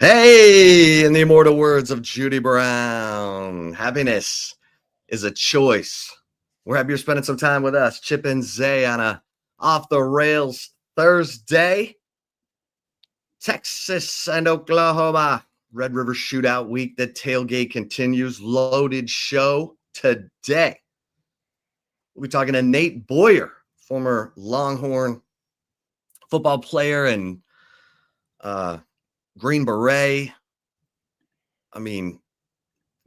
Hey, in the immortal words of Judy Brown, happiness is a choice. We're happy you're spending some time with us, Chip and Zay, on a off the rails Thursday. Texas and Oklahoma, Red River Shootout week. The tailgate continues. Loaded show today. We'll be talking to Nate Boyer, former Longhorn football player and Green Beret. I mean,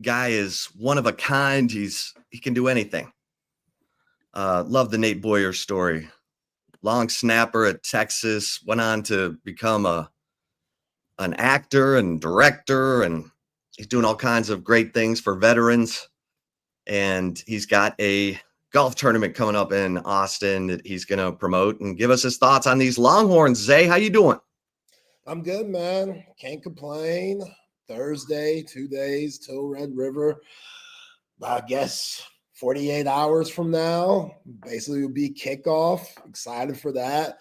guy is one of a kind. He can do anything. Love the Nate Boyer story. Long snapper at Texas, went on to become an actor and director, and he's doing all kinds of great things for veterans. And he's got a golf tournament coming up in Austin that he's going to promote and give us his thoughts on these Longhorns. Zay, how you doing? I'm good, man. Can't complain. Thursday, 2 days till Red River. I guess 48 hours from now, basically will be kickoff. Excited for that.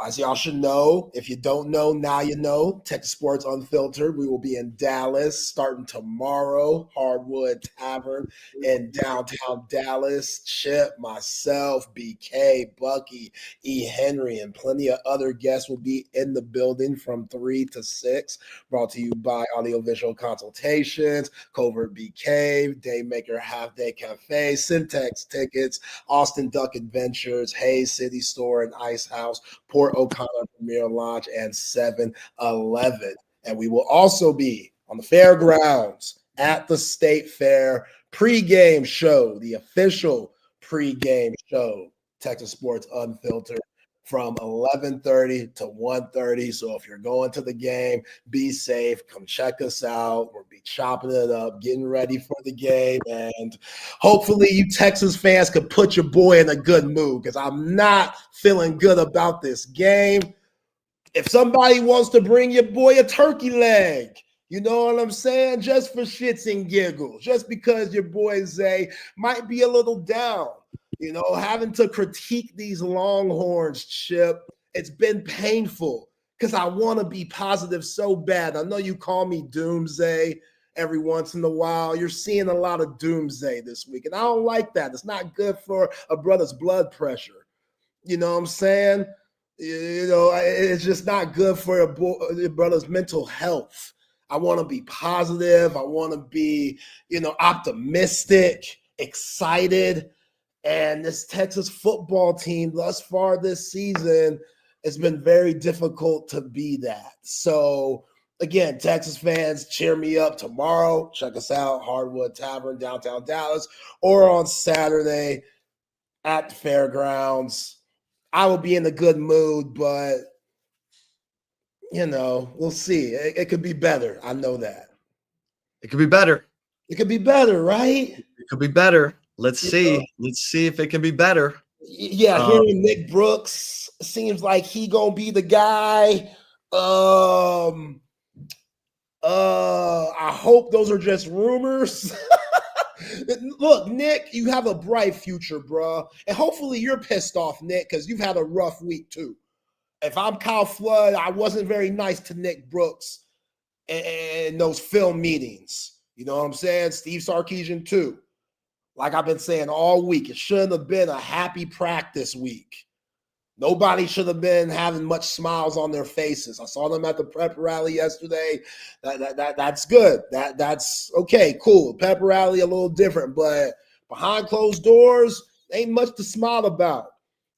As y'all should know, if you don't know, now you know. Texas Sports Unfiltered. We will be in Dallas starting tomorrow. Hardwood Tavern in downtown Dallas. Chip, myself, BK, Bucky, E. Henry, and plenty of other guests will be in the building from 3 to 6. Brought to you by Audiovisual Consultations, Covert BK, Daymaker Half Day Cafe, Syntax Tickets, Austin Duck Adventures, Hayes City Store and Ice House, Port O'Connor Premier Lodge, and 7-Eleven. And we will also be on the fairgrounds at the State Fair pregame show, the official pregame show, Texas Sports Unfiltered, from 11:30 to 1:30. So if you're going to the game, be safe. Come check us out. We'll be chopping it up, getting ready for the game. And hopefully you Texas fans could put your boy in a good mood, because I'm not feeling good about this game. If somebody wants to bring your boy a turkey leg, you know what I'm saying? Just for shits and giggles, just because your boy Zay might be a little down. You know, having to critique these Longhorns, Chip, it's been painful because I want to be positive so bad. I know you call me doomsday every once in a while. You're seeing a lot of doomsday this week, and I don't like that. It's not good for a brother's blood pressure. You know what I'm saying? You know, it's just not good for your brother's mental health. I want to be positive. I want to be, optimistic, excited. And this Texas football team thus far this season, it's been very difficult to be that. So, again, Texas fans, cheer me up tomorrow. Check us out, Hardwood Tavern, downtown Dallas, or on Saturday at the fairgrounds. I will be in a good mood, but, we'll see. It could be better. I know that. It could be better. It could be better, right? It could be better. Let's see. Let's see if it can be better. Yeah, hearing Nick Brooks seems like he gonna be the guy. I hope those are just rumors. Look, Nick, you have a bright future, bro. And hopefully you're pissed off, Nick, because you've had a rough week too. If I'm Kyle Flood, I wasn't very nice to Nick Brooks in those film meetings. You know what I'm saying? Steve Sarkisian too. Like I've been saying all week, it shouldn't have been a happy practice week. Nobody should have been having much smiles on their faces. I saw them at the prep rally yesterday. That's good. That's okay, cool. Pep rally a little different, but behind closed doors, ain't much to smile about.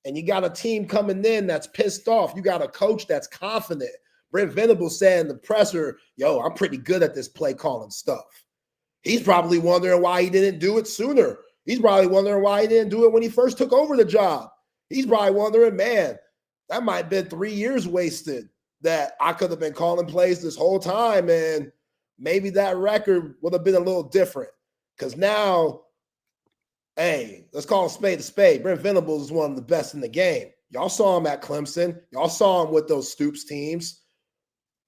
And you got a team coming in that's pissed off. You got a coach that's confident. Brent Venables said in the presser, yo, I'm pretty good at this play calling stuff. He's probably wondering why he didn't do it sooner. He's probably wondering why he didn't do it when he first took over the job. He's probably wondering, man, that might have been 3 years wasted that I could have been calling plays this whole time, and maybe that record would have been a little different. Because now, hey, let's call a spade a spade. Brent Venables is one of the best in the game. Y'all saw him at Clemson. Y'all saw him with those Stoops teams.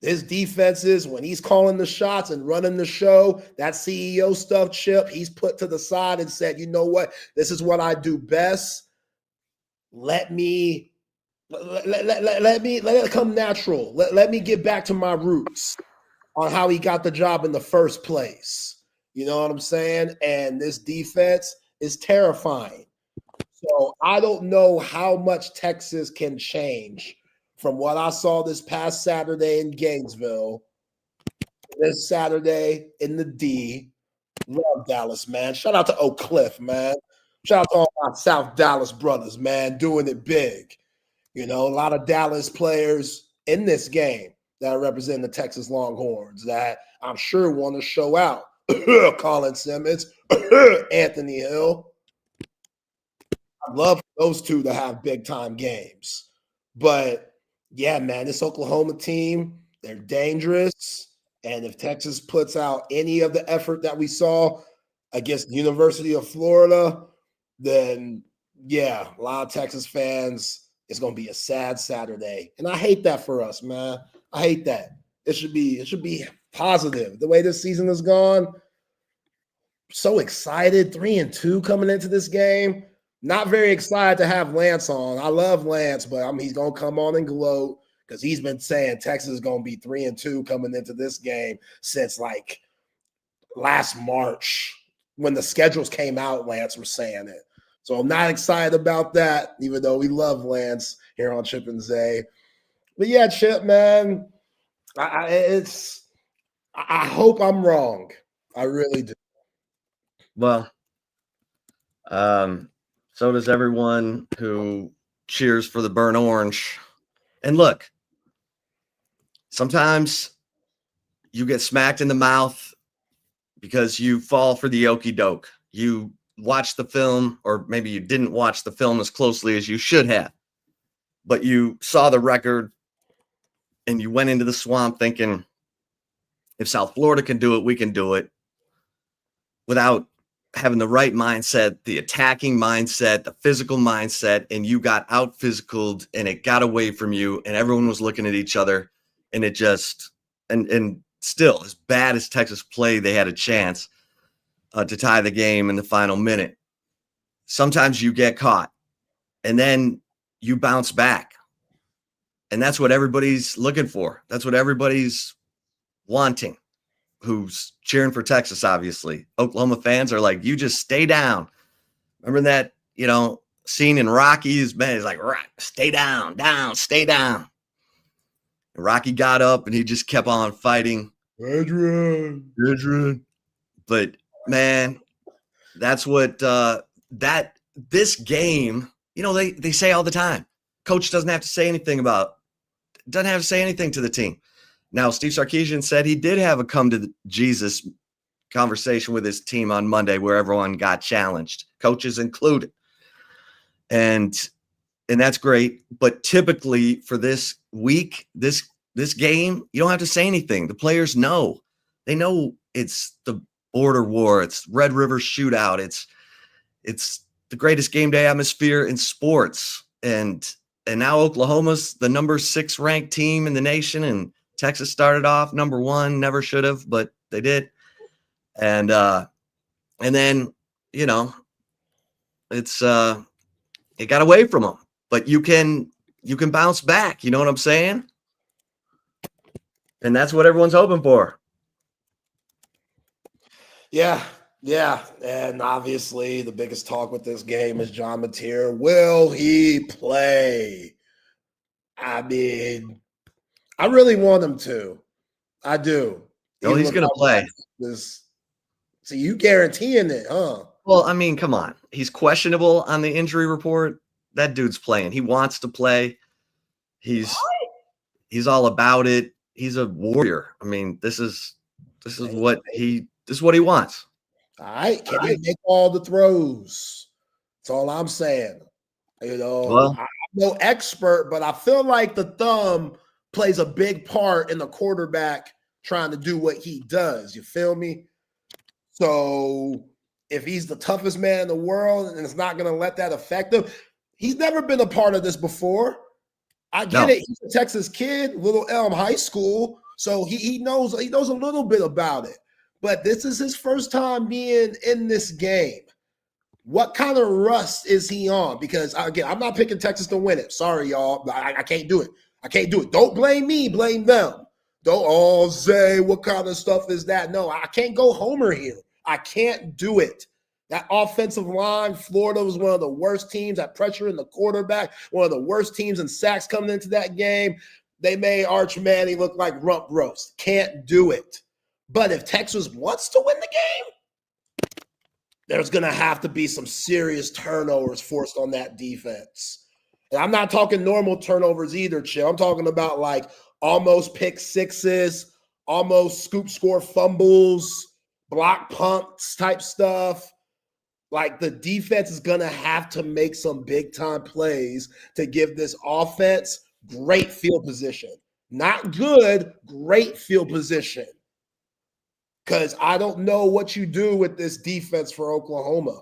His defenses, when he's calling the shots and running the show, that CEO stuff, Chip, he's put to the side and said, you know what? This is what I do best. Let it come natural. Let me get back to my roots. on how he got the job in the first place. You know what I'm saying? And this defense is terrifying. So I don't know how much Texas can change from what I saw this past Saturday in Gainesville, this Saturday in the D. Love Dallas, man. Shout out to Oak Cliff, man. Shout out to all my South Dallas brothers, man, doing it big. You know, a lot of Dallas players in this game that represent the Texas Longhorns that I'm sure want to show out. Colin Simmons, Anthony Hill. I'd love those two to have big-time games. But, yeah, man, this Oklahoma team, they're dangerous. And if Texas puts out any of the effort that we saw against the University of Florida, then, yeah, a lot of Texas fans, it's going to be a sad Saturday. And I hate that for us, man. I hate that. It should be positive. The way this season has gone, so excited. 3-2 coming into this game. Not very excited to have Lance on. I love Lance, but he's going to come on and gloat because he's been saying Texas is going to be 3-2 coming into this game since like last March when the schedules came out. Lance was saying it. So I'm not excited about that, even though we love Lance here on Chip and Zay. But yeah, Chip, man, I hope I'm wrong. I really do. Well, so does everyone who cheers for the burnt orange. And look, sometimes you get smacked in the mouth because you fall for the okey doke. You watch the film, or maybe you didn't watch the film as closely as you should have, but you saw the record and you went into the swamp thinking, if South Florida can do it, we can do it, without having the right mindset, the attacking mindset, the physical mindset, and you got out physicaled and it got away from you and everyone was looking at each other and it just, and still, as bad as Texas played, they had a chance to tie the game in the final minute. Sometimes you get caught and then you bounce back. And that's what everybody's looking for. That's what everybody's wanting, who's cheering for Texas, obviously. Oklahoma fans are like, you just stay down. Remember that, scene in Rocky's, man, he's like, stay down, stay down. And Rocky got up and he just kept on fighting. Adrian. But, man, that's what this game, they say all the time, coach doesn't have to say anything to the team. Now, Steve Sarkisian said he did have a come to Jesus conversation with his team on Monday where everyone got challenged, coaches included. And that's great. But typically for this week, this game, you don't have to say anything. The players know. They know it's the border war. It's Red River Shootout. It's the greatest game day atmosphere in sports. And now Oklahoma's the number 6 ranked team in the nation, and Texas started off number 1, never should have, but they did. And then, it's it got away from them, but you can bounce back. You know what I'm saying? And that's what everyone's hoping for. Yeah. And obviously the biggest talk with this game is John Mateer. Will he play? I mean, I really want him to. I do. Oh, he's going to play. So you guaranteeing it, huh? Well, I mean, come on. He's questionable on the injury report. That dude's playing. He wants to play. He's all about it. He's a warrior. I mean, this is what he wants. All right. Can he make all the throws? That's all I'm saying. Well, I'm no expert, but I feel like the thumb plays a big part in the quarterback trying to do what he does. You feel me? So if he's the toughest man in the world and it's not going to let that affect him, he's never been a part of this before. I get it. He's a Texas kid, Little Elm High School, so he knows a little bit about it. But this is his first time being in this game. What kind of rust is he on? Because, again, I'm not picking Texas to win it. Sorry, y'all. I can't do it. Don't blame me. Blame them. Zay, what kind of stuff is that? No, I can't go homer here. I can't do it. That offensive line, Florida was one of the worst teams at pressure in the quarterback, one of the worst teams in sacks coming into that game. They made Arch Manning look like rump roast. Can't do it. But if Texas wants to win the game, there's going to have to be some serious turnovers forced on that defense. And I'm not talking normal turnovers either, Chill. I'm talking about like almost pick sixes, almost scoop score fumbles, block punts type stuff. Like the defense is going to have to make some big time plays to give this offense great field position. Not good, great field position. Because I don't know what you do with this defense for Oklahoma.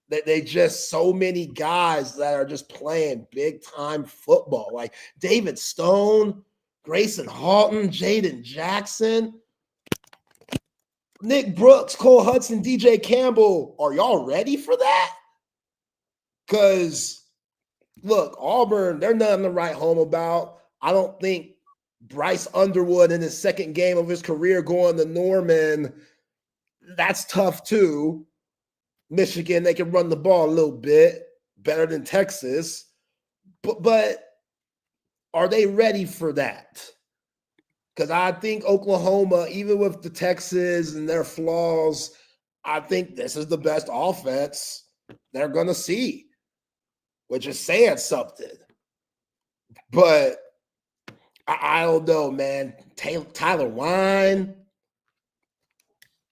They just so many guys that are just playing big time football. Like David Stone, Grayson Halton, Jaden Jackson, Nick Brooks, Cole Hudson, DJ Campbell. Are y'all ready for that? Because, look, Auburn, they're nothing to write home about. I don't think Bryce Underwood in his second game of his career going to Norman, that's tough too. Michigan, they can run the ball a little bit better than Texas. But are they ready for that? Because I think Oklahoma, even with the Texas and their flaws, I think this is the best offense they're going to see, which is saying something. But I don't know, man. Tyler Wine,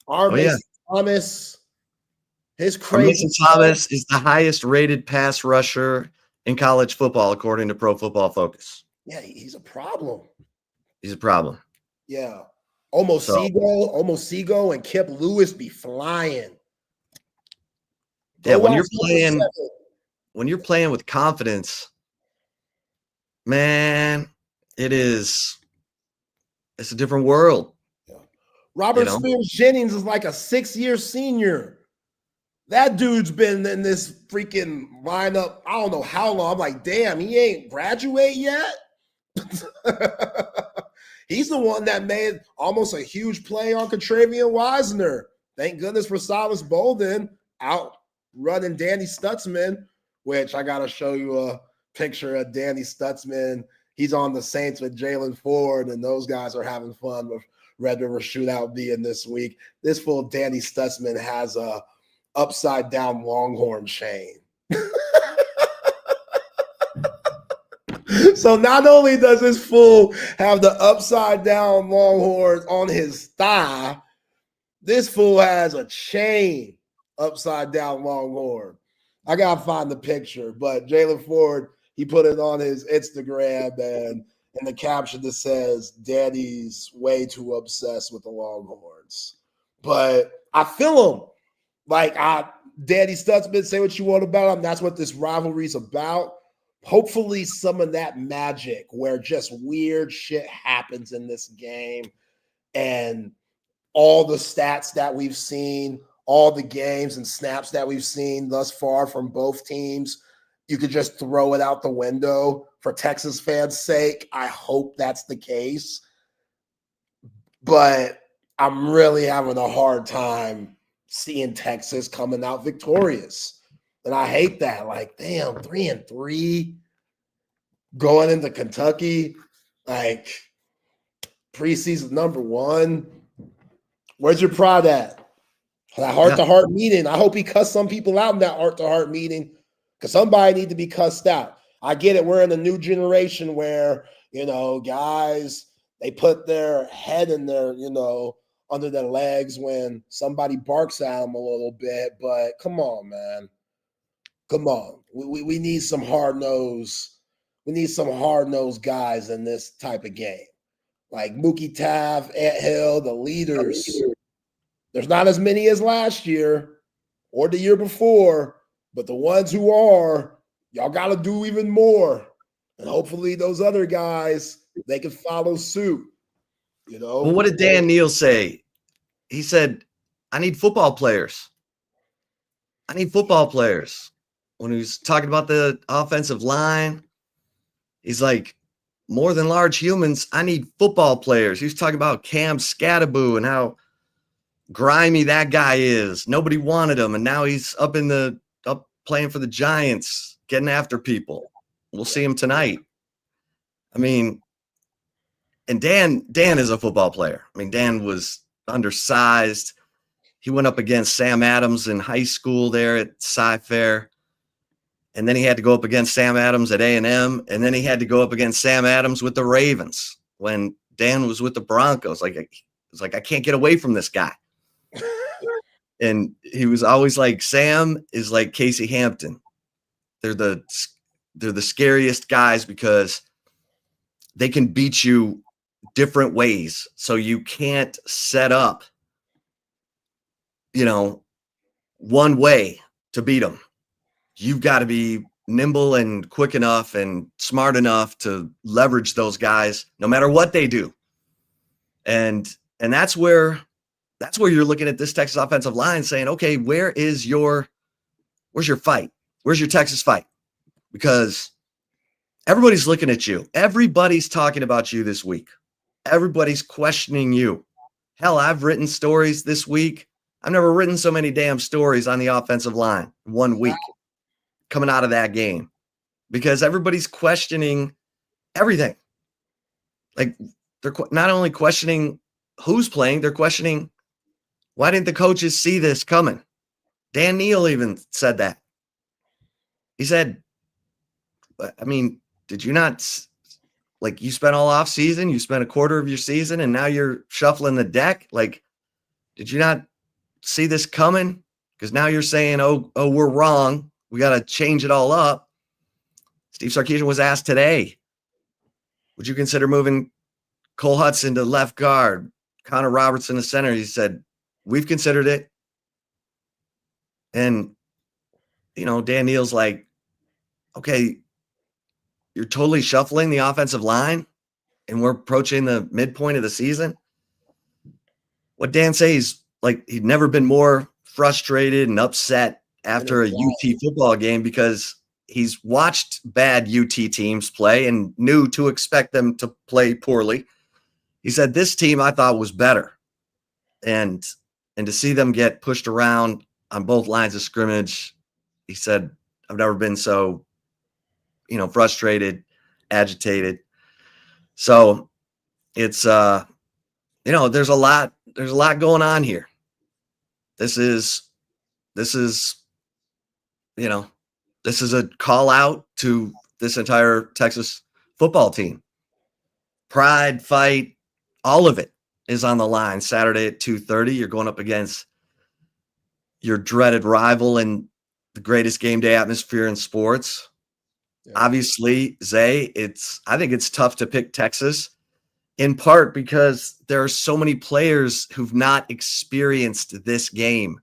Mason Thomas, his crazy. Mason Thomas is the highest rated pass rusher in college football, according to Pro Football Focus. Yeah, he's a problem. He's a problem. Yeah. Almost Seago and Kip Lewis be flying. Yeah, when you're playing with confidence, man, it's a different world. Yeah. Robert Spears Jennings is like a 6-year senior. That dude's been in this freaking lineup, I don't know how long. I'm like, damn, he ain't graduate yet? He's the one that made almost a huge play on Contravian Wisner. Thank goodness for Silas Bolden out running Danny Stutzman, which I got to show you a picture of Danny Stutzman. He's on the Saints with Jalen Ford, and those guys are having fun with Red River Shootout being this week. This fool Danny Stutzman has a upside down Longhorn chain. So not only does this fool have the upside down Longhorns on his thigh, this fool has a chain upside down Longhorn. I gotta find the picture, but Jalen Ford, he put it on his Instagram, and in the caption that says, "Daddy's way too obsessed with the Longhorns." But I feel him. Like Daddy Stutzman, say what you want about him. That's what this rivalry's about. Hopefully some of that magic where just weird shit happens in this game, and all the stats that we've seen, all the games and snaps that we've seen thus far from both teams, you could just throw it out the window for Texas fans' sake. I hope that's the case. But I'm really having a hard time seeing Texas coming out victorious. And I hate that. Like, damn, 3-3 going into Kentucky, like preseason number 1. Where's your pride at? That heart-to-heart meeting. I hope he cussed some people out in that heart-to-heart meeting, because somebody need to be cussed out. I get it. We're in a new generation where, guys, they put their head in their, under their legs when somebody barks at them a little bit. But come on, man. Come on. We need some hard-nosed. We need some hard-nosed guys in this type of game. Like Mookie Taft, Ant Hill, the leaders. There's not as many as last year or the year before, but the ones who are, y'all got to do even more. And hopefully those other guys, they can follow suit. Well, what did Dan Neal say? He said, I need football players. I need football players. When he was talking about the offensive line, he's like, more than large humans. I need football players. He was talking about Cam Scattaboo and how grimy that guy is. Nobody wanted him, and now he's up playing for the Giants, getting after people. We'll see him tonight. I mean, and Dan is a football player. I mean, Dan was undersized. He went up against Sam Adams in high school there at Sci-Fair. And then he had to go up against Sam Adams at A&M. And then he had to go up against Sam Adams with the Ravens when Dan was with the Broncos. It's like, I can't get away from this guy. And he was always like, Sam is like Casey Hampton. They're the scariest guys because they can beat you different ways. So you can't set up, one way to beat them. You've got to be nimble and quick enough and smart enough to leverage those guys no matter what they do. And that's where you're looking at this Texas offensive line saying, okay, where's your fight? Where's your Texas fight? Because everybody's looking at you. Everybody's talking about you this week. Everybody's questioning you. Hell, I've written stories this week. I've never written so many damn stories on the offensive line in 1 week coming out of that game because everybody's questioning everything. Like they're not only questioning who's playing, they're questioning why didn't the coaches see this coming? Dan Neal even said that. He said, I mean, did you not, like, you spent all off season, you spent a quarter of your season, and now you're shuffling the deck? Like, did you not see this coming? Because now you're saying, oh, we're wrong. We got to change it all up. Steve Sarkisian was asked today, would you consider moving Cole Hudson to left guard, Connor Robertson to center? He said, we've considered it. And, Dan Neal's like, okay, you're totally shuffling the offensive line and we're approaching the midpoint of the season. What Dan says, like, he'd never been more frustrated and upset after a UT football game because he's watched bad UT teams play and knew to expect them to play poorly. He said, this team I thought was better. And to see them get pushed around on both lines of scrimmage, he said, I've never been so, frustrated, agitated. So it's, there's a lot going on here. This is a call out to this entire Texas football team. Pride, fight, all of it is on the line Saturday at 2:30. You're going up against your dreaded rival in the greatest game day atmosphere in sports. Yeah. Obviously, Zay, I think it's tough to pick Texas, in part because there are so many players who've not experienced this game.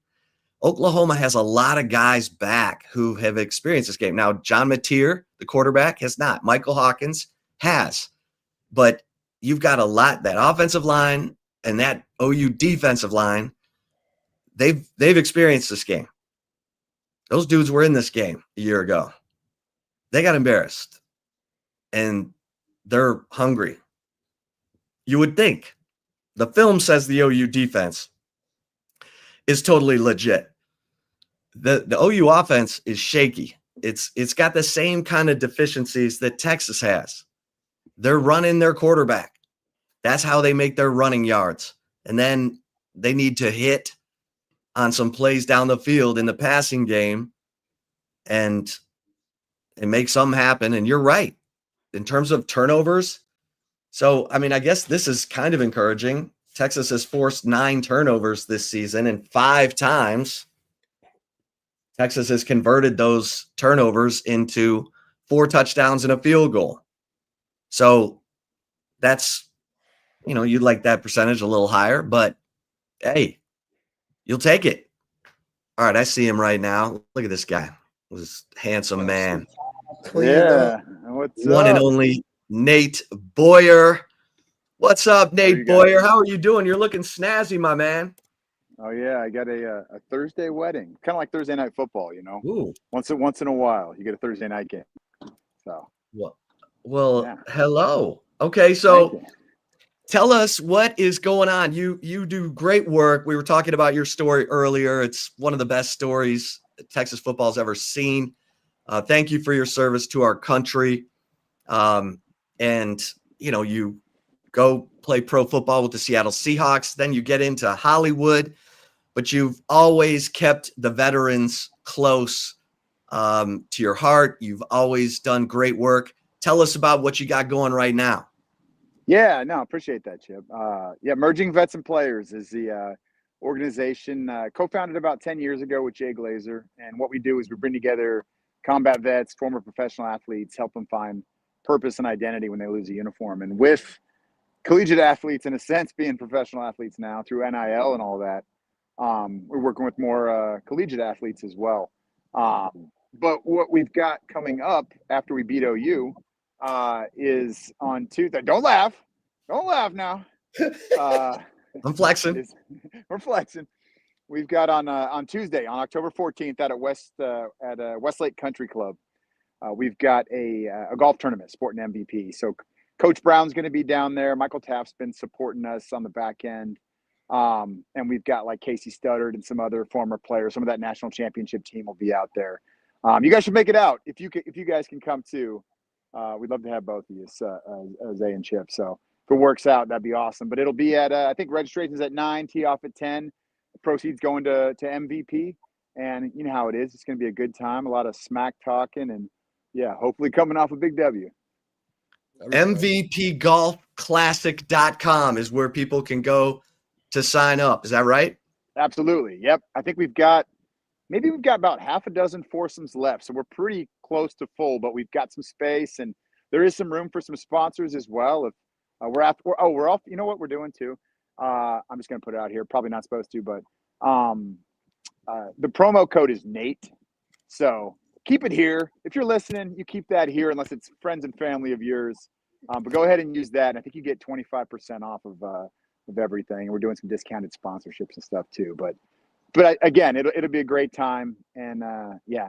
Oklahoma has a lot of guys back who have experienced this game. Now, John Mateer, the quarterback, has not. Michael Hawkins has. But you've got a lot, that offensive line and that OU defensive line, they've experienced this game. Those dudes were in this game a year ago. They got embarrassed. And they're hungry. You would think. The film says the OU defense is totally legit. The OU offense is shaky. It's got the same kind of deficiencies that Texas has. They're running their quarterback. That's how they make their running yards. And then they need to hit on some plays down the field in the passing game and make something happen. And you're right. In terms of turnovers, so, I mean, I guess this is kind of encouraging. Texas has forced 9 turnovers this season, and 5 times Texas has converted those turnovers into 4 touchdowns and a field goal. So that's, you'd like that percentage a little higher, but hey, you'll take it. All right, I see him right now. Look at this guy. This handsome man. Yeah. What's One up? and only Nate Boyer. What's up, Nate Boyer? How are you doing? You're looking snazzy, my man. Oh yeah, I got a Thursday wedding, kind of like Thursday night football, Ooh. Once in a while, you get a Thursday night game. So Well, Yeah. hello. Okay, Thank so you. tell us what is going on. You do great work. We were talking about your story earlier. It's one of the best stories Texas football's ever seen. Thank you for your service to our country. And you go play pro football with the Seattle Seahawks. Then you get into Hollywood, but you've always kept the veterans close to your heart. You've always done great work. Tell us about what you got going right now. Yeah, no, appreciate that, Chip. Merging Vets and Players is the organization co-founded about 10 years ago with Jay Glazer. And what we do is we bring together combat vets, former professional athletes, help them find purpose and identity when they lose a uniform. And with collegiate athletes, in a sense, being professional athletes now through NIL and all that, we're working with more collegiate athletes as well. But what we've got coming up after we beat OU is on Tuesday. Don't laugh now. I'm flexing. We're flexing. We've got on Tuesday, on October 14th, at Westlake Country Club. We've got a golf tournament, Sport and MVP. So Coach Brown's going to be down there. Michael Taft's been supporting us on the back end. And we've got like Casey Studdard and some other former players. Some of that national championship team will be out there. You guys should make it out if you guys can come too. We'd love to have both of you, Zay and Chip. So if it works out, that'd be awesome. But it'll be at I think registration's at 9, tee off at 10. The proceeds going to MVP, and you know how it is. It's going to be a good time. A lot of smack talking, and yeah, hopefully coming off a big W. MVPGolfClassic.com is where people can go to sign up. Is that right? Absolutely. Yep. I think we've got about half a dozen foursomes left. So we're pretty close to full, but we've got some space, and there is some room for some sponsors as well. If we're off. You know what we're doing too? I'm just going to put it out here. Probably not supposed to, but the promo code is Nate. So keep it here. If you're listening, you keep that here unless it's friends and family of yours. But go ahead and use that. And I think you get 25% off of everything. And we're doing some discounted sponsorships and stuff too. But again, it'll be a great time. And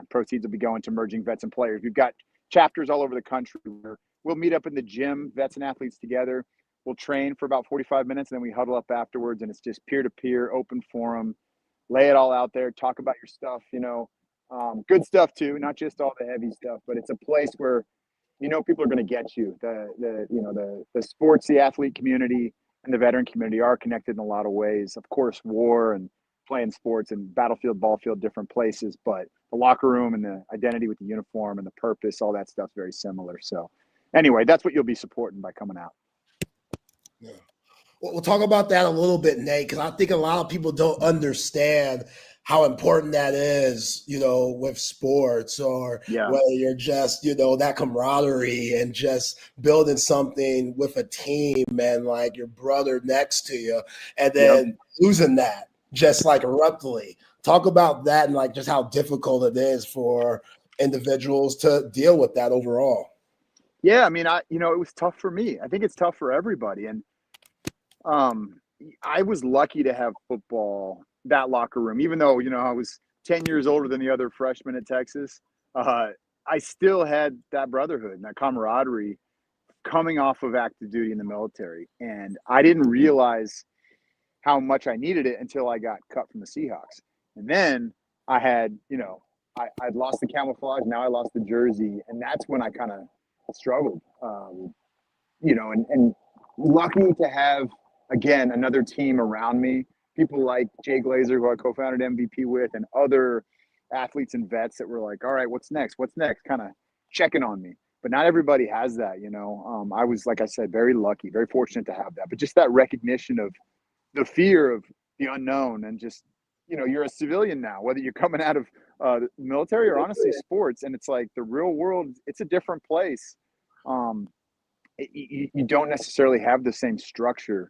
proceeds will be going to merging vets and players. We've got chapters all over the country where we'll meet up in the gym, vets and athletes together. We'll train for about 45 minutes, and then we huddle up afterwards, and it's just peer-to-peer, open forum. Lay it all out there. Talk about your stuff, good stuff too, not just all the heavy stuff. But it's a place where people are going to get you. The sports, the athlete community, and the veteran community are connected in a lot of ways. Of course, war and playing sports and battlefield, ball field, different places, but the locker room and the identity with the uniform and the purpose, all that stuff's very similar. So anyway, that's what you'll be supporting by coming out. Yeah. We'll talk about that a little bit, Nate, because I think a lot of people don't understand how important that is, with sports, or whether you're just, that camaraderie and just building something with a team and like your brother next to you, and then losing that just like abruptly. Talk about that and like just how difficult it is for individuals to deal with that overall. Yeah, I mean, it was tough for me. I think it's tough for everybody. And I was lucky to have football, that locker room, even though, I was 10 years older than the other freshmen at Texas. I still had that brotherhood and that camaraderie coming off of active duty in the military. And I didn't realize how much I needed it until I got cut from the Seahawks. And then I had, I'd lost the camouflage. Now I lost the jersey. And that's when I kind of struggled, and lucky to have, again, another team around me, people like Jay Glazer, who I co-founded MVP with, and other athletes and vets that were like, all right, what's next, kind of checking on me. But not everybody has that. I was, like I said, very lucky, very fortunate to have that. But just that recognition of the fear of the unknown, and just, you're a civilian now, whether you're coming out of the military or honestly sports, and it's like the real world, it's a different place. You don't necessarily have the same structure.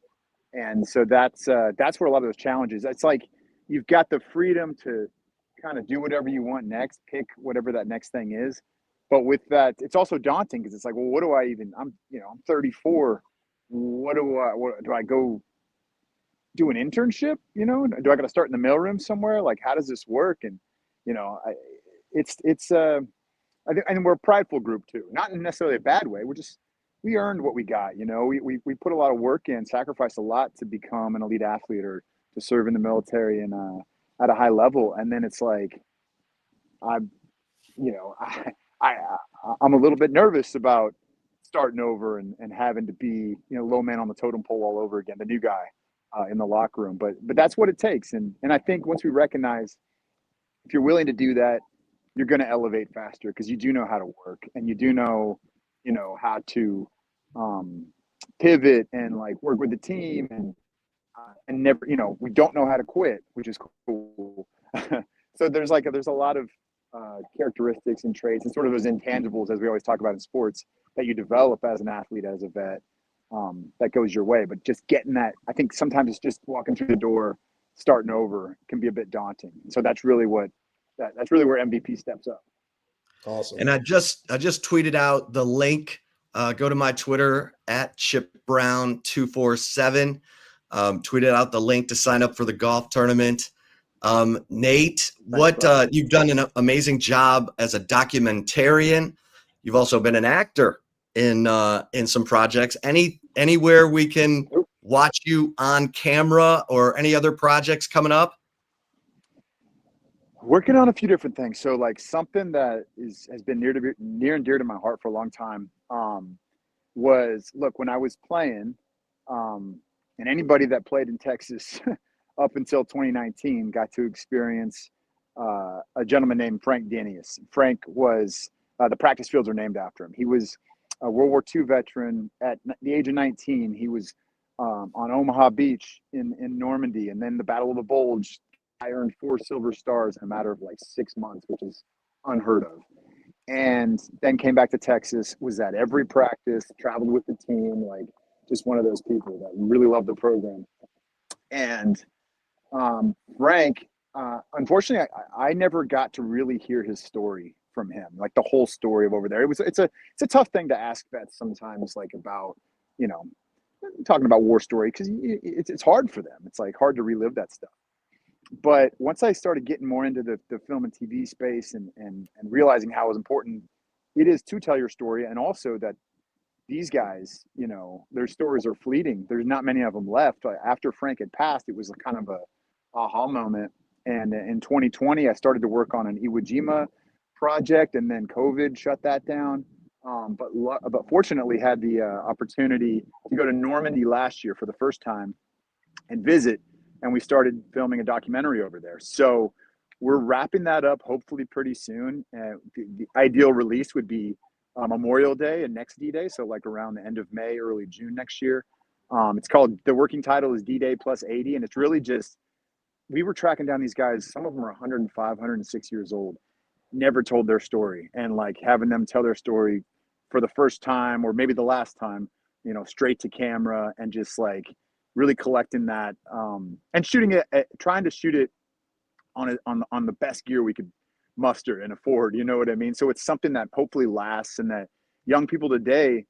And so that's where a lot of those challenges, it's like you've got the freedom to kind of do whatever you want next, pick whatever that next thing is. But with that, it's also daunting because it's like, well, what do I even, I'm 34. What do I go do an internship? Do I got to start in the mailroom somewhere? Like, how does this work? And, I think, and we're a prideful group too, not in necessarily a bad way. We earned what we got. We put a lot of work in, sacrificed a lot to become an elite athlete or to serve in the military and at a high level. And then it's like, I'm, I'm a little bit nervous about starting over and having to be, low man on the totem pole all over again, the new guy in the locker room. But that's what it takes. And I think once we recognize, if you're willing to do that, you're going to elevate faster because you do know how to work and you do know, how to pivot and like work with the team and never, we don't know how to quit, which is cool. So there's a lot of characteristics and traits and sort of those intangibles, as we always talk about in sports, that you develop as an athlete, as a vet, that goes your way. But just getting that, I think sometimes it's just walking through the door, starting over can be a bit daunting. So that's really where MVP steps up. Awesome. And I just tweeted out the link. Go to my Twitter at ChipBrown247. Tweeted out the link to sign up for the golf tournament. Nate, you've done an amazing job as a documentarian. You've also been an actor in some projects. Anywhere we can watch you on camera or any other projects coming up? Working on a few different things. So like something that has been near and dear to my heart for a long time was, look, when I was playing, and anybody that played in Texas up until 2019 got to experience a gentleman named Frank Danius. Frank was, the practice fields are named after him. He was a World War II veteran. At the age of 19, he was on Omaha Beach in Normandy, and then the Battle of the Bulge. I earned 4 silver stars in a matter of like 6 months, which is unheard of. And then came back to Texas, was at every practice, traveled with the team, like just one of those people that really loved the program. And Frank, unfortunately, I never got to really hear his story from him, like the whole story of over there. It's a tough thing to ask vets sometimes, like about, talking about war story, because it's hard for them. It's like hard to relive that stuff. But once I started getting more into the film and TV space and realizing how important it is to tell your story, and also that these guys, their stories are fleeting. There's not many of them left. After Frank had passed, it was kind of a aha moment. And in 2020, I started to work on an Iwo Jima project, and then COVID shut that down. But fortunately had the opportunity to go to Normandy last year for the first time and visit. And we started filming a documentary over there. So we're wrapping that up hopefully pretty soon. The ideal release would be Memorial Day and next D-Day. So like around the end of May, early June next year. It's called, the working title is D-Day plus 80. And it's really just, we were tracking down these guys. Some of them are 105, 106 years old, never told their story. And like having them tell their story for the first time, or maybe the last time, straight to camera, and just like really collecting that and shooting it, trying to shoot it on the best gear we could muster and afford. You know what I mean? So it's something that hopefully lasts, and that young people today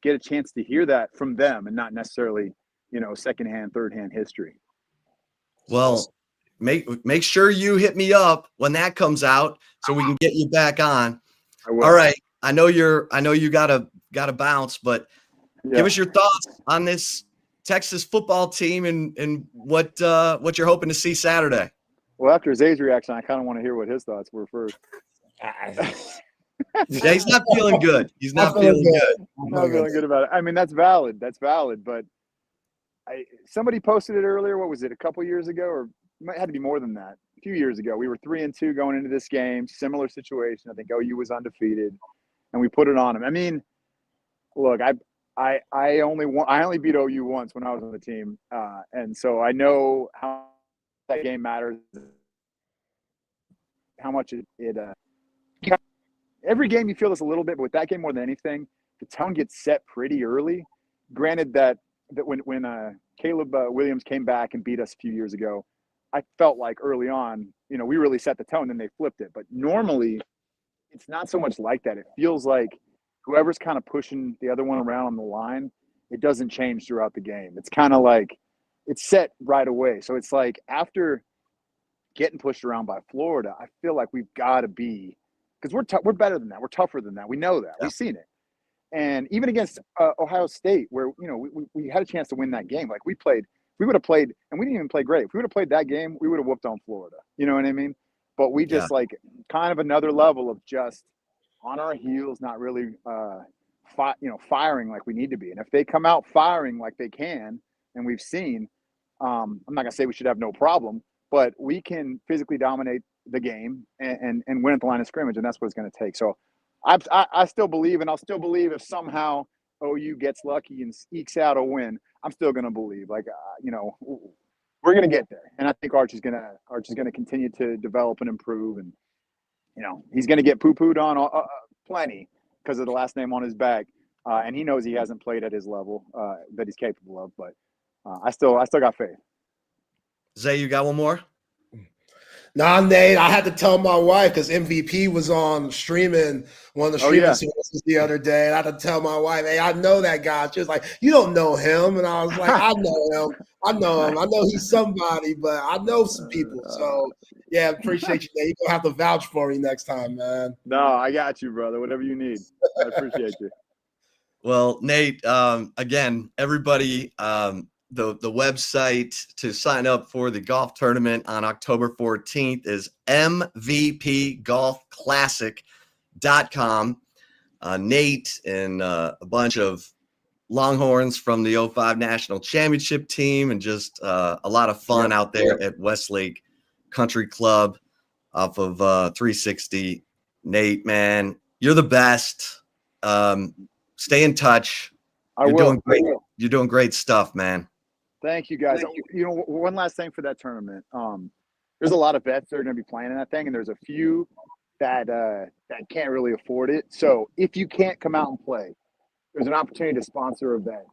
get a chance to hear that from them, and not necessarily, secondhand, thirdhand history. Well, make sure you hit me up when that comes out so we can get you back on. All right. I know you gotta bounce, but give us your thoughts on this Texas football team and what you're hoping to see Saturday. Well, after Zay's reaction, I kind of want to hear what his thoughts were first. Yeah, he's not feeling good. He's not feeling good. Not feeling good about it. I mean, that's valid. But somebody posted it earlier. What was it? A couple years ago, or it might have to be more than that. A few years ago, we were 3-2 going into this game. Similar situation. I think OU was undefeated, and we put it on them. I mean, look, I only beat OU once when I was on the team, and so I know how that game matters, how much it every game you feel this a little bit, but with that game more than anything, the tone gets set pretty early. Granted that when Caleb Williams came back and beat us a few years ago, I felt like early on, we really set the tone, then they flipped it. But normally it's not so much like that. It feels like whoever's kind of pushing the other one around on the line, it doesn't change throughout the game. It's kind of like it's set right away. So it's like after getting pushed around by Florida, I feel like we've got to be because we're better than that. We're tougher than that. We know that. Yeah. We've seen it. And even against Ohio State, where we had a chance to win that game, like we would have played, and we didn't even play great. If we would have played that game, we would have whooped on Florida. You know what I mean? But we just like kind of another level of just on our heels, not really firing like we need to be. And if they come out firing like they can, and we've seen, I'm not gonna say we should have no problem, but we can physically dominate the game and win at the line of scrimmage, and that's what it's going to take. So I still believe, and I'll still believe if somehow OU gets lucky and ekes out a win, I'm still going to believe. Like we're going to get there, and I think Arch is going to continue to develop and improve, and he's going to get poo-pooed on plenty because of the last name on his back, and he knows he hasn't played at his level that he's capable of. But I still got faith. Zay, you got one more? Nah, Nate, I had to tell my wife because MVP was on streaming, one of the streaming services the other day. And I had to tell my wife, hey, I know that guy. She was like, you don't know him. And I was like, I know him. I know he's somebody, but I know some people. So, yeah, appreciate you, Nate. You're going to have to vouch for me next time, man. No, I got you, brother. Whatever you need. I appreciate you. Well, Nate, again, everybody, the website to sign up for the golf tournament on October 14th is mvpgolfclassic.com. Nate and a bunch of Longhorns from the 05 National Championship team, and just a lot of fun out there at Westlake Country Club off of 360. Nate, man, you're the best. Stay in touch. You're doing great. You're doing great stuff, man. Thank you, guys. One last thing for that tournament. There's a lot of vets that are going to be playing in that thing, and there's a few that can't really afford it. So if you can't come out and play, there's an opportunity to sponsor a vet,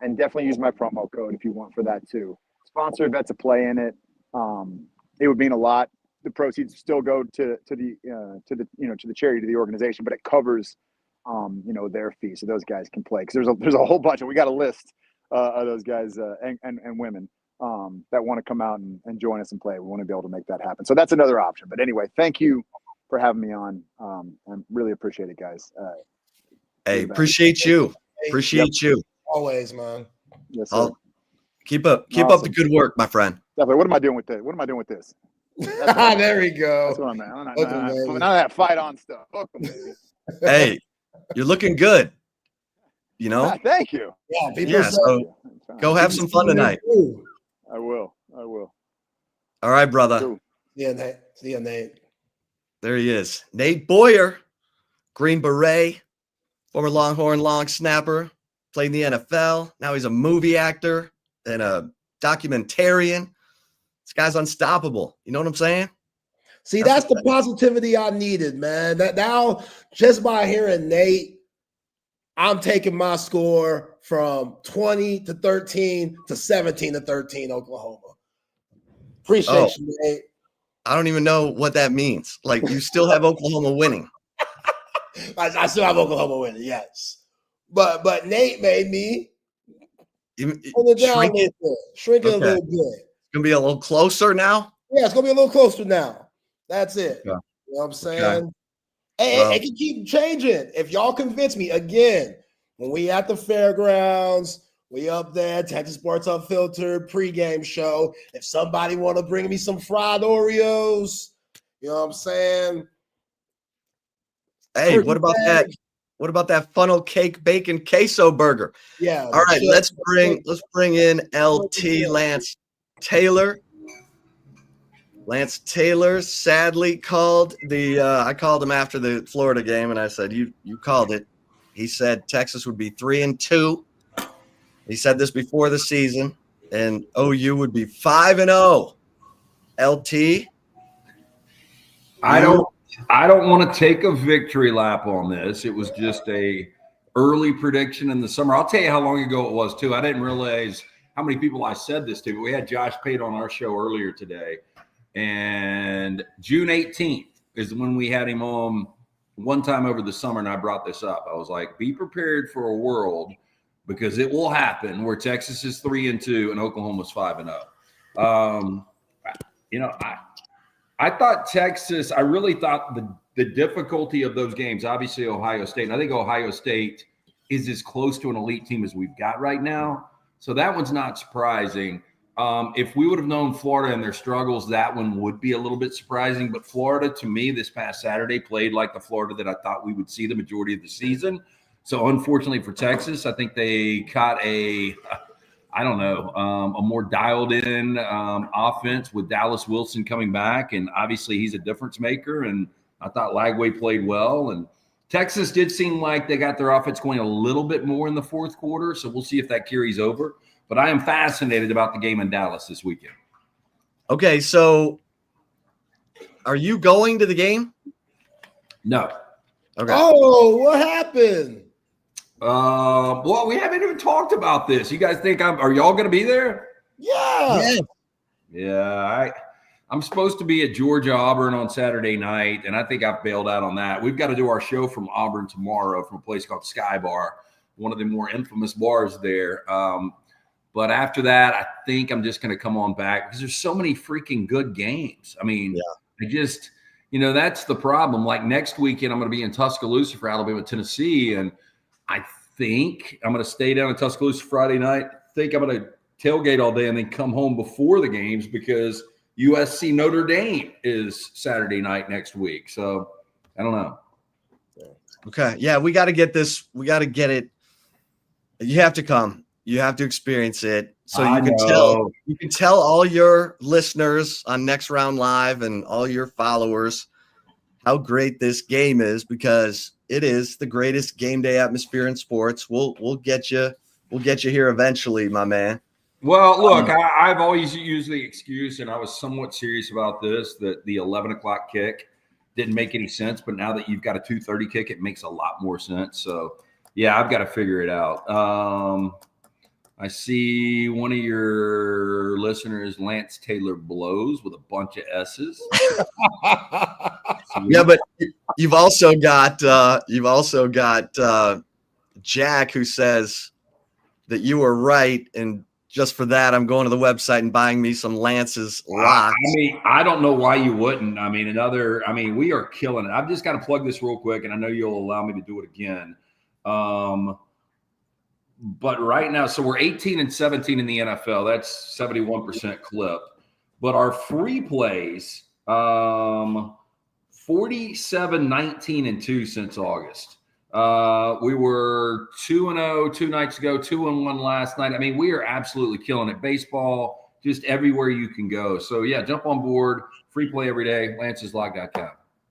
and definitely use my promo code if you want for that too. Sponsor a vet to play in it. It would mean a lot. The proceeds still go to the charity, to the organization, but it covers their fee, so those guys can play, because there's a whole bunch. We got a list of those guys and women that want to come out and join us and play. We want to be able to make that happen. So that's another option. But anyway, thank you for having me on. I really appreciate it, guys. Hey, appreciate you. Appreciate you. Always, man. Yes, sir. Keep up the good work, my friend. Definitely. What am I doing with this? There we go. That's what I'm at. None of that fight on stuff. Welcome, baby. Hey, you're looking good. Thank you. Yeah, so go have some fun tonight. I will. All right, brother. Cool. See ya, Nate. There he is. Nate Boyer, Green Beret, former Longhorn long snapper, played in the NFL. Now he's a movie actor and a documentarian. This guy's unstoppable. You know what I'm saying? See, that's the positivity I needed, man. That now, just by hearing Nate, I'm taking my score from 20-13 to 17-13 Oklahoma. Appreciate you, Nate. I don't even know what that means. Like, you still have Oklahoma winning. I still have Oklahoma winning, yes. But Nate made me shrink it a little bit. It's going to be a little closer now? Yeah, it's going to be a little closer now. That's it. Okay. You know what I'm saying? Hey, it can keep changing. If y'all convince me, again, when we at the fairgrounds, we up there, Texas Sports Unfiltered pregame show. If somebody want to bring me some fried Oreos, you know what I'm saying? Hey, what about that? What about that funnel cake bacon queso burger? Yeah. All right, let's bring in LT Lance Taylor. Lance Taylor sadly called I called him after the Florida game, and I said, you called it. He said Texas would be 3-2. He said this before the season, and OU would be 5-0. LT? I don't want to take a victory lap on this. It was just a early prediction in the summer. I'll tell you how long ago it was, too. I didn't realize how many people I said this to. We had Josh Pate on our show earlier today. And June 18th is when we had him on one time over the summer, and I brought this up. I was like, be prepared for a world, because it will happen, where Texas is 3-2 and Oklahoma's 5-0. I thought Texas, I really thought the difficulty of those games, obviously Ohio State, and I think Ohio State is as close to an elite team as we've got right now. So that one's not surprising. If we would have known Florida and their struggles, that one would be a little bit surprising. But Florida, to me, this past Saturday played like the Florida that I thought we would see the majority of the season. So unfortunately for Texas, I think they caught a more dialed in offense with Dallas Wilson coming back. And obviously he's a difference maker. And I thought Lagway played well. And Texas did seem like they got their offense going a little bit more in the fourth quarter. So we'll see if that carries over. But I am fascinated about the game in Dallas this weekend. Okay, so are you going to the game? No. Okay. Oh, what happened? Well, we haven't even talked about this. You guys think are y'all going to be there? Yeah. Yeah. I'm supposed to be at Georgia Auburn on Saturday night, and I think I've bailed out on that. We've got to do our show from Auburn tomorrow from a place called Sky Bar, one of the more infamous bars there. But after that, I think I'm just going to come on back because there's so many freaking good games. I mean, I just, that's the problem. Like next weekend, I'm going to be in Tuscaloosa for Alabama, Tennessee, and I think I'm going to stay down in Tuscaloosa Friday night. I think I'm going to tailgate all day and then come home before the games because USC Notre Dame is Saturday night next week. So I don't know. Okay. Yeah, we got to get this. We got to get it. You have to come. You have to experience it. So you can tell all your listeners on Next Round Live and all your followers how great this game is because it is the greatest game day atmosphere in sports. We'll get you here eventually, my man. Well, look, I've always used the excuse, and I was somewhat serious about this, that the 11 o'clock kick didn't make any sense. But now that you've got a 2:30 kick, it makes a lot more sense. So, yeah, I've got to figure it out. I see one of your listeners, Lance Taylor Blows, with a bunch of S's. Yeah, but you've also got Jack, who says that you were right, and just for that, I'm going to the website and buying me some Lance's locks. I mean, I don't know why you wouldn't. I mean, we are killing it. I've just got to plug this real quick, and I know you'll allow me to do it again. But right now, so we're 18-17 in the NFL. That's 71% clip. But our free plays, 47-19-2 since August. We were 2-0 2 nights ago, 2-1 last night. I mean, we are absolutely killing it. Baseball, just everywhere you can go. So, yeah, jump on board. Free play every day. Lance'sLock.com.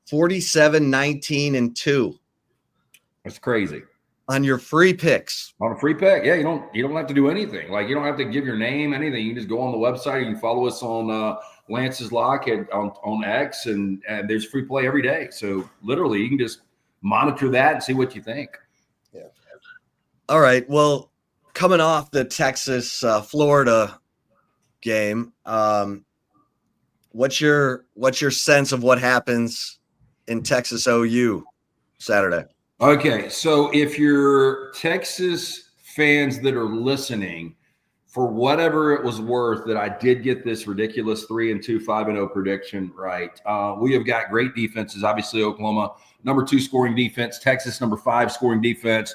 47-19-2. That's crazy. On your free picks. On a free pick, yeah, you don't have to do anything. Like you don't have to give your name, anything. You can just go on the website. You can follow us on Lance's Lock on X, and there's free play every day. So literally, you can just monitor that and see what you think. Yeah. All right. Well, coming off the Texas Florida game, what's your sense of what happens in Texas OU Saturday? Okay, so if you're Texas fans that are listening, for whatever it was worth that I did get this ridiculous 3-2, 5-0 prediction right, we have got great defenses. Obviously, Oklahoma, number 2 scoring defense. Texas, number 5 scoring defense.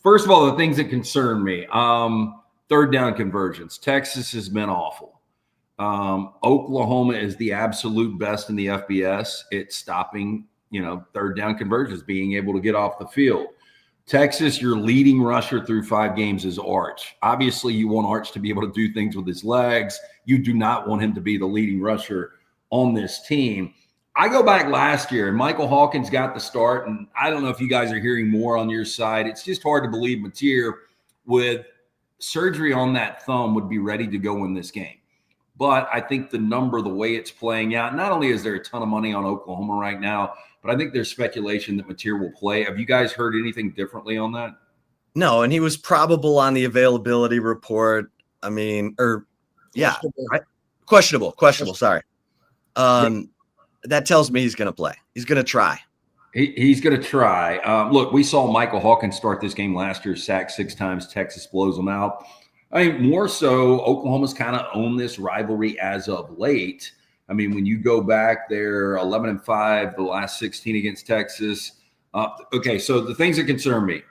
First of all, the things that concern me, third down conversions. Texas has been awful. Oklahoma is the absolute best in the FBS. It's stopping third down conversions, being able to get off the field. Texas, your leading rusher through 5 games is Arch. Obviously, you want Arch to be able to do things with his legs. You do not want him to be the leading rusher on this team. I go back last year, and Michael Hawkins got the start, and I don't know if you guys are hearing more on your side. It's just hard to believe Mateer, with surgery on that thumb, would be ready to go in this game. But I think the way it's playing out, not only is there a ton of money on Oklahoma right now, but I think there's speculation that Mateer will play. Have you guys heard anything differently on that? No, and he was probable on the availability report. I mean, questionable. Sorry. That tells me he's going to play. He's going to try. He's going to try. Look, we saw Michael Hawkins start this game last year, sacked 6 times. Texas blows him out. I mean, more so, Oklahoma's kind of owned this rivalry as of late. I mean, when you go back, they're 11-5 the last 16 against Texas. Okay, so the things that concern me.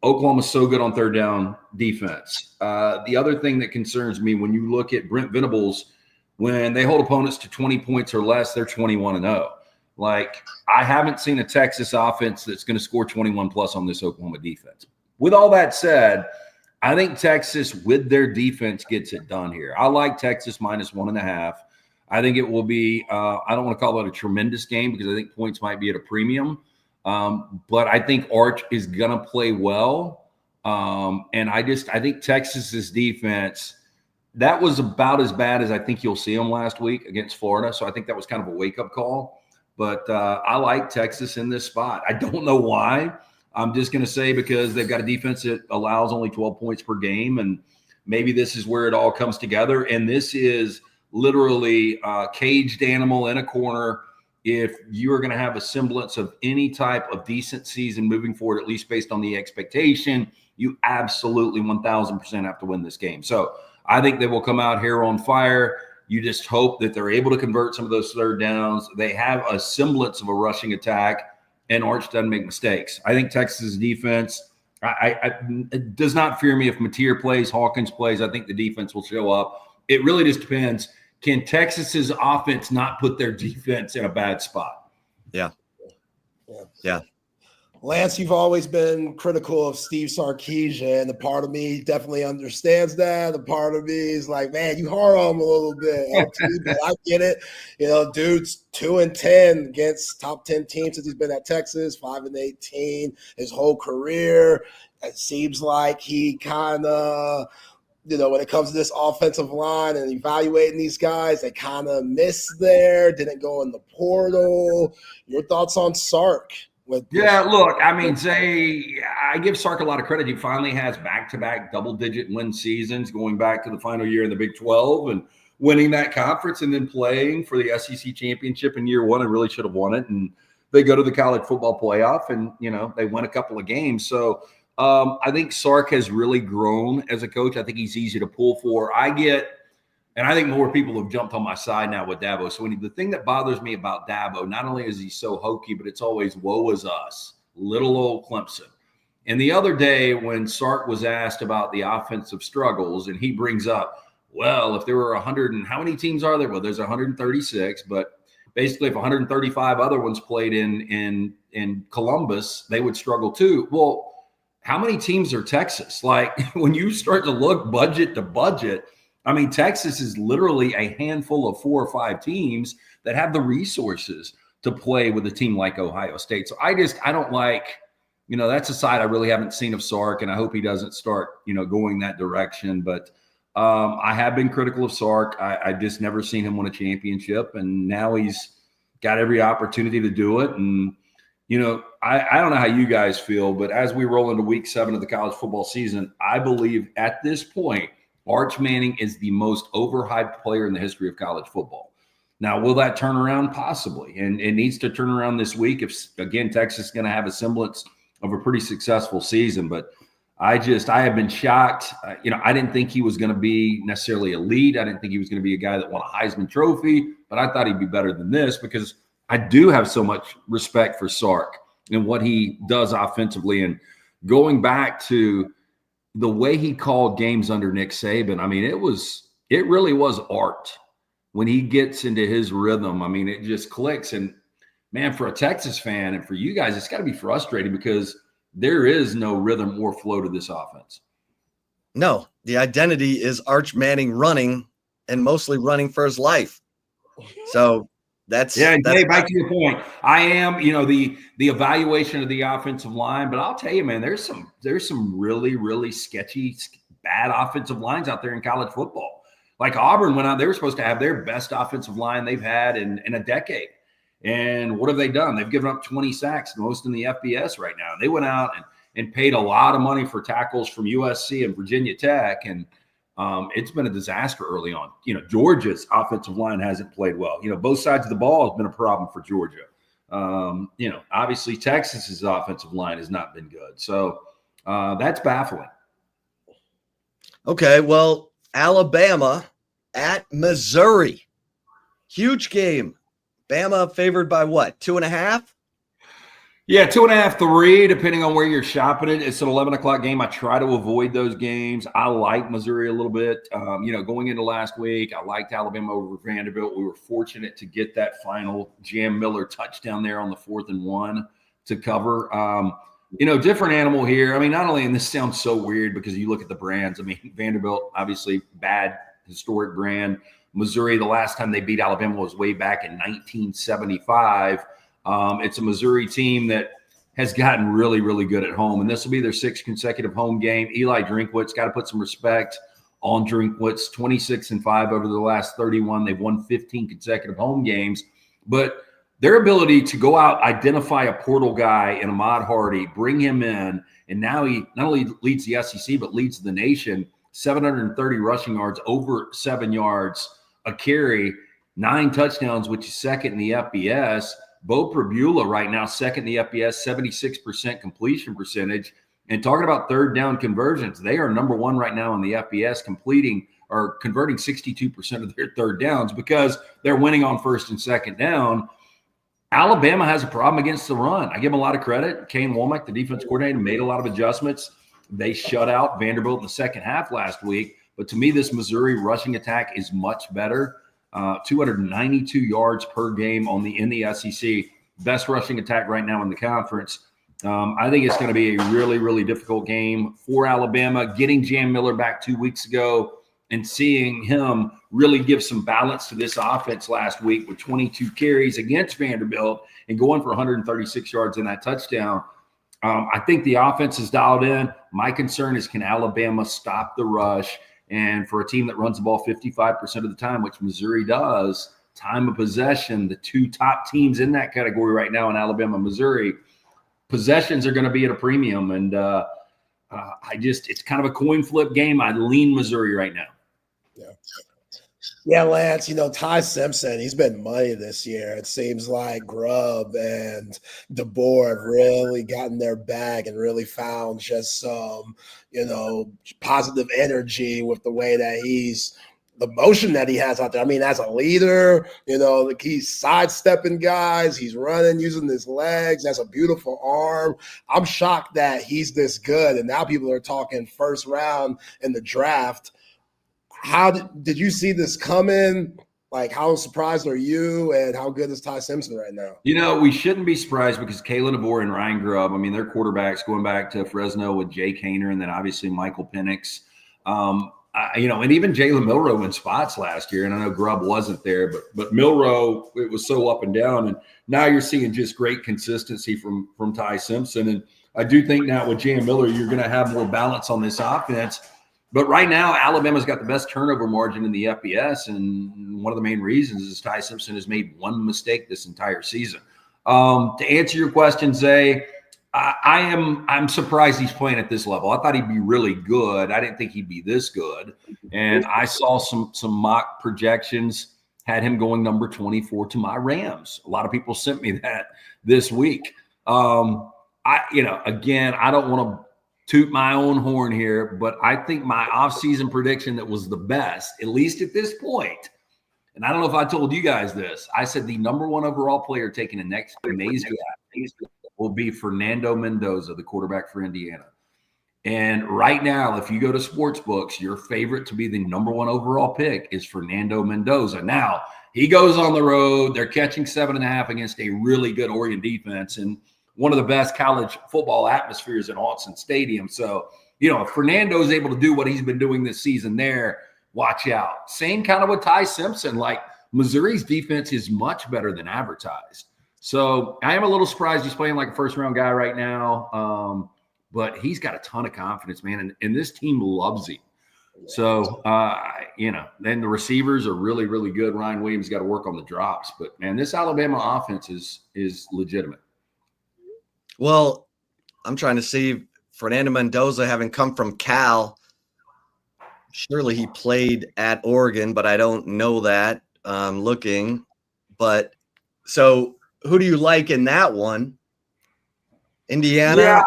Oklahoma's so good on third down defense. The other thing that concerns me, when you look at Brent Venables, when they hold opponents to 20 points or less, they're 21-0. Like, I haven't seen a Texas offense that's going to score 21 plus on this Oklahoma defense. With all that said, I think Texas, with their defense, gets it done here. I like Texas -1.5. I think it will be, I don't want to call it a tremendous game because I think points might be at a premium. But I think Arch is going to play well. And I think Texas's defense, that was about as bad as I think you'll see them last week against Florida. So I think that was kind of a wake-up call. But I like Texas in this spot. I don't know why. I'm just going to say because they've got a defense that allows only 12 points per game. And maybe this is where it all comes together. And this is literally a caged animal in a corner. If you are going to have a semblance of any type of decent season moving forward, at least based on the expectation, you absolutely 1,000% have to win this game. So I think they will come out here on fire. You just hope that they're able to convert some of those third downs. They have a semblance of a rushing attack, and Arch doesn't make mistakes. I think Texas' defense it does not fear me if Mateer plays, Hawkins plays. I think the defense will show up. It really just depends. Can Texas's offense not put their defense in a bad spot? Yeah. Lance, you've always been critical of Steve Sarkisian. The part of me definitely understands that. The part of me is like, man, you hard on him a little bit. But I get it. You know, dude's 2-10 against top 10 teams since he's been at Texas, 5-18 his whole career. It seems like he kind of, you know, when it comes to this offensive line and evaluating these guys, they kind of missed there, didn't go in the portal. Your thoughts on Sark? Yeah, look, I mean, I give Sark a lot of credit. He finally has back-to-back double-digit win seasons, going back to the final year in the Big 12 and winning that conference and then playing for the SEC championship in year one and really should have won it. And they go to the college football playoff and, you know, they win a couple of games. So I think Sark has really grown as a coach. I think he's easy to pull for. And I think more people have jumped on my side now with Dabo. So the thing that bothers me about Dabo, not only is he so hokey, but it's always woe is us, little old Clemson. And the other day when Sark was asked about the offensive struggles, and he brings up, well, if there were 100 and how many teams are there? Well, there's 136, but basically if 135 other ones played in Columbus, they would struggle too. Well, how many teams are Texas? Like when you start to look budget to budget, I mean, Texas is literally a handful of 4 or 5 teams that have the resources to play with a team like Ohio State. So I don't like, you know, that's a side I really haven't seen of Sark, and I hope he doesn't start, you know, going that direction. But I have been critical of Sark. I just never seen him win a championship, and now he's got every opportunity to do it. And, you know, I don't know how you guys feel, but as we roll into week 7 of the college football season, I believe at this point, Arch Manning is the most overhyped player in the history of college football. Now, will that turn around? Possibly. And it needs to turn around this week if, again, Texas is going to have a semblance of a pretty successful season. But I have been shocked. You know, I didn't think he was going to be necessarily elite. I didn't think he was going to be a guy that won a Heisman Trophy. But I thought he'd be better than this because I do have so much respect for Sark and what he does offensively. And going back to the way he called games under Nick Saban, I mean, it really was art when he gets into his rhythm. I mean, it just clicks. And man, for a Texas fan and for you guys, it's got to be frustrating because there is no rhythm or flow to this offense. No, the identity is Arch Manning running and mostly running for his life. So that's Dave, back to your point. I am, you know, the evaluation of the offensive line, but I'll tell you, man, there's some really, really sketchy, bad offensive lines out there in college football. Like Auburn went out, they were supposed to have their best offensive line they've had in a decade. And what have they done? They've given up 20 sacks, most in the FBS right now. They went out and paid a lot of money for tackles from USC and Virginia Tech, and it's been a disaster early on. You know, Georgia's offensive line hasn't played well. You know, both sides of the ball has been a problem for Georgia. You know, obviously Texas's offensive line has not been good. So that's baffling. Okay, well, Alabama at Missouri. Huge game. Bama favored by what? 2.5? Yeah, 2.5, 3, depending on where you're shopping it. It's an 11 o'clock game. I try to avoid those games. I like Missouri a little bit. Going into last week, I liked Alabama over Vanderbilt. We were fortunate to get that final Jam Miller touchdown there on the 4th and 1 to cover. Different animal here. I mean, not only, and this sounds so weird because you look at the brands. I mean, Vanderbilt, obviously bad historic brand. Missouri, the last time they beat Alabama was way back in 1975. It's a Missouri team that has gotten really, really good at home, and this will be their 6th consecutive home game. Eli Drinkwitz, got to put some respect on Drinkwitz, 26-5 over the last 31. They've won 15 consecutive home games, but their ability to go out, identify a portal guy in Ahmad Hardy, bring him in, and now he not only leads the SEC, but leads the nation, 730 rushing yards, over 7 yards a carry, 9 touchdowns, which is 2nd in the FBS. Bo Prabula right now, 2nd in the FBS, 76% completion percentage. And talking about 3rd down conversions, they are number 1 right now in the FBS, converting 62% of their 3rd downs because they're winning on 1st and 2nd down. Alabama has a problem against the run. I give them a lot of credit. Kane Womack, the defense coordinator, made a lot of adjustments. They shut out Vanderbilt in the second half last week. But to me, this Missouri rushing attack is much better. 292 yards per game in the SEC. Best rushing attack right now in the conference. I think it's going to be a really, really difficult game for Alabama. Getting Jam Miller back 2 weeks ago and seeing him really give some balance to this offense last week with 22 carries against Vanderbilt and going for 136 yards in that touchdown. I think the offense is dialed in. My concern is, can Alabama stop the rush? And for a team that runs the ball 55% of the time, which Missouri does, time of possession, the 2 top teams in that category right now in Alabama, Missouri, possessions are going to be at a premium. And it's kind of a coin flip game. I lean Missouri right now. Yeah, Lance, Ty Simpson, he's been money this year. It seems like Grubb and DeBoer have really gotten their bag and really found just some, positive energy with the way that the motion that he has out there. I mean, as a leader, he's sidestepping guys. He's running, using his legs. That's a beautiful arm. I'm shocked that he's this good. And now people are talking 1st round in the draft. How did you see this coming? Like, how surprised are you, and how good is Ty Simpson right now? We shouldn't be surprised because Kalen DeBoer and Ryan Grubb, I mean, they're quarterbacks going back to Fresno with Jake Haener and then obviously Michael Penix. And even Jalen Milroe in spots last year. And I know Grubb wasn't there, but Milroe, it was so up and down. And now you're seeing just great consistency from Ty Simpson. And I do think now with Jam Miller, you're going to have more balance on this offense. But right now, Alabama's got the best turnover margin in the FBS, and one of the main reasons is Ty Simpson has made 1 mistake this entire season. To answer your question, Zay, I'm surprised he's playing at this level. I thought he'd be really good. I didn't think he'd be this good. And I saw some mock projections, had him going number 24 to my Rams. A lot of people sent me that this week. Again, I don't want to toot my own horn here, but I think my offseason prediction that was the best, at least at this point, and I don't know if I told you guys this, I said the number 1 overall player taken the next Mays draft will be Fernando Mendoza, the quarterback for Indiana. And right now, if you go to sports books, your favorite to be the number 1 overall pick is Fernando Mendoza. Now, he goes on the road. They're catching 7.5 against a really good Oregon defense and one of the best college football atmospheres in Altstadt Stadium. So, if Fernando's able to do what he's been doing this season there, watch out. Same kind of with Ty Simpson. Like, Missouri's defense is much better than advertised. So I am a little surprised he's playing like a 1st-round guy right now. But he's got a ton of confidence, man. And this team loves him. So, then the receivers are really, really good. Ryan Williams got to work on the drops. But, man, this Alabama offense is legitimate. Well, I'm trying to see Fernando Mendoza, having come from Cal. Surely he played at Oregon, but I don't know that. Looking. But so who do you like in that one? Indiana?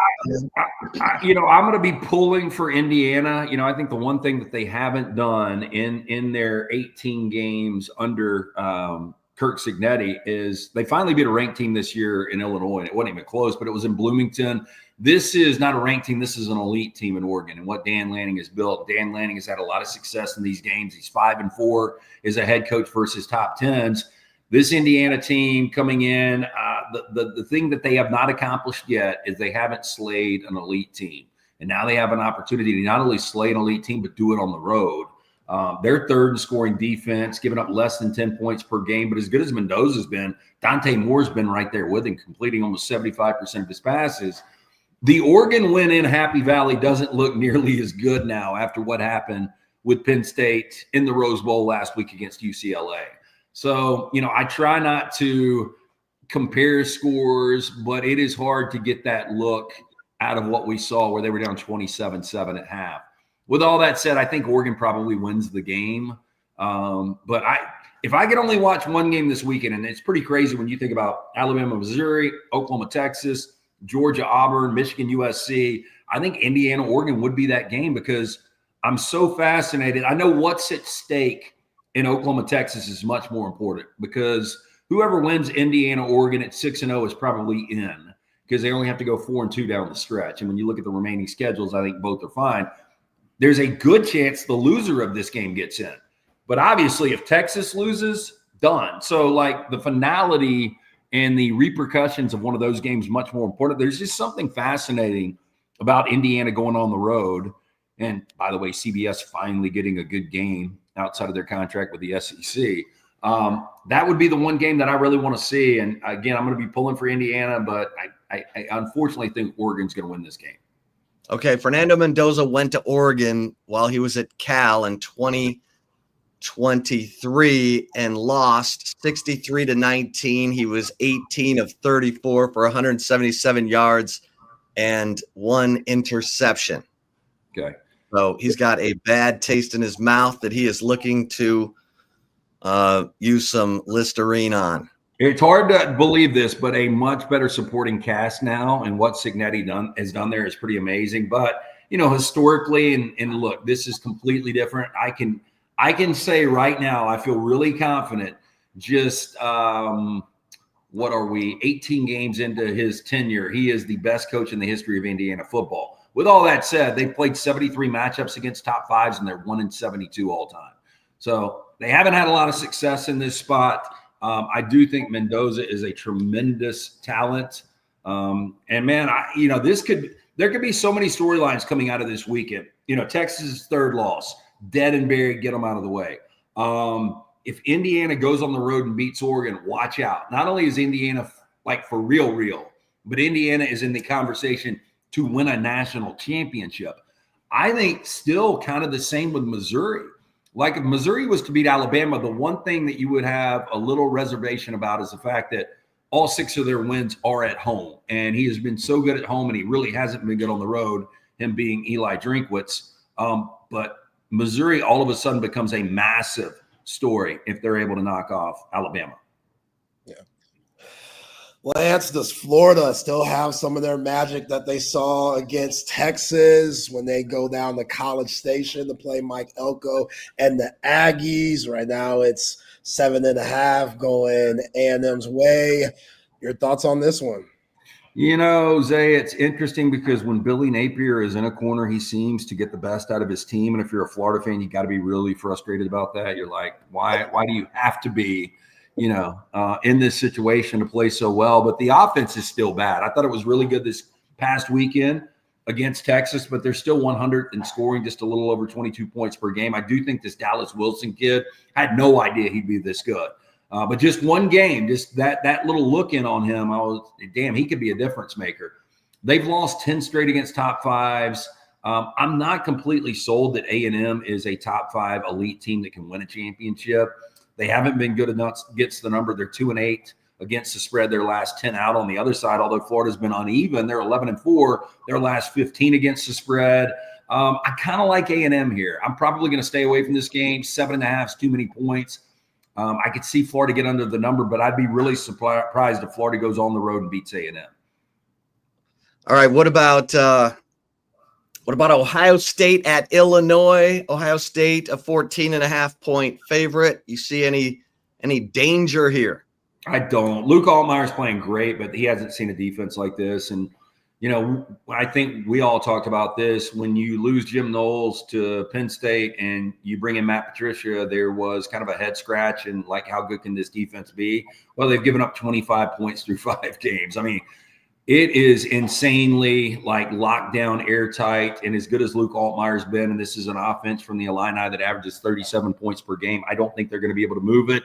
I'm going to be pulling for Indiana. I think the one thing that they haven't done in their 18 games under Kirk Cignetti is they finally beat a ranked team this year in Illinois, and it wasn't even close, but it was in Bloomington. This is not a ranked team. This is an elite team in Oregon, and what Dan Lanning has built. Dan Lanning has had a lot of success in these games. He's 5-4 as a head coach versus top 10s. This Indiana team coming in, the thing that they have not accomplished yet is they haven't slayed an elite team. And now they have an opportunity to not only slay an elite team, but do it on the road. They're third in scoring defense, giving up less than 10 points per game. But as good as Mendoza's been, Dante Moore's been right there with him, completing almost 75% of his passes. The Oregon win in Happy Valley doesn't look nearly as good now after what happened with Penn State in the Rose Bowl last week against UCLA. So, I try not to compare scores, but it is hard to get that look out of what we saw where they were down 27-7 at half. With all that said, I think Oregon probably wins the game. But if I could only watch one game this weekend, and it's pretty crazy when you think about Alabama, Missouri, Oklahoma, Texas, Georgia, Auburn, Michigan, USC, I think Indiana, Oregon would be that game because I'm so fascinated. I know what's at stake in Oklahoma, Texas is much more important because whoever wins Indiana, Oregon at 6-0 is probably in because they only have to go 4-2 down the stretch. And when you look at the remaining schedules, I think both are fine. There's a good chance the loser of this game gets in. But obviously, if Texas loses, done. So, the finality and the repercussions of one of those games much more important. There's just something fascinating about Indiana going on the road. And by the way, CBS finally getting a good game outside of their contract with the SEC. That would be the one game that I really want to see. And again, I'm going to be pulling for Indiana, but I unfortunately think Oregon's going to win this game. Okay, Fernando Mendoza went to Oregon while he was at Cal in 2023 and lost 63-19. He was 18 of 34 for 177 yards and 1 interception. Okay. So he's got a bad taste in his mouth that he is looking to use some Listerine on. It's hard to believe this, but a much better supporting cast now, and what Cignetti has done there is pretty amazing. But historically, and look, this is completely different. I can say right now, I feel really confident. Just what are we? 18 games into his tenure, he is the best coach in the history of Indiana football. With all that said, they played 73 matchups against top 5s, and they're 1-72 all time. So they haven't had a lot of success in this spot. I do think Mendoza is a tremendous talent. And man, there could be so many storylines coming out of this weekend. Texas's third loss, dead and buried, get them out of the way. If Indiana goes on the road and beats Oregon, watch out. Not only is Indiana for real, but Indiana is in the conversation to win a national championship. I think still kind of the same with Missouri. If Missouri was to beat Alabama, the one thing that you would have a little reservation about is the fact that all 6 of their wins are at home. And he has been so good at home, and he really hasn't been good on the road, him being Eli Drinkwitz. But Missouri all of a sudden becomes a massive story if they're able to knock off Alabama. Yeah. Lance, does Florida still have some of their magic that they saw against Texas when they go down to College Station to play Mike Elko and the Aggies? Right now it's 7.5 going A&M's way. Your thoughts on this one? Zay, it's interesting because when Billy Napier is in a corner, he seems to get the best out of his team. And if you're a Florida fan, you got to be really frustrated about that. You're like, why do you have to be in this situation to play so well? But the offense is still bad. I thought it was really good this past weekend against Texas, but they're still 100 and scoring just a little over 22 points per game. I do think this Dallas Wilson kid, I had no idea he'd be this good. But just one game, just that little look in on him, I was, damn, he could be a difference maker. They've lost 10 straight against top 5s. I'm not completely sold that A&M is a top 5 elite team that can win a championship. They haven't been good enough against the number. They're 2-8 against the spread their last 10 out. On the other side, although Florida's been uneven, they're 11-4 their last 15 against the spread. I kind of like A&M here. I'm probably going to stay away from this game. 7.5 is too many points. I could see Florida get under the number, but I'd be really surprised if Florida goes on the road and beats A&M. All right. What about Ohio State at Illinois? Ohio State, a 14.5-point favorite. You see any danger here? I don't. Luke Altmaier's playing great, but he hasn't seen a defense like this. And, I think we all talked about this. When you lose Jim Knowles to Penn State and you bring in Matt Patricia, there was kind of a head scratch and like, how good can this defense be? Well, they've given up 25 points through 5 games. I mean, it is insanely like lockdown, airtight, and as good as Luke Altmaier's been, and this is an offense from the Illini that averages 37 points per game, I don't think they're going to be able to move it.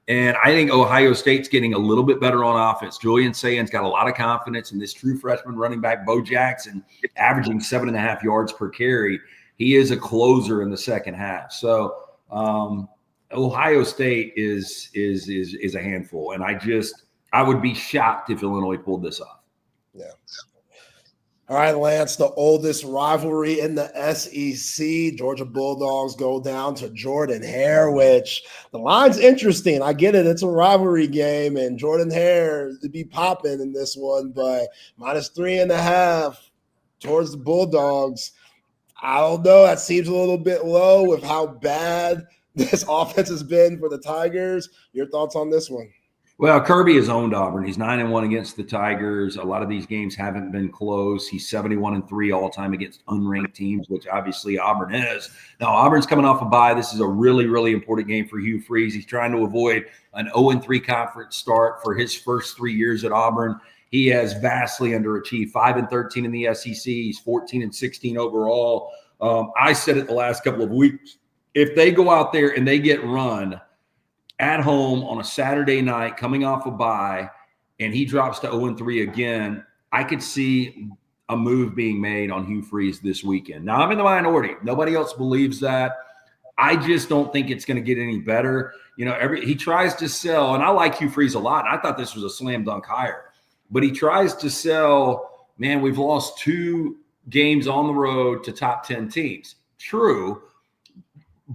And I think Ohio State's getting a little bit better on offense. Julian Sayan's got a lot of confidence in this true freshman running back, Bo Jackson, averaging 7.5 yards per carry. He is a closer in the second half. So Ohio State is a handful, and I would be shocked if Illinois pulled this off. Yeah. All right, Lance, the oldest rivalry in the SEC. Georgia Bulldogs go down to Jordan-Hare, which the line's interesting. I get it. It's a rivalry game, and Jordan-Hare to be popping in this one, but -3.5 towards the Bulldogs. I don't know. That seems a little bit low with how bad this offense has been for the Tigers. Your thoughts on this one? Well, Kirby has owned Auburn. He's 9-1 against the Tigers. A lot of these games haven't been close. He's 71-3 all time against unranked teams, which obviously Auburn is. Now, Auburn's coming off a bye. This is a really, really important game for Hugh Freeze. He's trying to avoid an 0-3 conference start for his first 3 years at Auburn. He has vastly underachieved, 5-13 in the SEC. He's 14-16 overall. I said it the last couple of weeks. If they go out there and they get run at home on a Saturday night coming off a bye, and he drops to 0-3 again, I could see a move being made on Hugh Freeze this weekend. Now, I'm in the minority. Nobody else believes that. I just don't think it's going to get any better. He tries to sell, and I like Hugh Freeze a lot. And I thought this was a slam dunk hire, but he tries to sell, man, we've lost 2 games on the road to top 10 teams. True.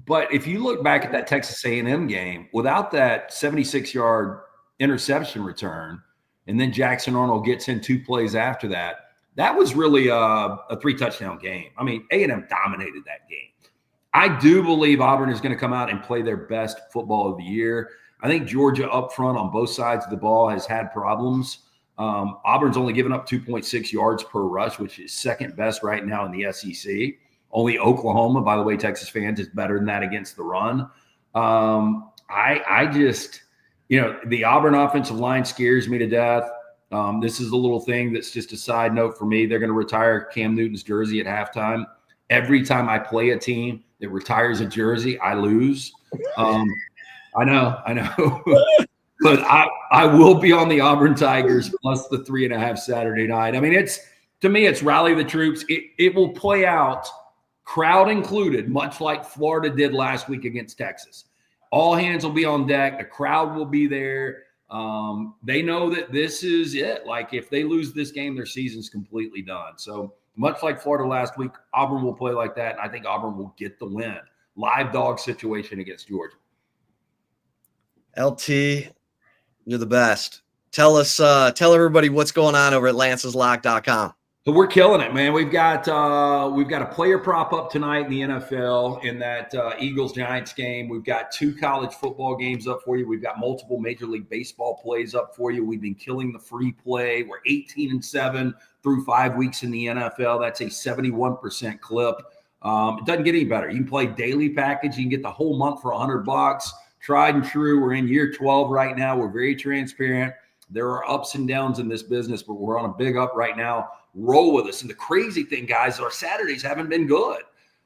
But if you look back at that Texas A&M game, without that 76-yard interception return, and then Jackson Arnold gets in 2 plays after that, that was really a 3-touchdown game. I mean, A&M dominated that game. I do believe Auburn is going to come out and play their best football of the year. I think Georgia up front on both sides of the ball has had problems. Auburn's only given up 2.6 yards per rush, which is second best right now in the SEC. Only Oklahoma, by the way, Texas fans, is better than that against the run. I just, the Auburn offensive line scares me to death. This is a little thing that's just a side note for me. They're going to retire Cam Newton's jersey at halftime. Every time I play a team that retires a jersey, I lose. I know. But I will be on the Auburn Tigers plus the 3.5 Saturday night. I mean, to me, it's rally the troops. It will play out, crowd included, much like Florida did last week against Texas. All hands will be on deck. The crowd will be there. They know that this is it. Like, if they lose this game, their season's completely done. So much like Florida last week, Auburn will play like that, and I think Auburn will get the win. Live dog situation against Georgia. LT, you're the best. Tell everybody what's going on over at lanceslock.com. So we're killing it, man. We've got a player prop up tonight in the NFL in that Eagles-Giants game. We've got 2 college football games up for you. We've got multiple Major League Baseball plays up for you. We've been killing the free play. We're 18-7 through 5 weeks in the NFL. That's a 71% clip. It doesn't get any better. You can play daily package. You can get the whole month for $100. Tried and true. We're in year 12 right now. We're very transparent. There are ups and downs in this business, but we're on a big up right now. Roll with us. And the crazy thing, guys, our Saturdays haven't been good.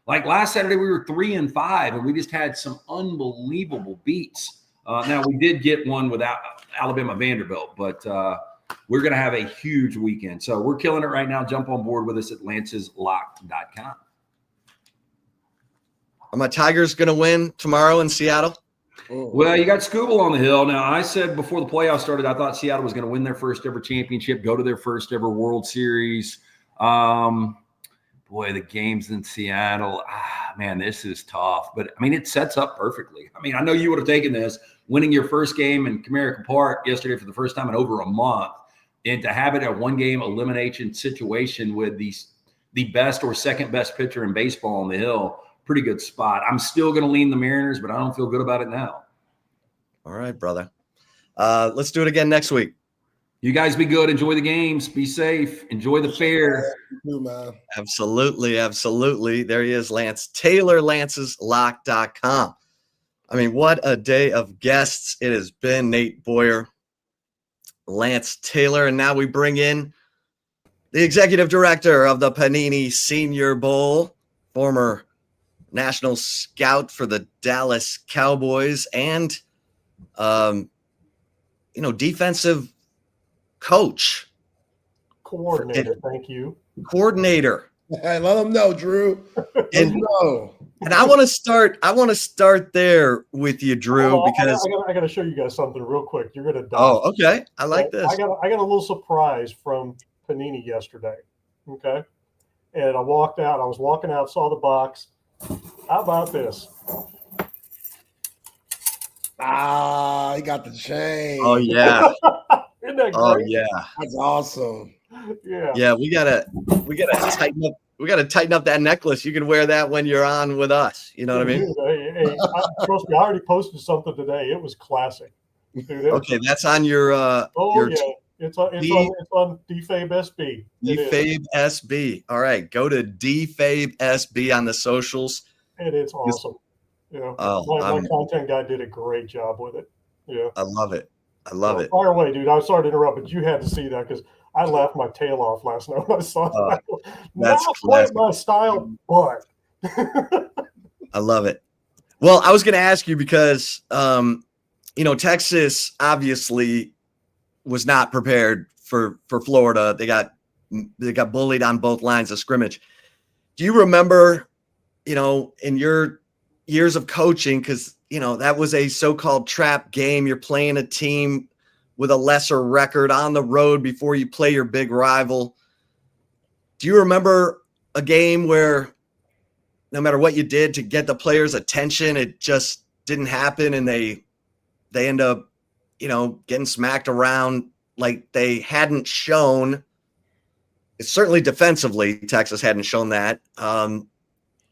Like last Saturday, we were 3-5, and we just had some unbelievable beats. Now, we did get one without Alabama Vanderbilt, but we're going to have a huge weekend. So we're killing it right now. Jump on board with us at lanceslock.com. Are my Tigers going to win tomorrow in Seattle? Well, you got Scooble on the hill. Now, I said before the playoffs started, I thought Seattle was going to win their first ever championship, go to their first ever World Series. Boy, the games in Seattle, man, this is tough. But, I mean, it sets up perfectly. I mean, I know you would have taken this, winning your first game in Comerica Park yesterday for the first time in over a month. and to have it a one-game elimination situation with the best or second best pitcher in baseball on the hill, pretty good spot. I'm still going to lean the Mariners, but I don't feel good about it now. All right, brother. Let's do it again next week. You guys be good. Enjoy the games. Be safe. Enjoy the fair. You, man. Absolutely. Absolutely. There he is, Lance Taylor, lanceslock.com. I mean, what a day of guests it has been. Nate Boyer, Lance Taylor, and now we bring in the executive director of the Panini Senior Bowl, former national scout for the Dallas Cowboys, and defensive coach, coordinator. Thank you. Coordinator. Hey, let them know, Drew. And I want to start there with you, Drew, because I got to show you guys something real quick. You're gonna die. Oh, okay. I like this. I got a little surprise from Panini yesterday. Okay, and I walked out. I was walking out, saw the box. How about this? He got the chain. Oh yeah. Isn't that great? Oh yeah. That's awesome. Yeah. Yeah, we gotta tighten up that necklace. You can wear that when you're on with us. You know what I mean? Hey, trust me, I already posted something today. It was classic. Dude, Okay, that's on your your yeah. It's on DFAB SB. DFAB SB. All right, go to DFAB SB on the socials. And it's awesome. Yeah. My content guy did a great job with it. Yeah. I love it. I love it. Fire away, dude. I'm sorry to interrupt, but you had to see that because I laughed my tail off last night when I saw that. That's not quite classic. my style, but I love it. Well, I was going to ask you because, Texas obviously was not prepared for Florida. They got bullied on both lines of scrimmage. Do you remember, in your years of coaching, because, that was a so-called trap game. You're playing a team with a lesser record on the road before you play your big rival. Do you remember a game where no matter what you did to get the players' attention, it just didn't happen and they end up, getting smacked around like they hadn't shown? It's certainly defensively, Texas hadn't shown that. And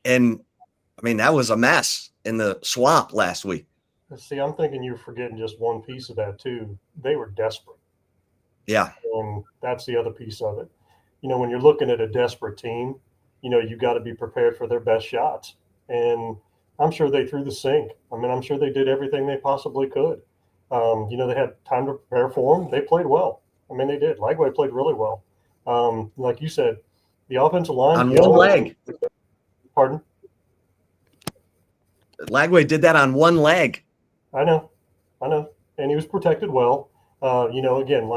I mean, that was a mess in the swamp last week. see, I'm thinking you're forgetting just one piece of that too. They were desperate. Yeah. And that's the other piece of it. When you're looking at a desperate team, you got to be prepared for their best shots. And I'm sure they threw the sink. I mean, I'm sure they did everything they possibly could. They had time to prepare for them. They played well. I mean, they did. Lagway played really well. Like you said, the offensive line. On one leg. Pardon? Lagway did that on one leg. I know. And he was protected well. Again,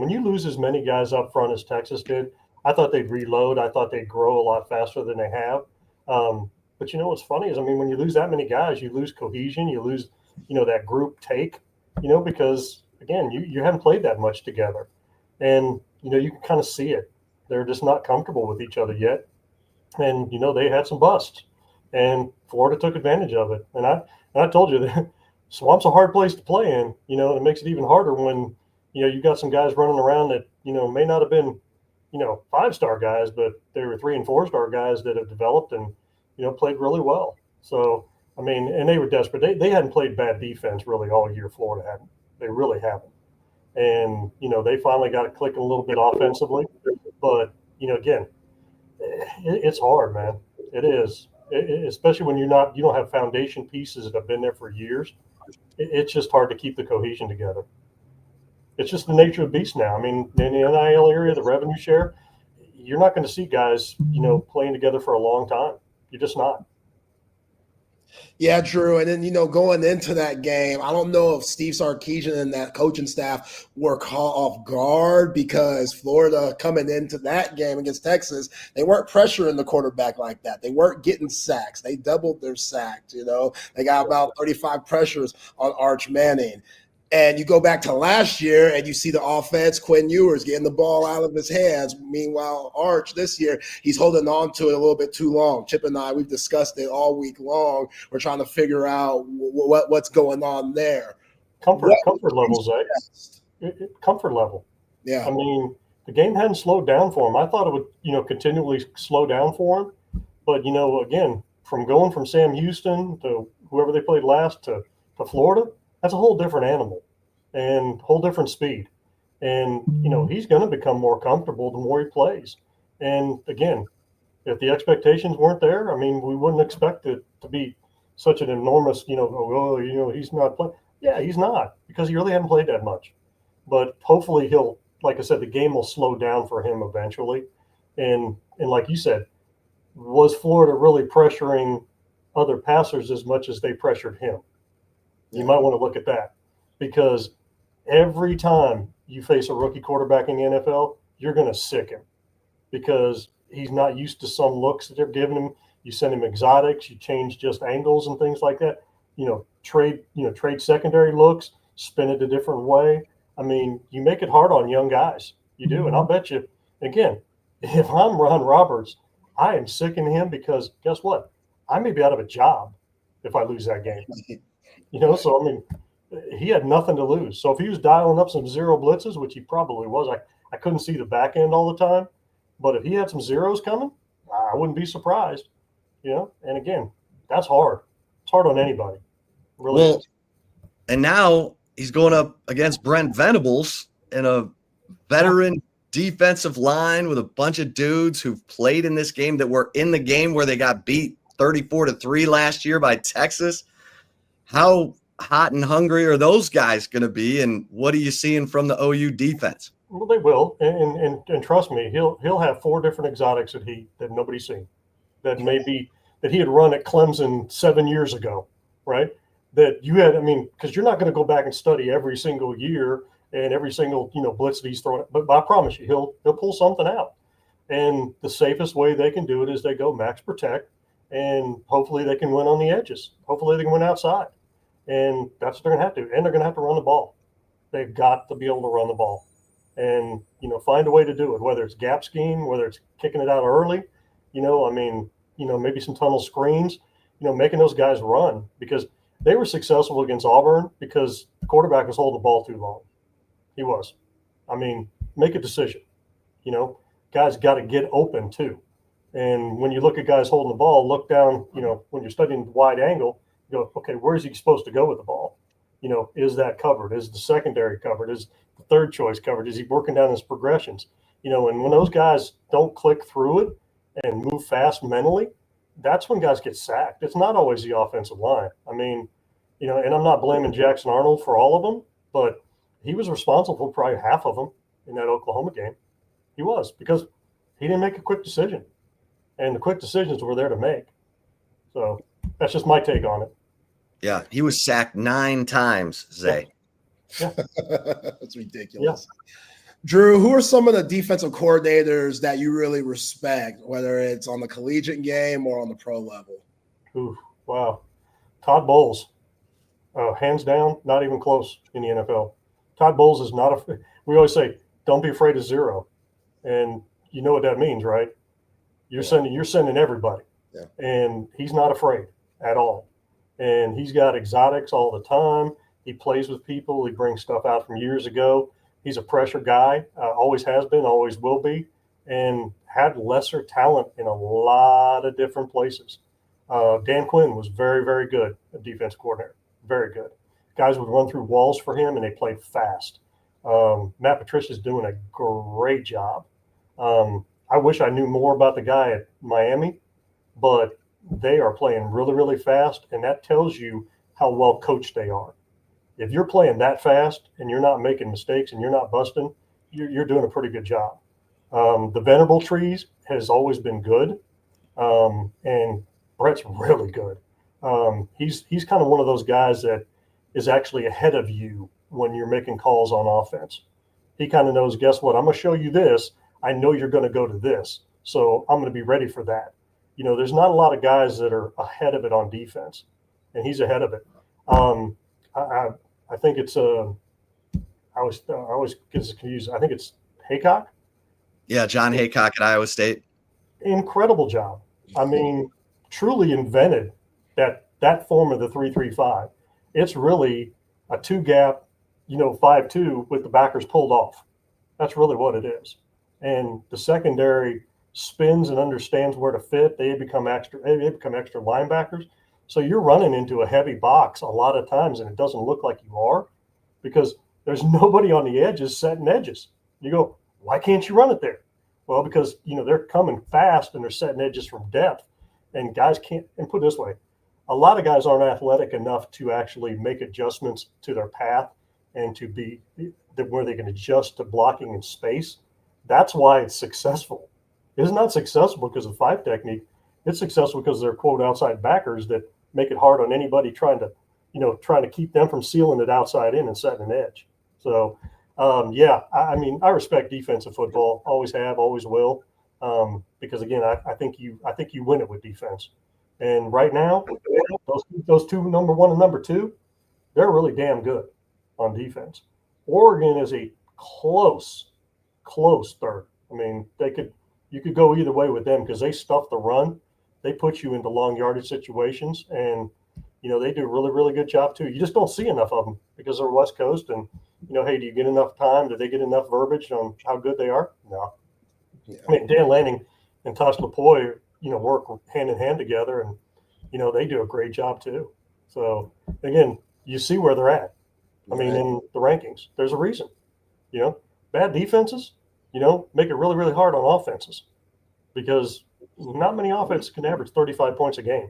when you lose as many guys up front as Texas did, I thought they'd reload. I thought they'd grow a lot faster than they have. But what's funny is, when you lose that many guys, you lose cohesion. You lose, that group take, because, again, you haven't played that much together. And, you can kind of see it. They're just not comfortable with each other yet. And, they had some busts. And Florida took advantage of it. And I told you that swamp's a hard place to play in, and it makes it even harder when, you got some guys running around that, may not have been, 5-star guys, but they were 3- and 4-star guys that have developed and, played really well. So, I mean, and they were desperate. They hadn't played bad defense really all year. Florida hadn't. They really haven't. And, they finally got it clicking a little bit offensively. But, again, it's hard, man. It is. Especially when you don't have foundation pieces that have been there for years. It's just hard to keep the cohesion together. It's just the nature of the beast now. I mean, in the NIL area, the revenue share, you're not going to see guys, playing together for a long time. You're just not. Yeah, Drew. And then, going into that game, I don't know if Steve Sarkisian and that coaching staff were caught off guard because Florida coming into that game against Texas, they weren't pressuring the quarterback like that. They weren't getting sacks. They doubled their sacks, They got about 35 pressures on Arch Manning. And you go back to last year and you see the offense, Quinn Ewers getting the ball out of his hands. Meanwhile, Arch this year, he's holding on to it a little bit too long. Chip and I, we've discussed it all week long. We're trying to figure out what's going on there. Comfort levels, eh? Comfort level. Yeah. I mean, the game hadn't slowed down for him. I thought it would, continually slow down for him. But, again, from going from Sam Houston to whoever they played last to Florida, that's a whole different animal and whole different speed. And, he's going to become more comfortable the more he plays. And again, if the expectations weren't there, I mean, we wouldn't expect it to be such an enormous, he's not playing. Yeah, he's not, because he really hadn't played that much. But hopefully he'll, like I said, the game will slow down for him eventually. And like you said, was Florida really pressuring other passers as much as they pressured him? You might want to look at that, because every time you face a rookie quarterback in the NFL, you're going to sick him, because he's not used to some looks that they're giving him. You send him exotics, you change just angles and things like that. Trade secondary looks, spin it a different way. I mean, you make it hard on young guys. You do. And I'll bet you, again, if I'm Ron Roberts, I am sicking him, because guess what? I may be out of a job if I lose that game. So, I mean, he had nothing to lose. So if he was dialing up some zero blitzes, which he probably was, I couldn't see the back end all the time. But if he had some zeros coming, I wouldn't be surprised. And again, that's hard. It's hard on anybody. Really. Well, and now he's going up against Brent Venables in a veteran defensive line with a bunch of dudes who've played in this game, that were in the game where they got beat 34-3 last year by Texas. How hot and hungry are those guys going to be? And what are you seeing from the OU defense? Well, they will. And trust me, he'll have 4 different exotics that nobody's seen, that he had run at Clemson 7 years ago, right? That you had, because you're not going to go back and study every single year and every single, blitz that he's throwing. But I promise you, he'll pull something out. And the safest way they can do it is they go max protect, and hopefully they can win on the edges. Hopefully they can win outside. And that's what they're going to have to do. And they're going to have to run the ball. They've got to be able to run the ball. And, find a way to do it, whether it's gap scheme, whether it's kicking it out early, maybe some tunnel screens, making those guys run, because they were successful against Auburn because the quarterback was holding the ball too long. He was. Make a decision. Guys got to get open too. And when you look at guys holding the ball, look down, when you're studying wide angle, you go, okay, where's he supposed to go with the ball? Is that covered? Is the secondary covered? Is the third choice covered? Is he working down his progressions? And when those guys don't click through it and move fast mentally, that's when guys get sacked. It's not always the offensive line. And I'm not blaming Jackson Arnold for all of them, but he was responsible for probably half of them in that Oklahoma game. He was, because he didn't make a quick decision, and the quick decisions were there to make. So that's just my take on it. Yeah, he was sacked 9 times, Zay. Yeah. That's ridiculous. Yeah. Drew, who are some of the defensive coordinators that you really respect, whether it's on the collegiate game or on the pro level? Ooh, wow. Todd Bowles, hands down, not even close in the NFL. Todd Bowles is not we always say, don't be afraid of zero. And you know what that means, right? You're sending everybody. Yeah. And he's not afraid at all. And he's got exotics all the time. He plays with people. He brings stuff out from years ago. He's a pressure guy, always has been, always will be, and had lesser talent in a lot of different places. Dan Quinn was very, very good, a defense coordinator, very good. Guys would run through walls for him, and they played fast. Matt Patricia's doing a great job. I wish I knew more about the guy at Miami, but they are playing really, really fast, and that tells you how well coached they are. If you're playing that fast and you're not making mistakes and you're not busting, you're doing a pretty good job. The Venerable Trees has always been good, and Brett's really good. He's kind of one of those guys that is actually ahead of you when you're making calls on offense. He kind of knows, guess what? I'm going to show you this. I know you're going to go to this, so I'm going to be ready for that. There's not a lot of guys that are ahead of it on defense, and he's ahead of it. I think it's I always get confused. I think it's Haycock. Yeah, John Haycock at Iowa State. Incredible job. Truly invented that form of the 3-3-5. It's really a 2-gap, 5-2 with the backers pulled off. That's really what it is. And the secondary spins and understands where to fit. They become extra linebackers. So you're running into a heavy box a lot of times, and it doesn't look like you are because there's nobody on the edges setting edges. You go, why can't you run it there? Well, because they're coming fast and they're setting edges from depth, and guys can't. And put it this way, a lot of guys aren't athletic enough to actually make adjustments to their path and to be where they can adjust to blocking in space. That's why it's successful. It's not successful because of five technique. It's successful because they're quote outside backers that make it hard on anybody trying to keep them from sealing it outside in and setting an edge. So, I respect defensive football. Always have, always will. Because again, I think you win it with defense. And right now, those two, number one and number two, they're really damn good on defense. Oregon is a close third. I mean, you could go either way with them because they stuff the run. They put you into long yardage situations, and they do a really, really good job too. You just don't see enough of them because they're West Coast. And hey, do you get enough time? Do they get enough verbiage on how good they are? No. Yeah. I mean, Dan Lanning and Tosh Lapoy, work hand in hand together, and they do a great job too. So again, you see where they're at. I mean, in the rankings, there's a reason. Bad defenses, make it really, really hard on offenses because not many offenses can average 35 points a game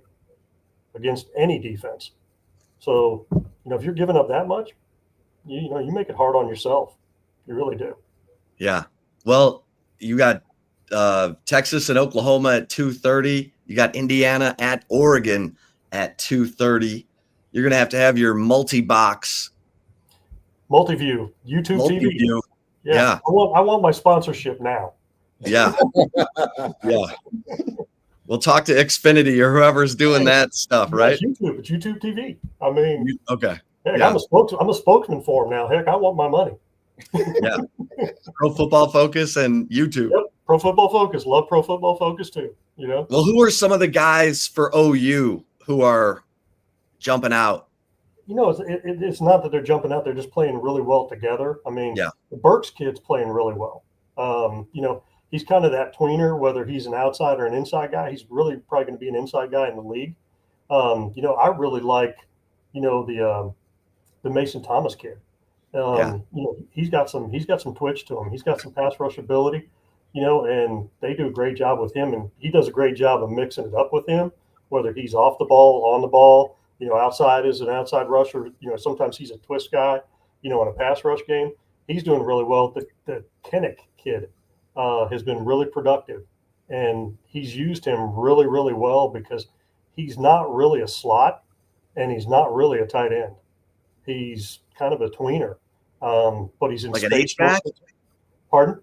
against any defense. So, if you're giving up that much, you make it hard on yourself. You really do. Yeah. Well, you got Texas and Oklahoma at 2:30. You got Indiana at Oregon at 2:30. You're going to have your multi-box. Multi-view, YouTube TV. Yeah. I want my sponsorship now. Yeah. Yeah. We'll talk to Xfinity or whoever's doing that stuff, right? It's YouTube TV. I mean, okay. Heck, yeah. I'm a spokesman for them now. Heck, I want my money. Yeah. Pro Football Focus and YouTube. Yep. Pro Football Focus. Love Pro Football Focus too. Well, who are some of the guys for OU who are jumping out? It's not that they're jumping out. They're just playing really well together. I mean, yeah. The Burks kid's playing really well. He's kind of that tweener, whether he's an outside or an inside guy. He's really probably going to be an inside guy in the league. I really like, the Mason Thomas kid. He's got some twitch to him. He's got some pass rush ability, and they do a great job with him. And he does a great job of mixing it up with him, whether he's off the ball, on the ball, outside is an outside rusher. Sometimes he's a twist guy, in a pass rush game. He's doing really well. The Kinnick kid has been really productive, and he's used him really, really well because he's not really a slot and he's not really a tight end. He's kind of a tweener, but he's in like an H-back. Pardon?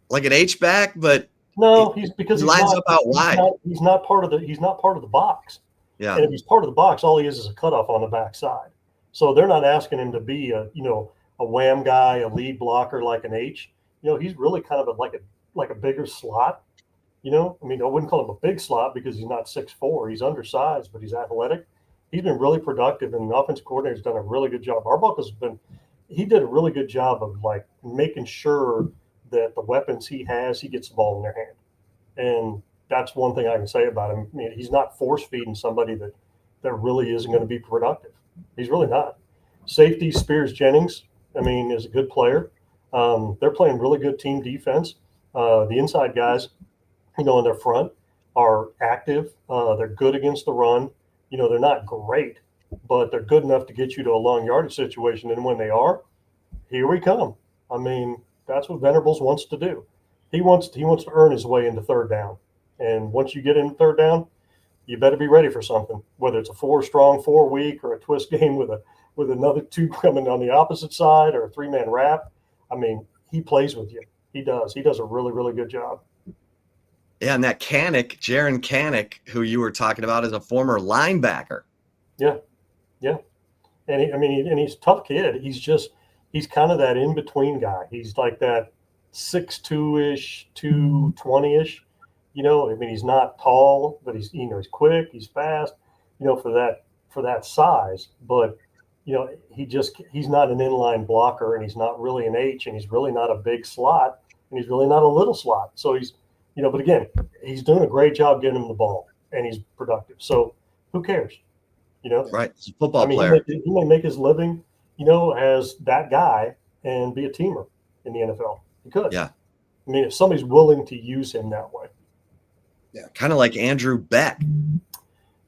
Like an H-back, but no, he lines up out wide. He's not part of the box. Yeah, and if he's part of the box, all he is a cutoff on the backside. So they're not asking him to be a wham guy, a lead blocker like an H. He's really kind of like a bigger slot. I wouldn't call him a big slot because he's not 6'4". He's undersized, but he's athletic. He's been really productive, and the offensive coordinator's done a really good job. He did a really good job of making sure that the weapons he has, he gets the ball in their hand. And that's one thing I can say about him. I mean, he's not force feeding somebody that really isn't going to be productive. He's really not. Safety, Spears Jennings, is a good player. They're playing really good team defense. The inside guys, in their front are active. They're good against the run. They're not great, but they're good enough to get you to a long yardage situation. And when they are, here we come. That's what Venables wants to do. He wants to earn his way into third down. And once you get in third down, you better be ready for something, whether it's a 4-strong, 4-weak, or a twist game with another two coming on the opposite side, or a 3-man wrap. He plays with you. He does. He does a really, really good job. Yeah, and that Jaron Canick, who you were talking about, is a former linebacker. Yeah. And he's a tough kid. He's kind of that in-between guy. He's like that 6'2"-ish, 220-ish. He's not tall, but he's quick, he's fast, for that size. But, he's not an inline blocker, and he's not really an H, and he's really not a big slot, and he's really not a little slot. So he's, but again, he's doing a great job getting him the ball, and he's productive. So who cares? Right. He's a football I mean, player. he may make his living, as that guy and be a teamer in the NFL. He could. Yeah. I mean, if somebody's willing to use him that way. Yeah. Kind of like Andrew Beck.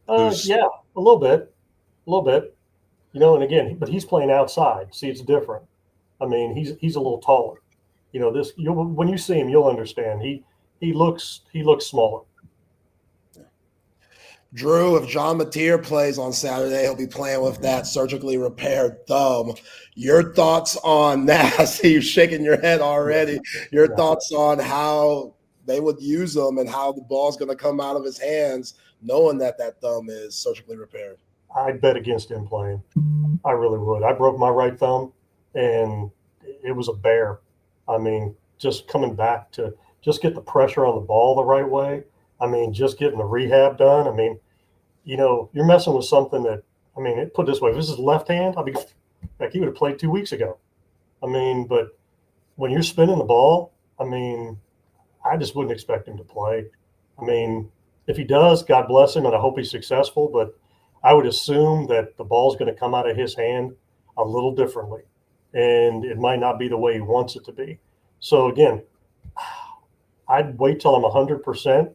Yeah, a little bit. And again, but he's playing outside. See, it's different. I mean, he's a little taller. When you see him, you'll understand. He looks smaller. Drew, if John Mateer plays on Saturday, he'll be playing with that surgically repaired thumb. Your thoughts on that? I see you shaking your head already. Your thoughts on how they would use him and how the ball's going to come out of his hands, knowing that thumb is surgically repaired? I'd bet against him playing. I really would. I broke my right thumb, and it was a bear. I mean, just coming back to just get the pressure on the ball the right way. I mean, just getting the rehab done. I mean, you're messing with something that, put it this way, if this is left hand, I'd be like, he would have played 2 weeks ago. I mean, but when you're spinning the ball, I just wouldn't expect him to play. I mean, if he does, God bless him, and I hope he's successful, but I would assume that the ball's going to come out of his hand a little differently, and it might not be the way he wants it to be. So again, I'd wait till I'm 100%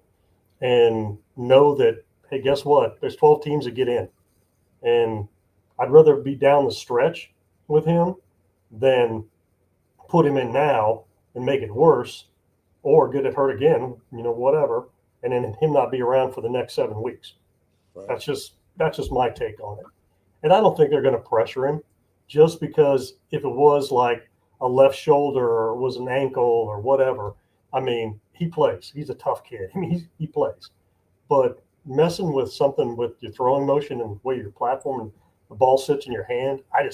and know that, hey, guess what? There's 12 teams that get in. And I'd rather be down the stretch with him than put him in now and make it worse or get it hurt again, whatever, and then him not be around for the next 7 weeks. Right. That's just my take on it. And I don't think they're going to pressure him just because if it was like a left shoulder or was an ankle or whatever, he plays. He's a tough kid. He plays. But messing with something with your throwing motion and the way your platform and the ball sits in your hand, I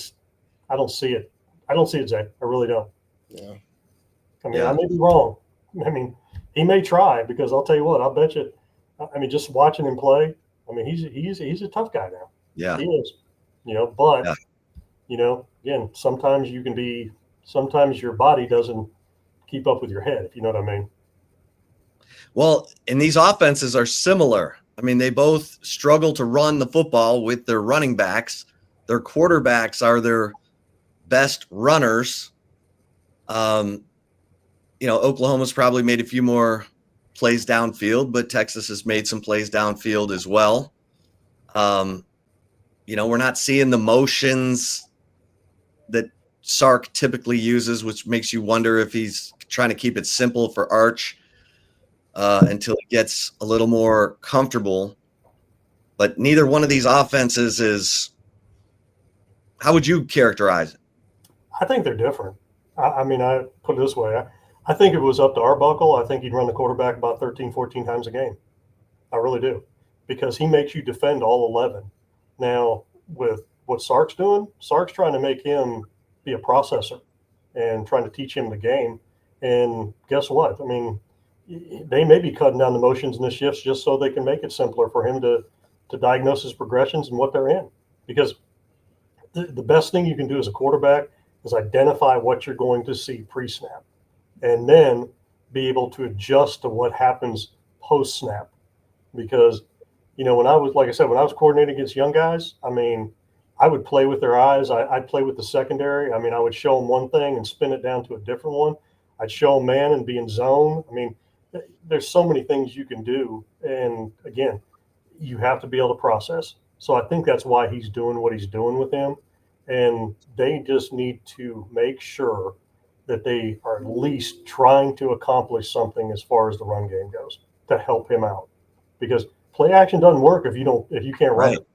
don't see it. I don't see it, Zay. I really don't. Yeah. I may be wrong. He may try, because I'll tell you what, I'll bet you. Just watching him play, he's a tough guy now. Yeah. He is. But again, sometimes your body doesn't keep up with your head, if you know what I mean. Well, and these offenses are similar. They both struggle to run the football with their running backs. Their quarterbacks are their best runners. Oklahoma's probably made a few more plays downfield, but Texas has made some plays downfield as well. We're not seeing the motions that Sark typically uses, which makes you wonder if he's trying to keep it simple for Arch until he gets a little more comfortable. But neither one of these offenses is – how would you characterize it? I think they're different. I put it this way. I think if it was up to Arbuckle, I think he'd run the quarterback about 13, 14 times a game. I really do, because he makes you defend all 11. Now, with what Sark's doing, Sark's trying to make him be a processor and trying to teach him the game. And guess what? They may be cutting down the motions in the shifts just so they can make it simpler for him to diagnose his progressions and what they're in. Because the best thing you can do as a quarterback is identify what you're going to see pre-snap and then be able to adjust to what happens post-snap. Because, when I was coordinating against young guys, I would play with their eyes. I'd play with the secondary. I would show them one thing and spin it down to a different one. I'd show them man and be in zone. There's so many things you can do. And again, you have to be able to process. So I think that's why he's doing what he's doing with him. And they just need to make sure that they are at least trying to accomplish something as far as the run game goes to help him out. Because play action doesn't work if you can't run it.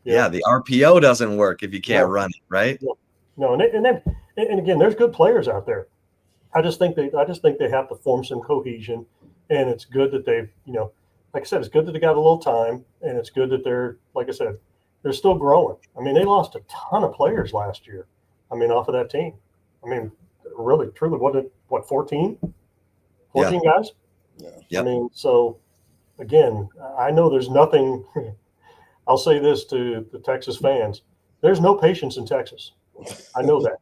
Yeah, the RPO doesn't work if you can't run it, right? No, and again, there's good players out there. I just think they have to form some cohesion, and it's good that they've, like I said, it's good that they got a little time, and it's good that they're, like I said, they're still growing. They lost a ton of players last year. Off of that team. Really, truly, what 14 guys? Yeah. Yep. So again, I know there's nothing. I'll say this to the Texas fans: There's no patience in Texas. I know that.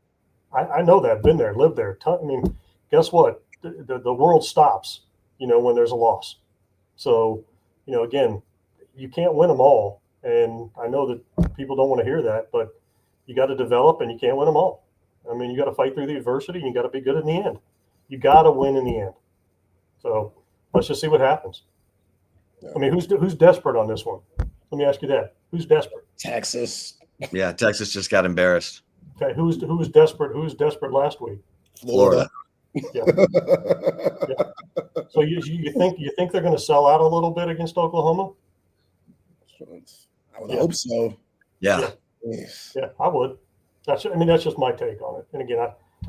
I know that. Been there, lived there. I mean, guess what? The world stops, when there's a loss. So, again, you can't win them all. And I know that people don't want to hear that, but you got to develop and you can't win them all. I mean, you got to fight through the adversity and you got to be good in the end. You got to win in the end. So let's just see what happens. I mean, who's desperate on this one? Let me ask you that. Who's desperate? Texas. Yeah, Texas just got embarrassed. Okay, who was desperate? Who was desperate last week? Florida. Yeah. So you think they're going to sell out a little bit against Oklahoma? I would hope so. Yeah. Yeah, I would. That's just my take on it. And again,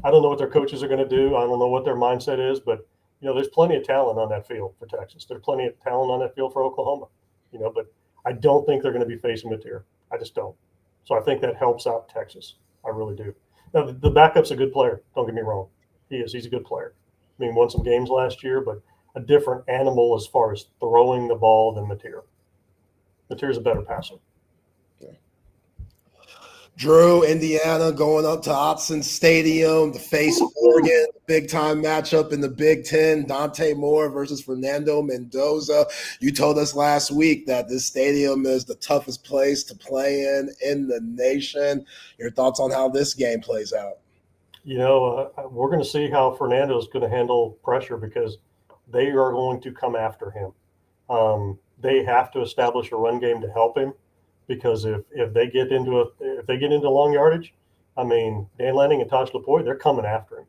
I don't know what their coaches are going to do. I don't know what their mindset is, but there's plenty of talent on that field for Texas. There's plenty of talent on that field for Oklahoma. But I don't think they're going to be facing material. I just don't. So I think that helps out Texas. I really do. Now the backup's a good player. Don't get me wrong. He is. He's a good player. I mean, won some games last year, but a different animal as far as throwing the ball than Mateer. Mateer's a better passer. Drew, Indiana going up to Autzen Stadium to face Oregon, big time matchup in the Big Ten. Dante Moore versus Fernando Mendoza. You told us last week that this stadium is the toughest place to play in the nation. Your thoughts on how this game plays out? We're going to see how Fernando's going to handle pressure because they are going to come after him. They have to establish a run game to help him. Because if they get into long yardage, I mean, Dan Lanning and Tosh Lapointe, they're coming after him,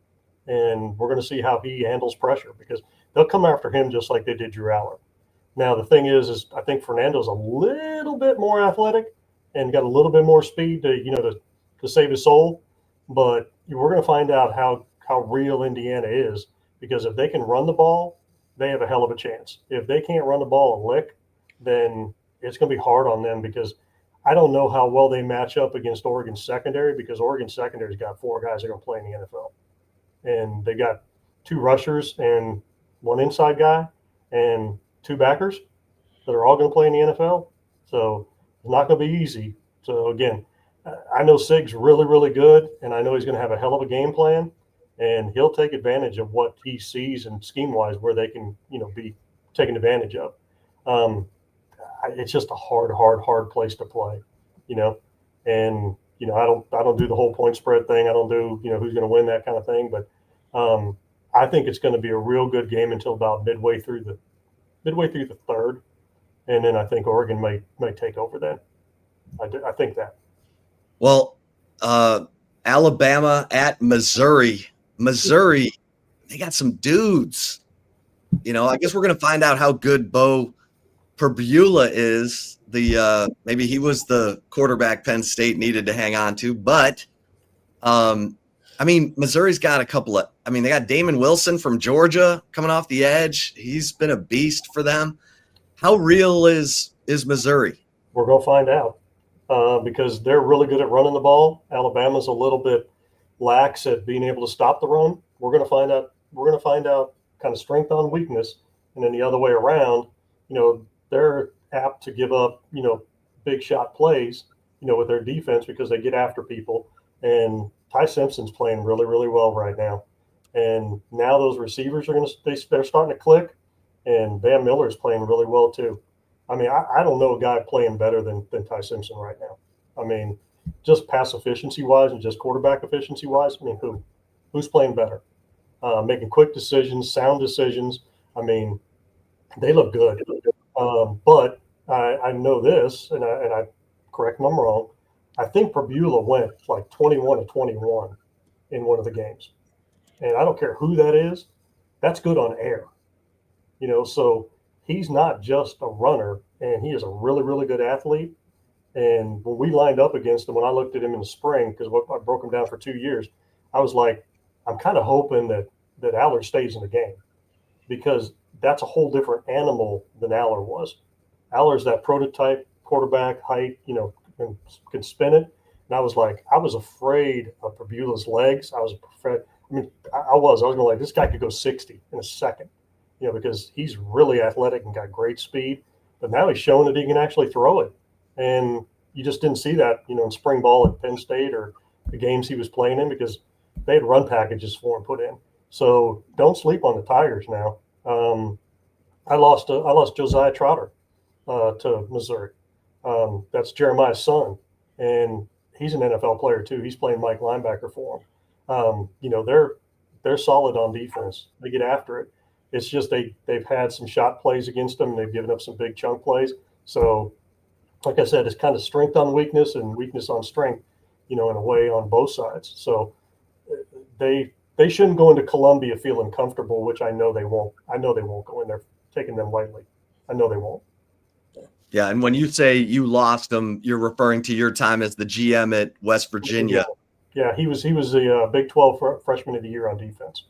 and we're going to see how he handles pressure because they'll come after him just like they did Drew Aller. Now the thing is I think Fernando's a little bit more athletic and got a little bit more speed to save his soul, but we're going to find out how real Indiana is because if they can run the ball, they have a hell of a chance. If they can't run the ball and lick, then it's going to be hard on them because I don't know how well they match up against Oregon's secondary because Oregon's secondary's got 4 guys that are going to play in the NFL. And they got 2 rushers and 1 inside guy and 2 backers that are all going to play in the NFL. So it's not going to be easy. So, again, I know Sig's really, really good, and I know he's going to have a hell of a game plan, and he'll take advantage of what he sees and scheme-wise where they can, be taken advantage of. It's just a hard place to play, and, I don't do the whole point spread thing. I don't do, who's going to win that kind of thing. But I think it's going to be a real good game until about midway through the third. And then I think Oregon may take over then. I think that. Well, Alabama at Missouri, they got some dudes, I guess we're going to find out how good Bo Perbula is. Maybe he was the quarterback Penn State needed to hang on to, but Missouri's got a couple of. They got Damon Wilson from Georgia coming off the edge. He's been a beast for them. How real is Missouri? We're gonna find out because they're really good at running the ball. Alabama's a little bit lax at being able to stop the run. We're gonna find out. We're gonna find out kind of strength on weakness, and then the other way around. They're apt to give up, big shot plays, with their defense because they get after people. And Ty Simpson's playing really, really well right now. And now those receivers are they're starting to click. And Van Miller's playing really well too. I don't know a guy playing better than Ty Simpson right now. Just pass efficiency wise and just quarterback efficiency wise. Who's playing better? Making quick decisions, sound decisions. They look good. But I know this, and I correct me if I'm wrong. I think Perbula went like 21-21 in one of the games, and I don't care who that is. That's good on air, So he's not just a runner, and he is a really, really good athlete. And when we lined up against him, when I looked at him in the spring, because I broke him down for 2 years, I was like, I'm kind of hoping that Aller stays in the game because that's a whole different animal than Aller was. Aller's that prototype quarterback, height, and can spin it. And I was afraid of Perbula's legs. I was going like, this guy could go 60 in a second, because he's really athletic and got great speed. But now he's showing that he can actually throw it. And you just didn't see that, in spring ball at Penn State or the games he was playing in, because they had run packages for him put in. So don't sleep on the Tigers now. I lost Josiah Trotter to Missouri. That's Jeremiah's son, and he's an NFL player too. He's playing Mike linebacker for him. They're solid on defense. They get after it. It's just they've had some shot plays against them, and they've given up some big chunk plays. So, like I said, it's kind of strength on weakness and weakness on strength, in a way on both sides. So they shouldn't go into Columbia feeling comfortable, which I know they won't. I know they won't go in there taking them lightly. I know they won't. Yeah, and when you say you lost them, you're referring to your time as the GM at West Virginia. Yeah, he was the Big 12 freshman of the year on defense,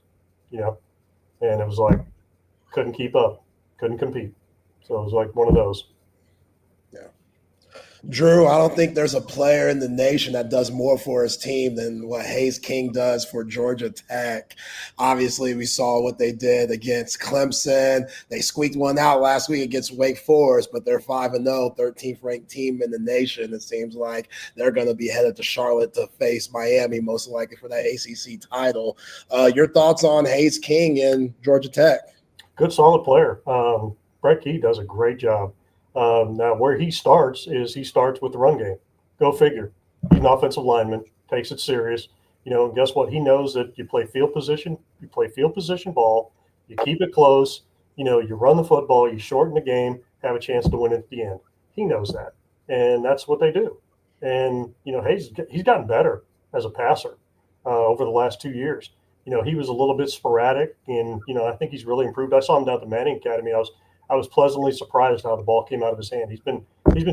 and it was like couldn't keep up, couldn't compete. So it was like one of those. Drew, I don't think there's a player in the nation that does more for his team than what Hayes King does for Georgia Tech. Obviously, we saw what they did against Clemson. They squeaked one out last week against Wake Forest, but they're 5-0, 13th ranked team in the nation. It seems like they're going to be headed to Charlotte to face Miami, most likely for that ACC title. Your thoughts on Hayes King and Georgia Tech? Good, solid player. Brett Key does a great job. Now, where he starts with the run game. Go figure. He's an offensive lineman, takes it serious. And guess what? He knows that you play field position ball, you keep it close, you run the football, you shorten the game, have a chance to win at the end. He knows that, and that's what they do. And, he's gotten better as a passer over the last 2 years. He was a little bit sporadic, and, I think he's really improved. I saw him down at the Manning Academy. I was pleasantly surprised how the ball came out of his hand. He's been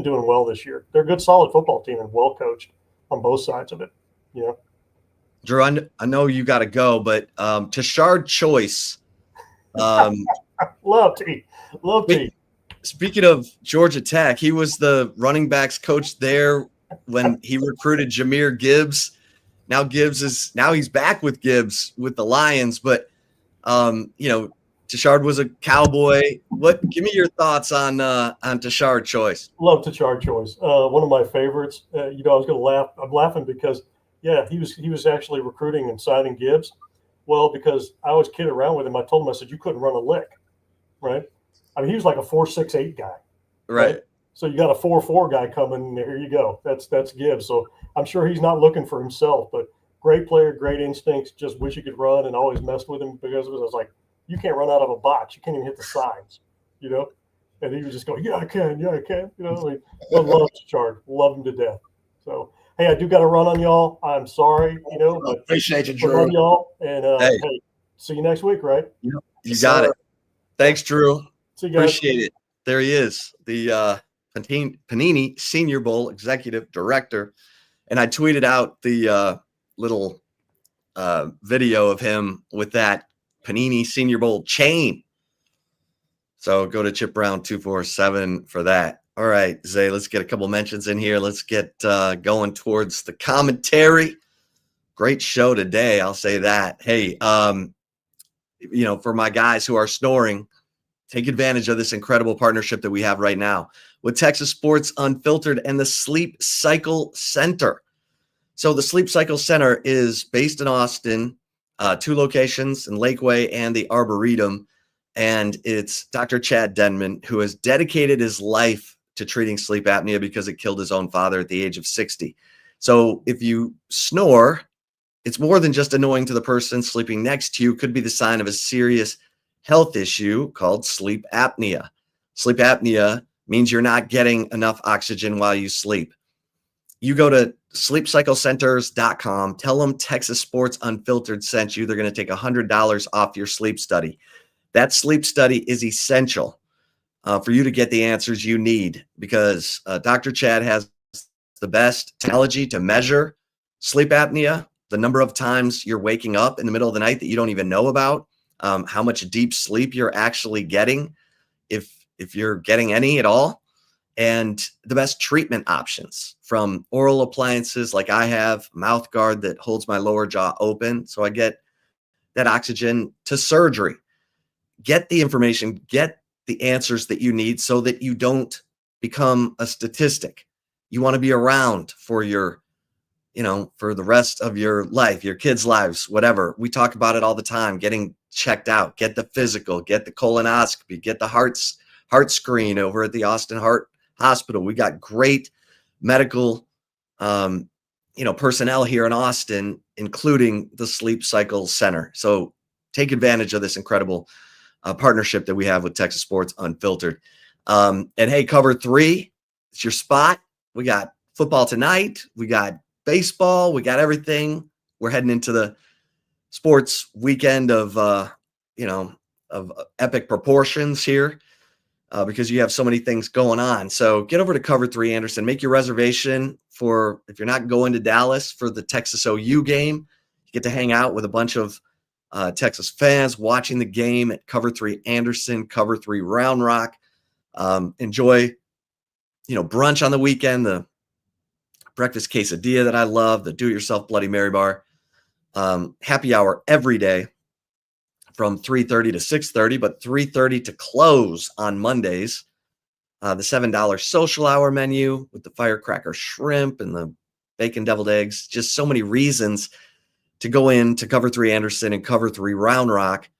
doing well this year. They're a good, solid football team and well coached on both sides of it. Drew, I know you got to go, but Tashard Choice. Love T. Speaking of Georgia Tech, he was the running backs coach there when he recruited Jahmyr Gibbs. Now he's back with Gibbs with the Lions, but Tashard was a Cowboy. Give me your thoughts on Tashard Choice. Love Tashard Choice. One of my favorites. I was going to laugh. I'm laughing because, he was actually recruiting and signing Gibbs. Well, because I always kid around with him. I told him, I said, you couldn't run a lick, right? I mean, he was like a 4.68 guy. Right. So you got a 4.4 guy coming, and here you go. That's Gibbs. So I'm sure he's not looking for himself, but great player, great instincts. Just wish he could run, and always messed with him because it was like, you can't run out of a box. You can't even hit the sides, And he would just go, yeah, I can. I love Tashard. Love him to death. So, hey, I do got to run on y'all. I'm sorry, but Appreciate you, Drew. Love y'all. And, hey, see you next week, right? You got it. Thanks, Drew. See you guys. Appreciate it. There he is, the Panini Senior Bowl Executive Director. And I tweeted out the little video of him with that Panini Senior Bowl chain. So go to Chip Brown 247 for that. All right, Zay, let's get a couple mentions in here. Let's get going towards the commentary. Great show today, I'll say that. Hey, for my guys who are snoring, take advantage of this incredible partnership that we have right now with Texas Sports Unfiltered and the Sleep Cycle Center. So the Sleep Cycle Center is based in Austin, 2 locations in Lakeway and the Arboretum. And it's Dr. Chad Denman, who has dedicated his life to treating sleep apnea because it killed his own father at the age of 60. So if you snore, it's more than just annoying to the person sleeping next to you. It could be the sign of a serious health issue called sleep apnea. Sleep apnea means you're not getting enough oxygen while you sleep. You go to sleepcyclecenters.com, tell them Texas Sports Unfiltered sent you. They're going to take $100 off your sleep study. That sleep study is essential for you to get the answers you need because Dr. Chad has the best technology to measure sleep apnea, the number of times you're waking up in the middle of the night that you don't even know about, how much deep sleep you're actually getting, if you're getting any at all, and the best treatment options from oral appliances like I have, mouth guard that holds my lower jaw open so I get that oxygen, to surgery. Get the information, get the answers that you need so that you don't become a statistic. you want to be around for your, for the rest of your life, your kids' lives, whatever. We talk about it all the time, getting checked out, get the physical, get the colonoscopy, get the heart screen over at the Austin Heart Hospital. We got great medical, personnel here in Austin, including the Sleep Cycle Center. So take advantage of this incredible partnership that we have with Texas Sports Unfiltered. And hey, Cover 3, it's your spot. We got football tonight. We got baseball. We got everything. We're heading into the sports weekend of epic proportions here because you have so many things going on. So get over to Cover 3 Anderson. Make your reservation for, if you're not going to Dallas for the Texas OU game, you get to hang out with a bunch of Texas fans watching the game at Cover 3 Anderson, Cover 3 Round Rock. Enjoy, brunch on the weekend, the breakfast quesadilla that I love, the do-it-yourself Bloody Mary bar. Happy hour every day from 3:30 to 6:30, but 3:30 to close on Mondays. The $7 social hour menu with the firecracker shrimp and the bacon deviled eggs. Just so many reasons to go in to Cover 3 Anderson and Cover 3 Round Rock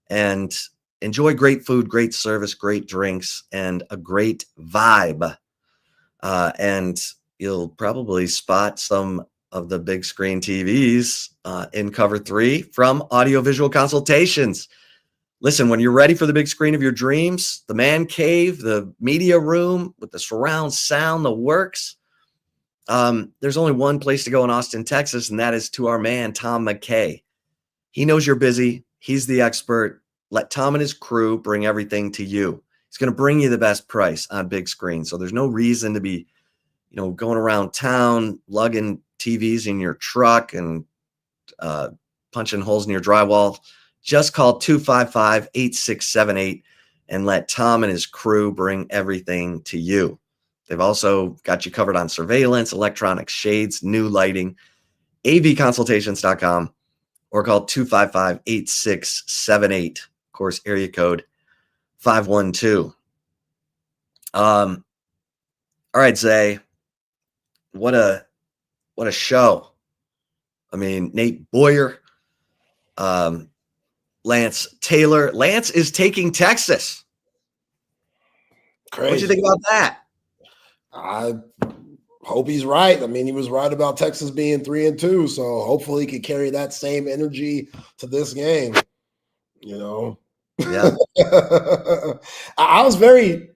and enjoy great food, great service, great drinks, and a great vibe. And you'll probably spot some of the big screen TVs in Cover 3 from Audiovisual Consultations. Listen, when you're ready for the big screen of your dreams, the man cave, the media room with the surround sound, the works, there's only one place to go in Austin, Texas, and that is to our man, Tom McKay. He knows you're busy. He's the expert. Let Tom and his crew bring everything to you. He's going to bring you the best price on big screen. So there's no reason to be, going around town, lugging TVs in your truck and punching holes in your drywall. Just call 255-8678 and let Tom and his crew bring everything to you. They've also got you covered on surveillance, electronic shades, new lighting, avconsultations.com, or call 255-8678. Of course, area code 512. All right, Zay. What a show. I mean, Nate Boyer, Lance Taylor. Lance is taking Texas. Crazy. What do you think about that? I hope he's right. I mean, he was right about Texas being 3-2, so hopefully he could carry that same energy to this game. Yeah. I was very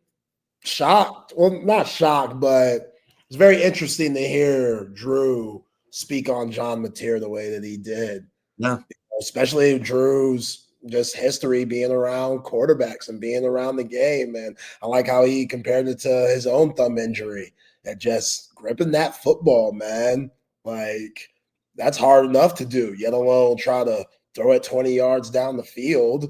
shocked. Well, not shocked, but it's very interesting to hear Drew speak on John Mateer the way that he did. Yeah. Especially Drew's just history being around quarterbacks and being around the game. And I like how he compared it to his own thumb injury and just gripping that football, man. Like, that's hard enough to do, yet alone try to throw it 20 yards down the field.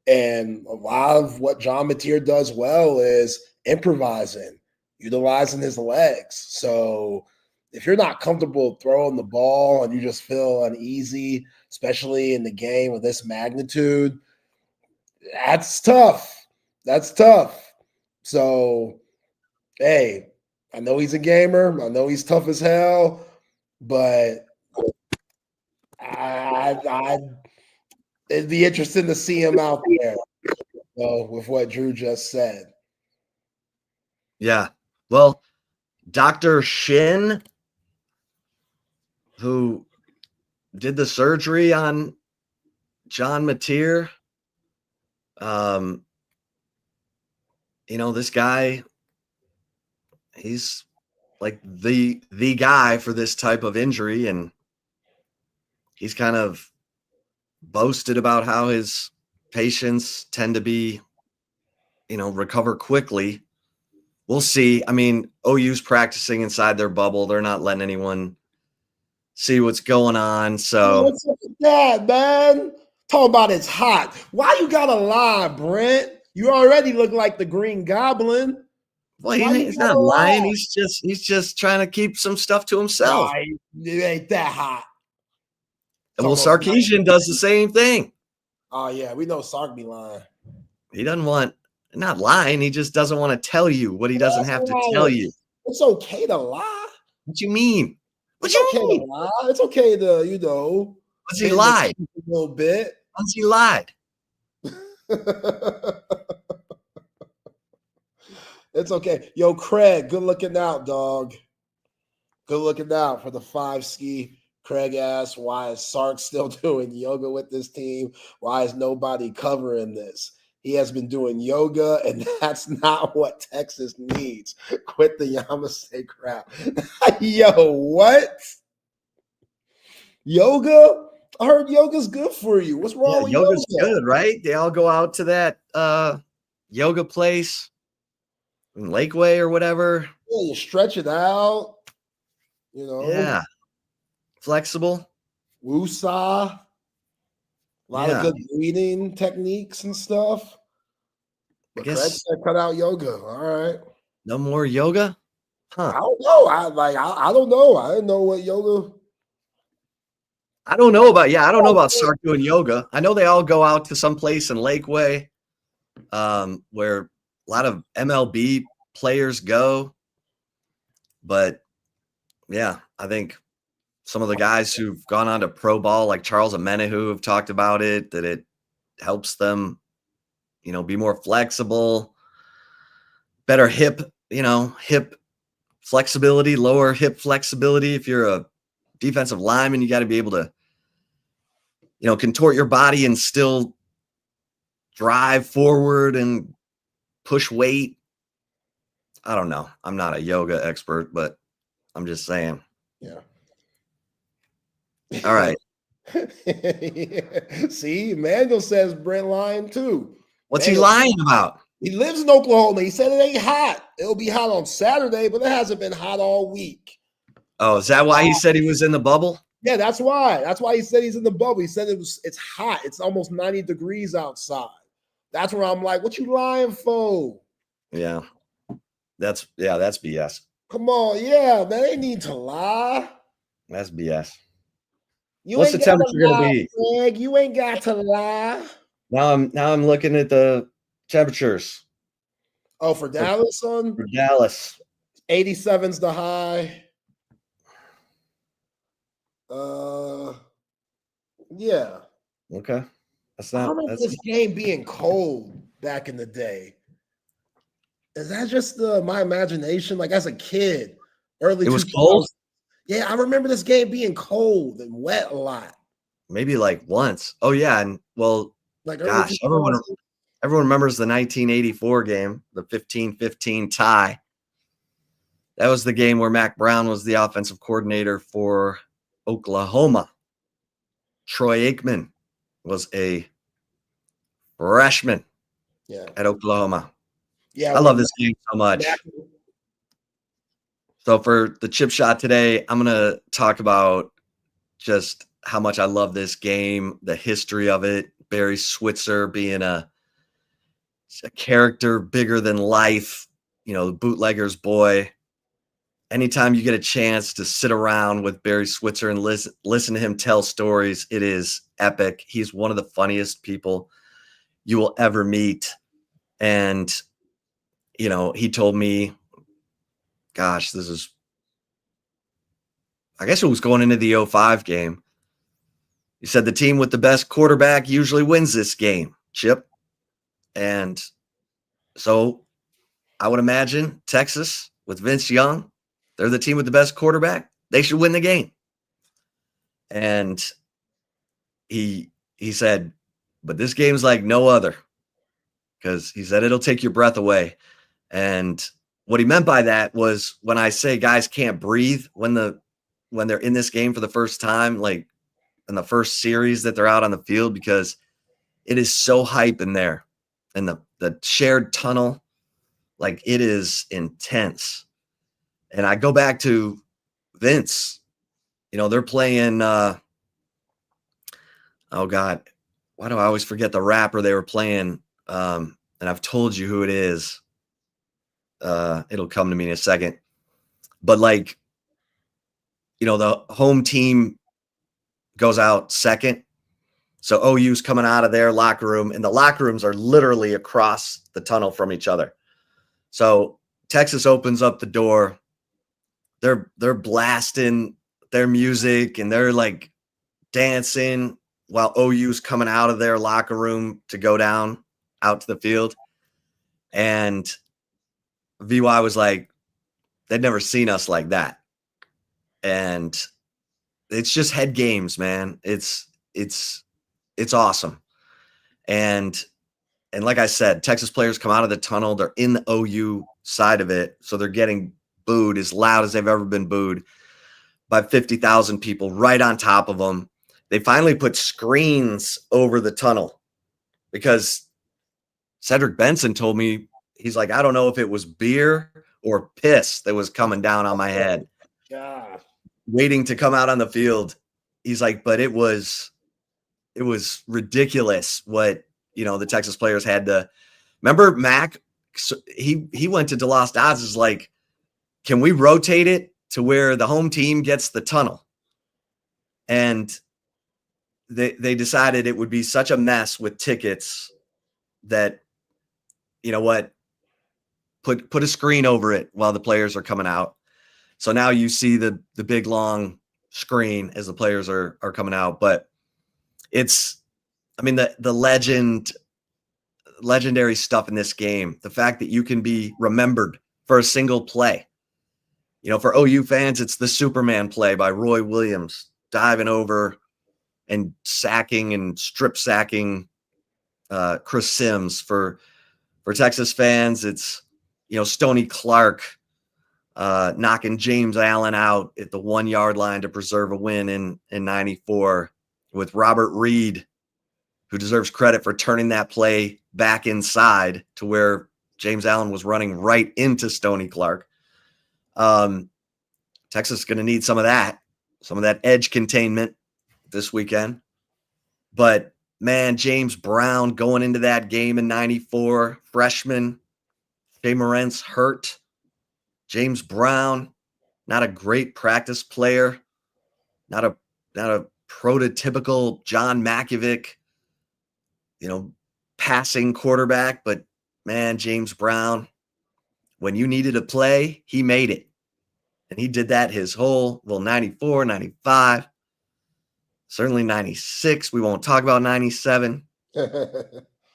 And a lot of what John Mateer does well is improvising, utilizing his legs. So if you're not comfortable throwing the ball and you just feel uneasy, especially in the game of this magnitude, that's tough. That's tough. So, hey, I know he's a gamer. I know he's tough as hell, but it'd be interesting to see him out there with what Drew just said. Yeah. Well, Dr. Shin, who did the surgery on John Mateer, this guy, he's like the guy for this type of injury, and he's kind of boasted about how his patients tend to be, recover quickly. We'll see. I mean, OU's practicing inside their bubble. They're not letting anyone see what's going on. So what's up with that, man? Talking about it's hot. Why you gotta lie, Brent? You already look like the Green Goblin. Well, he's not lying. He's just trying to keep some stuff to himself. Right. It ain't that hot. Well, Sarkisian does the same thing. Oh yeah, we know Sark be lying. He doesn't want, not lying. He just doesn't want to tell you what he doesn't have to tell you. It's okay to lie. What you mean? What It's you okay mean? to lie. It's okay to, What's he bend the lied? truth a little bit. Once he lied. It's okay. Yo, Craig, good looking out, dog. Good looking out for the 5-ski. Craig asks, why is Sark still doing yoga with this team? Why is nobody covering this? He has been doing yoga, and that's not what Texas needs. Quit the Yamase crap. Yo, what? Yoga? I heard yoga's good for you. What's wrong with Yoga's yoga? good, right? They all go out to that yoga place in Lakeway or whatever. Yeah, you stretch it out. Yeah. Flexible. Woosah. A lot of good breathing techniques and stuff. But Craig said cut out yoga. All right. No more yoga? Huh. I don't know. I don't know. I didn't know what yoga. I don't know about Sark doing yoga. I know they all go out to some place in Lakeway where a lot of MLB players go. But yeah, I think some of the guys who've gone on to pro ball, like Charles Amenahu, have talked about it, that it helps them, be more flexible, better hip flexibility, lower hip flexibility. If you're a defensive lineman, you got to be able to, contort your body and still drive forward and push weight. I don't know. I'm not a yoga expert, but I'm just saying. Yeah. All right. See, Manuel says Brent lying too. What's he lying about? He lives in Oklahoma. He said it ain't hot. It'll be hot on Saturday, but it hasn't been hot all week. Oh, is that why he said he was in the bubble? Yeah, that's why. That's why he said he's in the bubble. He said it's hot. It's almost 90 degrees outside. That's where I'm like, what you lying for? Yeah. That's BS. Come on, yeah, man. They need to lie. That's BS. What's the temperature going to be? Greg, you ain't got to lie. Now I'm looking at the temperatures. Oh, for Dallas, son? For Dallas. 87's the high. Yeah. Okay. That's I not. remember this game being cold back in the day. Is that just my imagination? Like as a kid, early. It was cold. Yeah, I remember this game being cold and wet a lot. Maybe like once. Oh yeah, and well, like gosh, everyone remembers the 1984 game, the 15-15 tie. That was the game where Mac Brown was the offensive coordinator for Oklahoma. Troy Aikman was a freshman at Oklahoma. Yeah, I love this game so much. So for the chip shot today, I'm going to talk about just how much I love this game, the history of it, Barry Switzer being a character bigger than life, the bootlegger's boy. Anytime you get a chance to sit around with Barry Switzer and listen to him tell stories, it is epic. He's one of the funniest people you will ever meet. And, he told me, gosh, I guess it was going into the 05 game. He said the team with the best quarterback usually wins this game, Chip. And so I would imagine Texas with Vince Young, they're the team with the best quarterback. They should win the game. And he said, but this game's like no other, because he said it'll take your breath away. And what he meant by that was when I say guys can't breathe when they're in this game for the first time, like in the first series that they're out on the field, because it is so hype in there. And the shared tunnel, like it is intense. And I go back to Vince, they're playing, oh God, why do I always forget the rapper they were playing? And I've told you who it is. It'll come to me in a second. But the home team goes out second. So OU's coming out of their locker room, and the locker rooms are literally across the tunnel from each other. So Texas opens up the door, they're blasting their music and they're like dancing while OU's coming out of their locker room to go down out to the field. And VY was like, they'd never seen us like that. And it's just head games, man. It's awesome. And like I said, Texas players come out of the tunnel. They're in the OU side of it. So they're getting booed as loud as they've ever been booed by 50,000 people right on top of them. They finally put screens over the tunnel because Cedric Benson told me, he's like, I don't know if it was beer or piss that was coming down on my head. God. Waiting to come out on the field. He's like, but it was ridiculous what, the Texas players had to. Remember Mac, he went to DeLost Odds, is like, can we rotate it to where the home team gets the tunnel? And they decided it would be such a mess with tickets that, you know what, put a screen over it while the players are coming out. So now you see the big long screen as the players are coming out. But the legendary stuff in this game, the fact that you can be remembered for a single play. For OU fans, it's the Superman play by Roy Williams, diving over and sacking and strip sacking Chris Sims. For Texas fans, it's, Stoney Clark knocking James Allen out at the 1 yard line to preserve a win in 94, with Robert Reed, who deserves credit for turning that play back inside to where James Allen was running right into Stoney Clark. Texas is going to need some of that edge containment this weekend. But man, James Brown going into that game in 94, freshman, Jay Morant's hurt. James Brown, not a great practice player, not a prototypical John Makovic, passing quarterback, but man, James Brown, when you needed a play, he made it. And he did that his whole, 94, 95, certainly 96. We won't talk about 97.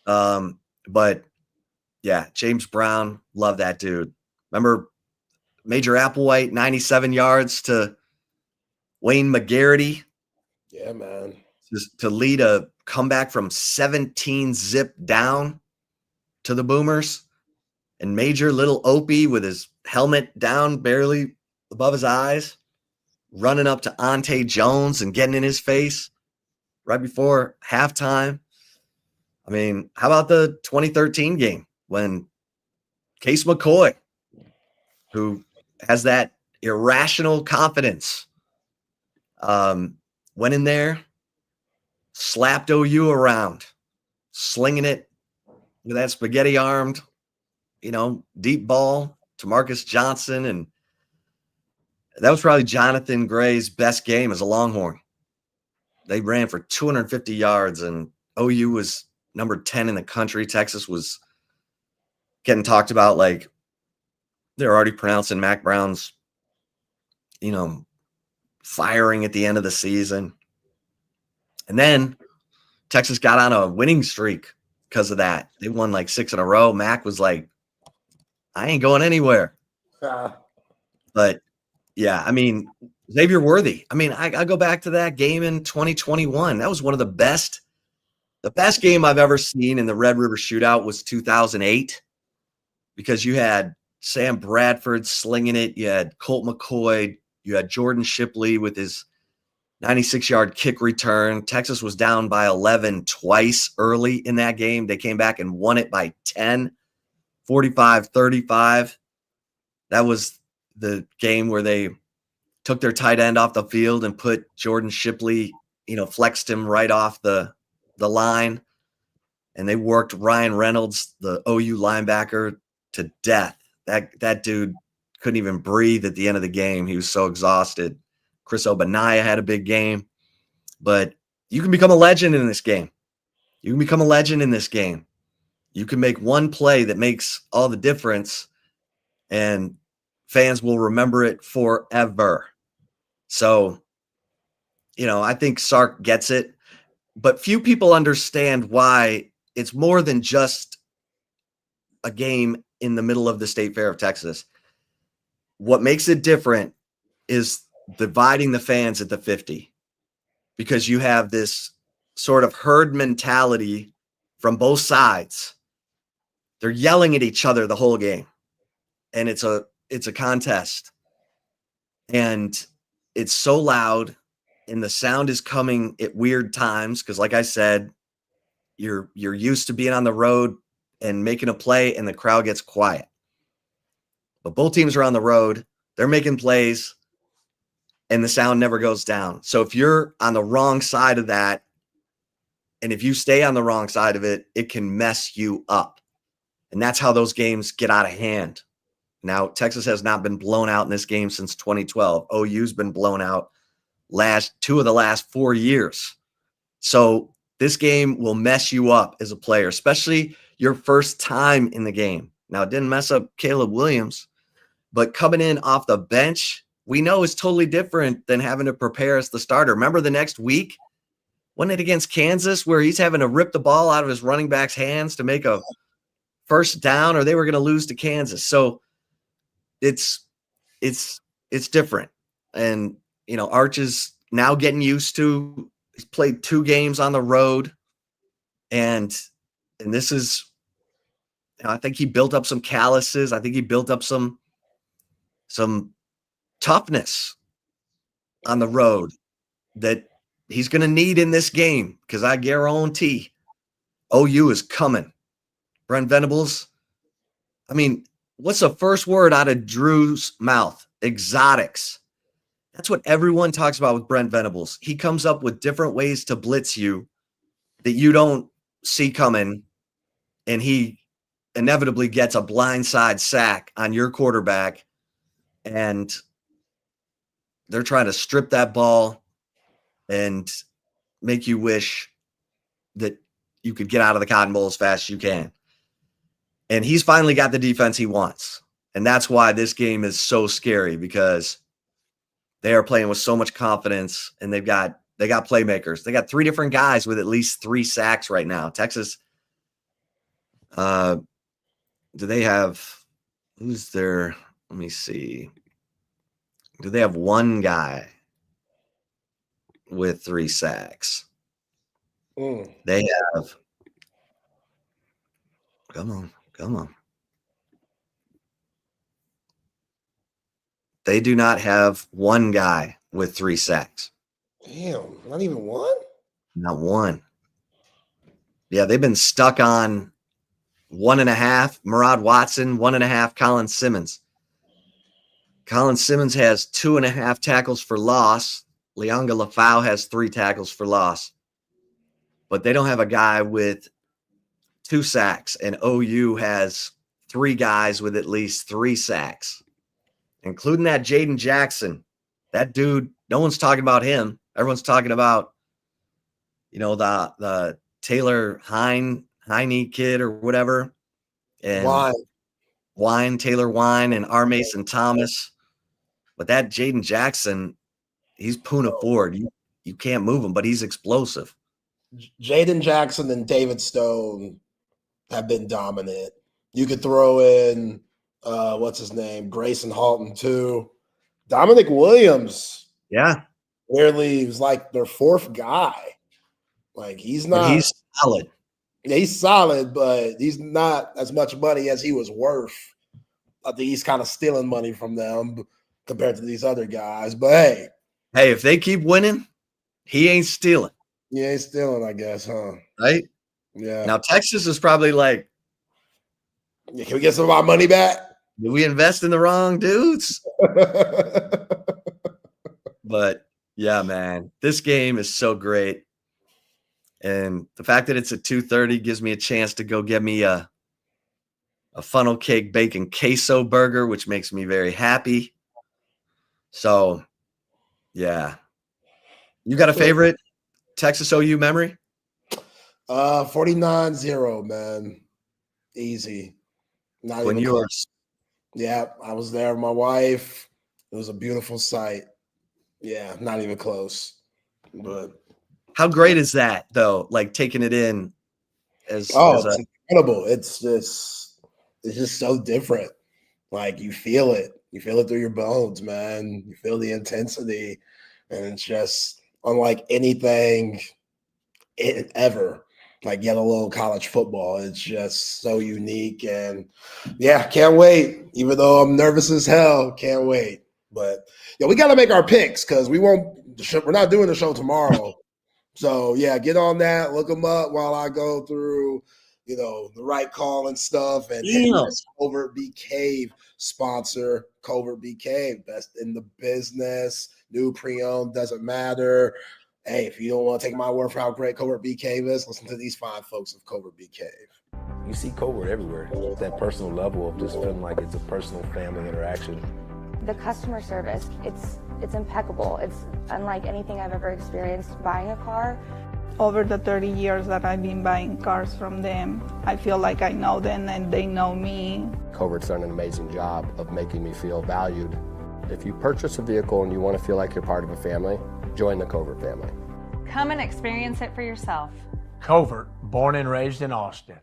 But yeah, James Brown, love that dude. Remember Major Applewhite, 97 yards to Wayne McGarity. Yeah, man. To lead a comeback from 17 zip down to the Boomers. And Major Little Opie with his helmet down barely above his eyes, running up to Ante Jones and getting in his face right before halftime. I mean, how about the 2013 game when Case McCoy, who has that irrational confidence, went in there, slapped OU around, slinging it with that spaghetti-armed, deep ball to Marcus Johnson. And that was probably Jonathan Gray's best game as a Longhorn. They ran for 250 yards, and OU was number 10 in the country. Texas was getting talked about like they're already pronouncing Mac Brown's, firing at the end of the season. And then Texas got on a winning streak because of that. They won like 6 in a row. Mac was like, I ain't going anywhere. But yeah, I mean, Xavier Worthy. I mean, I go back to that game in 2021. That was one of the best game I've ever seen in the Red River Shootout was 2008, because you had Sam Bradford slinging it. You had Colt McCoy. You had Jordan Shipley with his 96-yard kick return. Texas was down by 11 twice early in that game. They came back and won it by 10, 45-35. That was the game where they took their tight end off the field and put Jordan Shipley, flexed him right off the line. And they worked Ryan Reynolds, the OU linebacker, to death. That dude couldn't even breathe at the end of the game. He was so exhausted. Chris Obanaya had a big game. But you can become a legend in this game. You can become a legend in this game. You can make one play that makes all the difference. And fans will remember it forever. So, I think Sark gets it, but few people understand why it's more than just a game in the middle of the State Fair of Texas. What makes it different is dividing the fans at the 50, because you have this sort of herd mentality from both sides. They're yelling at each other the whole game, and it's a contest, and it's so loud, and the sound is coming at weird times because, like I said, you're used to being on the road and making a play, and the crowd gets quiet. But both teams are on the road, they're making plays, and the sound never goes down. So if you're on the wrong side of that, and if you stay on the wrong side of it, it can mess you up. And that's how those games get out of hand. Now, Texas has not been blown out in this game since 2012. OU's been blown out two of the last 4 years. So this game will mess you up as a player, especially your first time in the game. Now, it didn't mess up Caleb Williams, but coming in off the bench, we know is totally different than having to prepare as the starter. Remember the next week? Wasn't it against Kansas where he's having to rip the ball out of his running back's hands to make a first down, or they were going to lose to Kansas? So it's different. And, Arch is now getting used to, he's played 2 games on the road. And this is, I think he built up some calluses. I think he built up some toughness on the road that he's going to need in this game, because I guarantee OU is coming. Brent Venables, what's the first word out of Drew's mouth? Exotics. That's what everyone talks about with Brent Venables. He comes up with different ways to blitz you that you don't see coming, and he inevitably gets a blindside sack on your quarterback, and they're trying to strip that ball and make you wish that you could get out of the Cotton Bowl as fast as you can. And he's finally got the defense he wants. And that's why this game is so scary, because they are playing with so much confidence, and they got playmakers. They got 3 different guys with at least 3 sacks right now. Texas, do they have, who's their, let me see. Do they have 1 guy with 3 sacks? They have, come on. They do not have 1 guy with 3 sacks. Damn, not even 1? Not 1. Yeah, they've been stuck on 1.5. Murad Watson, 1.5. Colin Simmons. Colin Simmons has 2.5 tackles for loss. Leonga Lafau has 3 tackles for loss. But they don't have a guy with 2 sacks, and OU has 3 guys with at least 3 sacks, including that Jaden Jackson. That dude, no one's talking about him. Everyone's talking about, the Taylor Heine kid or whatever. And Taylor Wine, and R. Mason Thomas. But that Jaden Jackson, he's Puna Ford. You can't move him, but he's explosive. Jaden Jackson and David Stone have been dominant. You could throw in, what's his name? Grayson Halton, too. Dominic Williams. Yeah. Weirdly, was like their 4th guy. Like, he's not. But he's solid. Yeah, he's solid, but he's not as much money as he was worth. I think he's kind of stealing money from them compared to these other guys. But hey. Hey, if they keep winning, he ain't stealing. He ain't stealing, I guess, huh? Right? Yeah. Now, Texas is probably like, can we get some of our money back? did we invest in the wrong dudes? But, yeah, man, this game is so great. And the fact that it's at 2:30 gives me a chance to go get me a funnel cake bacon queso burger, which makes me very happy. So, yeah. You got a favorite Texas OU memory? 49-0, man. Easy. Not When even you were close. Yeah, I was there with my wife. It was a beautiful sight. Yeah, not even close. But How great is that though? Like taking it in as it's incredible. It's just so different. Like you feel it. You feel it through your bones, man. You feel the intensity. And it's just unlike anything ever. Like yellow college football. It's just so unique. And yeah, can't wait. Even though I'm nervous as hell, can't wait. But yeah, we gotta make our picks because we're not doing the show tomorrow. So yeah, get on that, look them up while I go through, the right call and stuff. And hey, Covert Bee Cave sponsor, Covert Bee Cave, best in the business. New pre-owned, doesn't matter. Hey, if you don't want to take my word for how great Covert Bee Cave is, listen to these fine folks of Covert Bee Cave. You see Covert everywhere. It's that personal level of just feeling like it's a personal family interaction. The customer service, it's impeccable. It's unlike anything I've ever experienced buying a car. Over the 30 years that I've been buying cars from them, I feel like I know them and they know me. Covert's done an amazing job of making me feel valued. If you purchase a vehicle and you want to feel like you're part of a family, join the Covert family. Come and experience it for yourself. Covert, born and raised in Austin.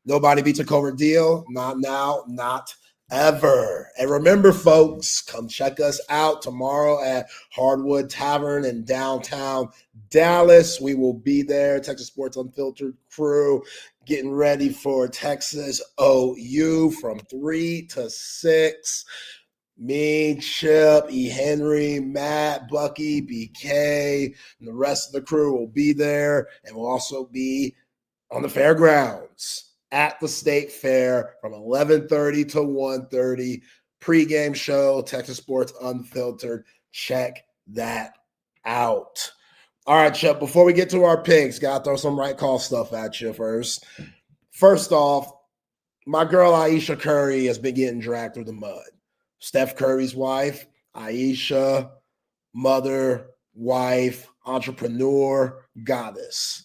Nobody beats a Covert deal. Not now, not ever. And remember, folks, come check us out tomorrow at Hardwood Tavern in downtown Dallas. We will be there. Texas Sports Unfiltered crew getting ready for Texas OU from 3 to 6. Me, Chip, E. Henry, Matt, Bucky, BK, and the rest of the crew will be there. And we'll also be on the fairgrounds at the State Fair from 11:30 to 1:30. Pre-game show, Texas Sports Unfiltered. Check that out. All right, Chip, before we get to our picks, got to throw some right call stuff at you first. First off, my girl Aisha Curry has been getting dragged through the mud. Steph Curry's wife, Aisha, mother, wife, entrepreneur, goddess.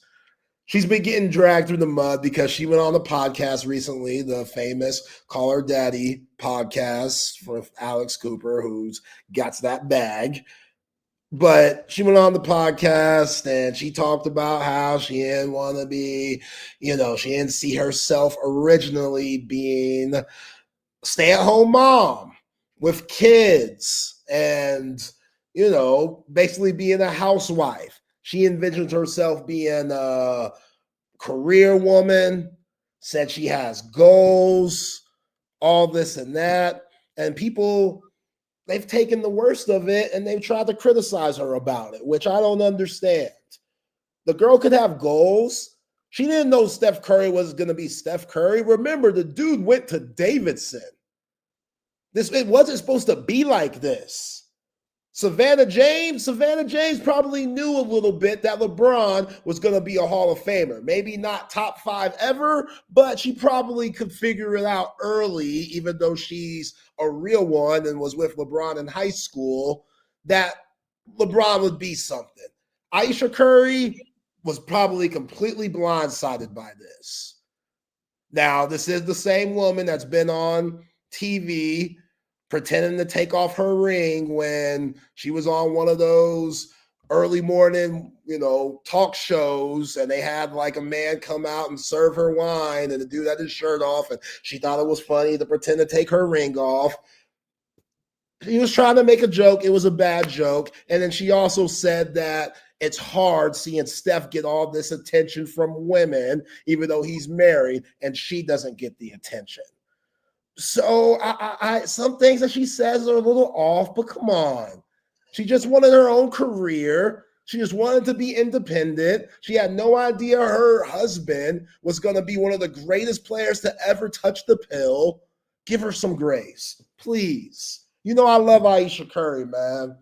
She's been getting dragged through the mud because she went on the podcast recently, the famous Call Her Daddy podcast for Alex Cooper, who's got that bag. But she went on the podcast and she talked about how she didn't want to be, she didn't see herself originally being a stay-at-home mom with kids and, basically being a housewife. She envisions herself being a career woman, said she has goals, all this and that. And people, they've taken the worst of it and they've tried to criticize her about it, which I don't understand. The girl could have goals. She didn't know Steph Curry was going to be Steph Curry. Remember, the dude went to Davidson. It wasn't supposed to be like this. Savannah James probably knew a little bit that LeBron was going to be a Hall of Famer. Maybe not top 5 ever, but she probably could figure it out early, even though she's a real one and was with LeBron in high school, that LeBron would be something. Aisha Curry was probably completely blindsided by this. Now, this is the same woman that's been on TV pretending to take off her ring when she was on one of those early morning, talk shows, and they had like a man come out and serve her wine and the dude had his shirt off, and she thought it was funny to pretend to take her ring off. He was trying to make a joke. It was a bad joke. And then she also said that it's hard seeing Steph get all this attention from women, even though he's married, and she doesn't get the attention. So I some things that she says are a little off, but come on. She just wanted her own career. She just wanted to be independent. She had no idea her husband was going to be one of the greatest players to ever touch the pill. Give her some grace, please. I love Aisha Curry, man.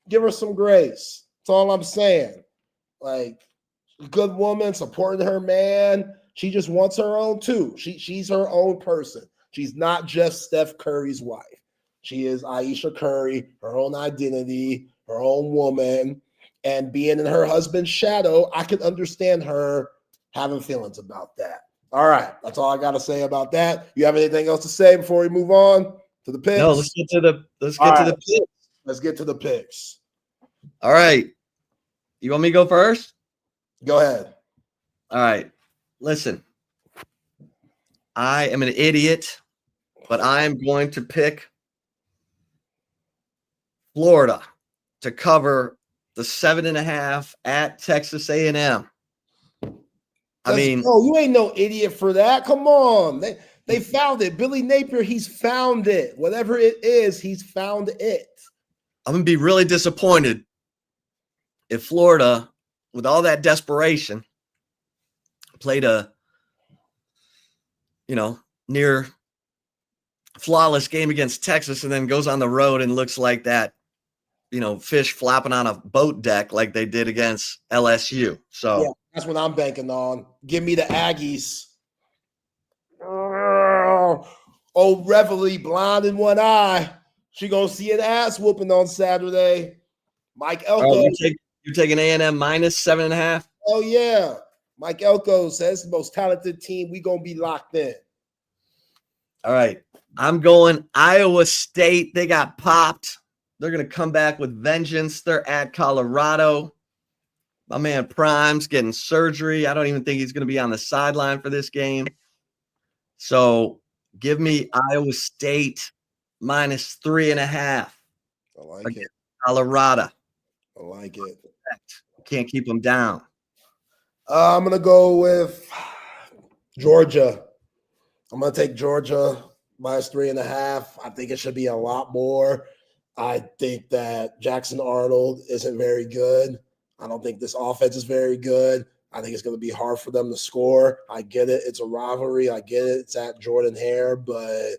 Give her some grace. That's all I'm saying. Like, good woman, supporting her man. She just wants her own too. She's her own person. She's not just Steph Curry's wife. She is Aisha Curry, her own identity, her own woman, and being in her husband's shadow, I can understand her having feelings about that. All right. That's all I got to say about that. You have anything else to say before we move on to the picks? No, let's get to the picks. Let's get to the picks. All right. You want me to go first? Go ahead. All right. Listen, I am an idiot, but I am going to pick Florida to cover the 7.5 at Texas A&M. You ain't no idiot for that. Come on. They found it. Billy Napier, he's found it. Whatever it is, he's found it. I'm going to be really disappointed if Florida, with all that desperation, played a, near flawless game against Texas and then goes on the road and looks like that, fish flopping on a boat deck like they did against LSU. So yeah, that's what I'm banking on. Give me the Aggies. Old Reveille, blind in one eye. She gonna see an ass whooping on Saturday. Mike Elko. You're taking A&M minus 7.5? Oh yeah. Mike Elko says the most talented team. We gonna be locked in. All right. I'm going Iowa State. They got popped. They're going to come back with vengeance. They're at Colorado. My man Prime's getting surgery. I don't even think he's going to be on the sideline for this game. So give me Iowa State minus 3.5. I like it. Colorado. I like it. Can't keep them down. I'm going to go with Georgia. I'm going to take Georgia minus 3.5. I think it should be a lot more. I think that Jackson Arnold isn't very good. I don't think this offense is very good. I think it's going to be hard for them to score. I get it. It's a rivalry. I get it. It's at Jordan Hare, but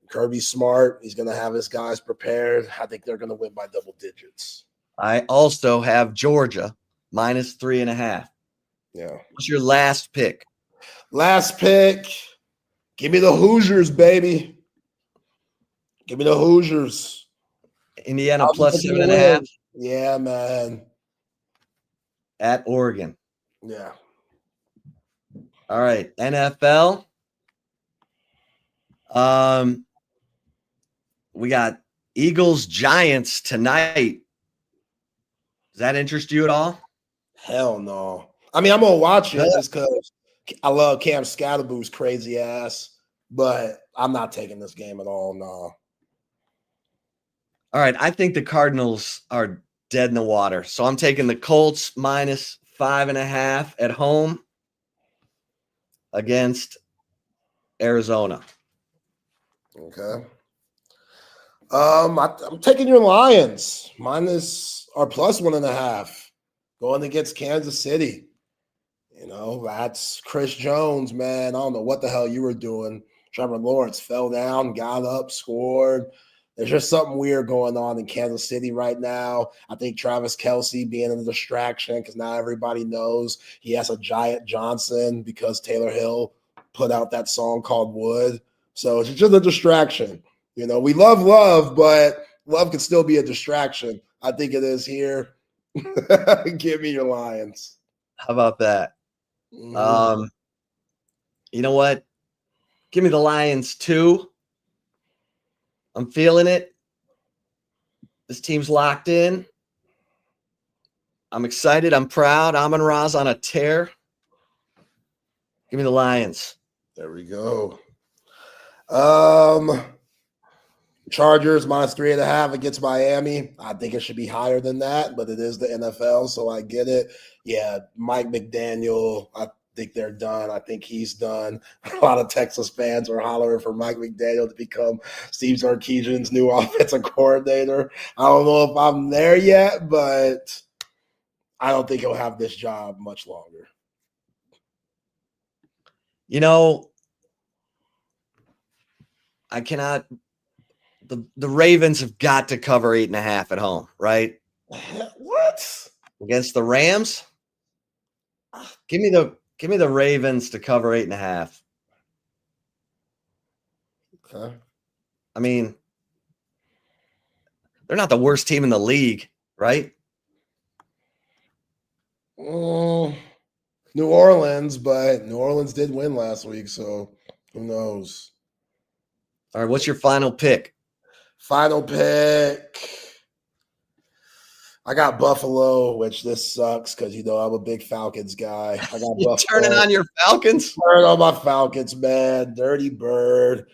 Kirby's smart. He's going to have his guys prepared. I think they're going to win by double digits. I also have Georgia minus 3.5. Yeah. What's your last pick? Last pick. Give me the Hoosiers, baby. Give me the Hoosiers. Indiana plus 7.5. Yeah, man. At Oregon. Yeah. All right. NFL. We got Eagles Giants tonight. Does that interest you at all? Hell no. I mean, I'm gonna watch it just because I love Cam Scatterboo's crazy ass, but I'm not taking this game at all. No. All right. I think the Cardinals are dead in the water. So I'm taking the Colts minus 5.5 at home against Arizona. Okay. I'm taking your Lions minus or plus 1.5 going against Kansas City. That's Chris Jones, man. I don't know what the hell you were doing. Trevor Lawrence fell down, got up, scored. There's just something weird going on in Kansas City right now. I think Travis Kelce being a distraction because now everybody knows he has a giant Johnson because Taylor Hill put out that song called Wood. So it's just a distraction. We love, but love can still be a distraction. I think it is here. Give me your Lions. How about that? Mm-hmm. You know what? Give me the Lions too. I'm feeling it. This team's locked in. I'm excited. I'm proud. Amon-Ra's on a tear. Give me the Lions. There we go. Chargers minus 3.5 against Miami. I think it should be higher than that, but it is the NFL, so I get it. Yeah, Mike McDaniel, I think they're done. I think he's done. A lot of Texas fans are hollering for Mike McDaniel to become Steve Sarkisian's new offensive coordinator. I don't know if I'm there yet, but I don't think he'll have this job much longer. I cannot. The Ravens have got to cover 8.5 at home, right? What? Against the Rams? Give me the Ravens to cover 8.5. Okay. I mean, they're not the worst team in the league, right? New Orleans, but New Orleans did win last week, so who knows? All right, what's your final pick? Final pick. I got Buffalo, which this sucks because I'm a big Falcons guy. I got You Buffalo. turning on your Falcons? Turn on my Falcons, man. Dirty Bird.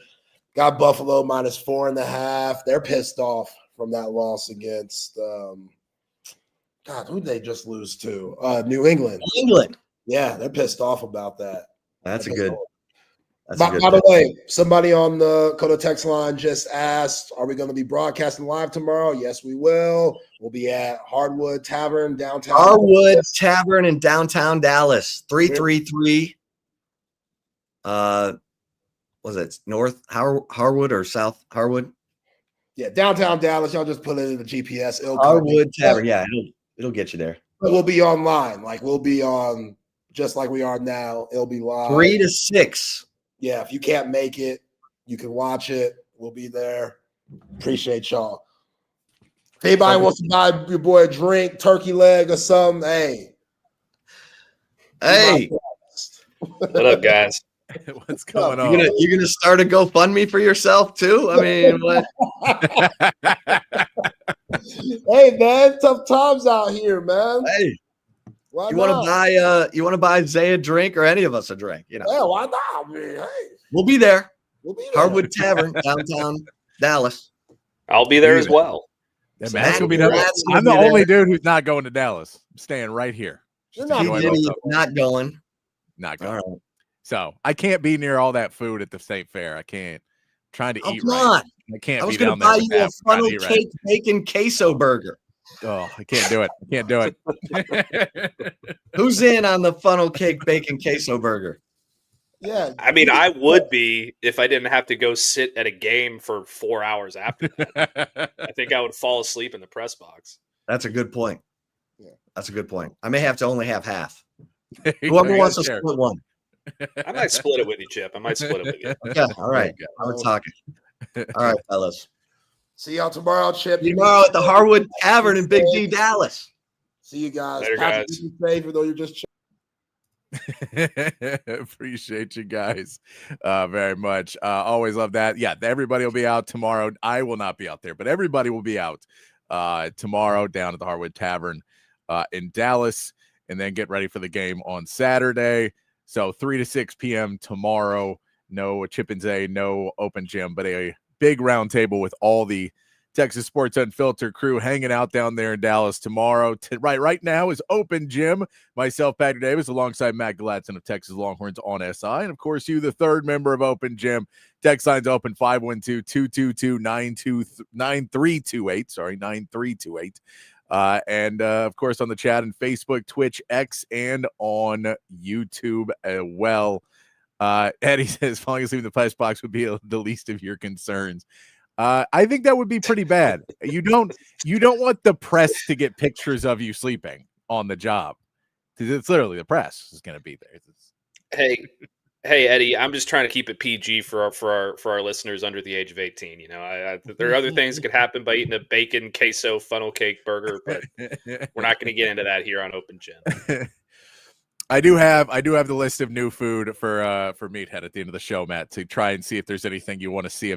Got Buffalo -4.5. They're pissed off from that loss against God, who'd they just lose to? New England. England. Yeah, they're pissed off about that. That's a By good the way, somebody on the Coda text line just asked, are we going to be broadcasting live tomorrow? Yes, we will. We'll be at Hardwood Tavern downtown. Hardwood Tavern in downtown Dallas. 333. Was it North Harwood or South Harwood? Yeah, downtown Dallas. Y'all just put it in the GPS. Hardwood Tavern. Yeah, it'll get you there. But we'll be online. Like we'll be on just like we are now. It'll be live 3 to 6. Yeah, if you can't make it, you can watch it. We'll be there. Appreciate y'all. If anybody wants to buy your boy a drink, turkey leg or something, hey. What up, guys? What's going on? You're gonna start a GoFundMe for yourself too? I mean, what? Hey man, tough times out here, man. Hey, you want to buy Zay a drink or any of us a drink? Yeah, why not? Man, hey. We'll be there. We'll be there. Hardwood Tavern, downtown Dallas. I'll be there as well. Yeah, Matt's gonna be there. I'm the only dude who's not going to Dallas. I'm staying right here. You're not going. Not going. Right. So I can't be near all that food at the state fair. I can't. I'm trying to eat right. I can't. I was going to buy you a funnel cake bacon queso burger. Oh, I can't do it. I can't do it. Who's in on the funnel cake bacon queso burger? Yeah. I mean, I would be if I didn't have to go sit at a game for 4 hours after that. I think I would fall asleep in the press box. That's a good point. Yeah. That's a good point. I may have to only have half. Whoever wants to split one. I might split it with you, Chip. I might split it with you. Yeah, all right. We're talking. All right, fellas. See y'all tomorrow, Chip. Tomorrow at the Hardwood Tavern in Big D, Dallas. See you guys. Later, guys. Even though you're just appreciate you guys very much. Always love that. Yeah, everybody will be out tomorrow. I will not be out there, but everybody will be out tomorrow down at the Hardwood Tavern in Dallas, and then get ready for the game on Saturday. So 3 to 6 p.m. tomorrow. No Chip and Zay, no open gym, but a big round table with all the Texas Sports Unfiltered crew hanging out down there in Dallas tomorrow. Right now is open gym. Myself, Patrick Davis, alongside Matt Galatzan of Texas Longhorns on SI. And, of course, you, the third member of open gym. Text line's open 512-222-9328. Sorry, 9328. And of course, on the chat and Facebook, Twitch, X, and on YouTube as well. Eddie says, falling asleep in the press box would be the least of your concerns. I think that would be pretty bad. You don't want the press to get pictures of you sleeping on the job, because it's literally the press is going to be there. Hey, Eddie, I'm just trying to keep it PG for our listeners under the age of 18. You know, there are other things that could happen by eating a bacon queso funnel cake burger, but we're not going to get into that here on Open Gym. I do have the list of new food for Meathead at the end of the show, Matt, to try and see if there's anything you want to see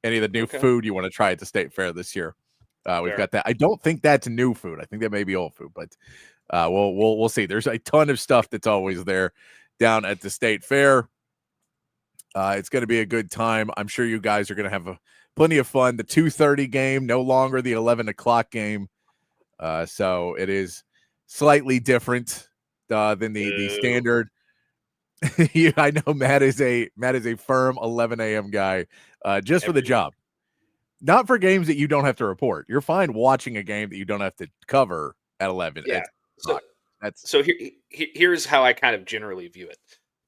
any of the new food you want to try at the State Fair this year. We've got that. I don't think that's new food. I think that may be old food, but we'll see. There's a ton of stuff that's always there down at the State Fair. It's going to be a good time. I'm sure you guys are going to have plenty of fun. The 2:30 game, no longer the 11 o'clock game. So it is slightly different than the standard. I know Matt is a firm 11 a.m. guy just for the job. Not for games that you don't have to report. You're fine watching a game that you don't have to cover at 11. Yeah. So here's how I kind of generally view it.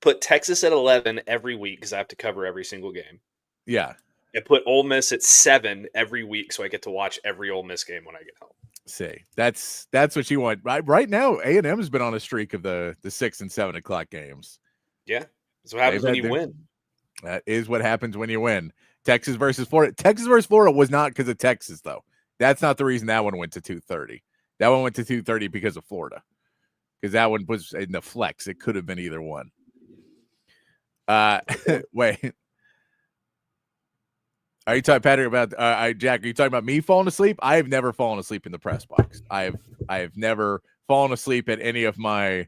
Put Texas at 11 every week because I have to cover every single game. Yeah. And put Ole Miss at 7 every week so I get to watch every Ole Miss game when I get home. See, that's what you want. Right now, A&M has been on a streak of the 6 and 7 o'clock games. Yeah. That's what happens when you win. That is what happens when you win. Texas versus Florida. Texas versus Florida was not because of Texas, though. That's not the reason that one went to 2:30. That one went to 2:30 because of Florida. because that one was in the flex. It could have been either one. Wait. Are you talking, Patrick, about Jack? Are you talking about me falling asleep? I have never fallen asleep in the press box. I have never fallen asleep at any of my.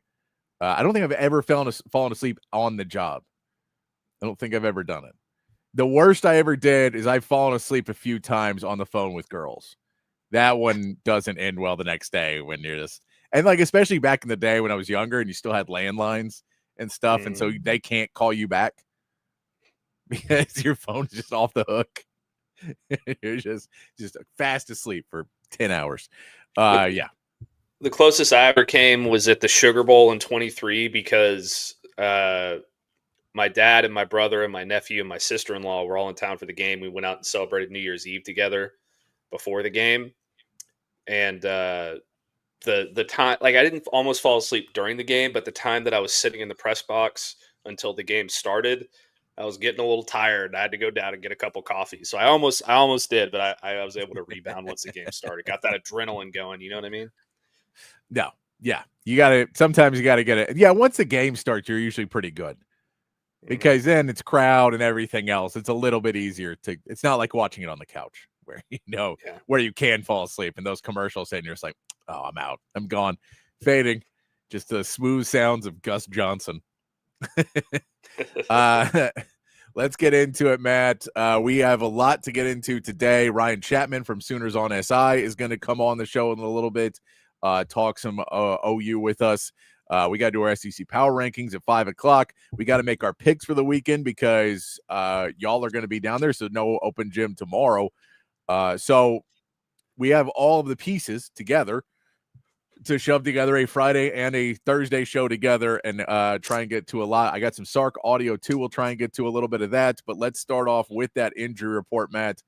I don't think I've ever fallen asleep on the job. I don't think I've ever done it. The worst I ever did is I've fallen asleep a few times on the phone with girls. That one doesn't end well the next day when you're just, and like, especially back in the day when I was younger and you still had landlines and stuff. And so they can't call you back because your phone is just off the hook. You're just fast asleep for 10 hours. Yeah. The closest I ever came was at the Sugar Bowl in 23 because my dad and my brother and my nephew and my sister-in-law were all in town for the game. We went out and celebrated New Year's Eve together before the game. And the time, like, I didn't almost fall asleep during the game, but the time that I was sitting in the press box until the game started, I was getting a little tired. I had to go down and get a couple coffees. So I almost did, but I was able to rebound once the game started. Got that adrenaline going. You know what I mean? No. Yeah. Sometimes you got to get it. Yeah. Once the game starts, you're usually pretty good because then it's crowd and everything else. It's a little bit easier it's not like watching it on the couch where, where you can fall asleep and those commercials and you're just like, oh, I'm out. I'm gone. Fading. Just the smooth sounds of Gus Johnson. Let's get into it, Matt. We have a lot to get into today. Ryan Chapman from Sooners on SI is going to come on the show in a little bit, talk some OU with us. We got to do our SEC power rankings at 5:00. We got to make our picks for the weekend because y'all are going to be down there, so no open gym tomorrow. So we have all of the pieces together to shove together a Friday and a Thursday show together and try and get to a lot. I got some Sark audio too. We'll try and get to a little bit of that, but let's start off with that injury report, Matt,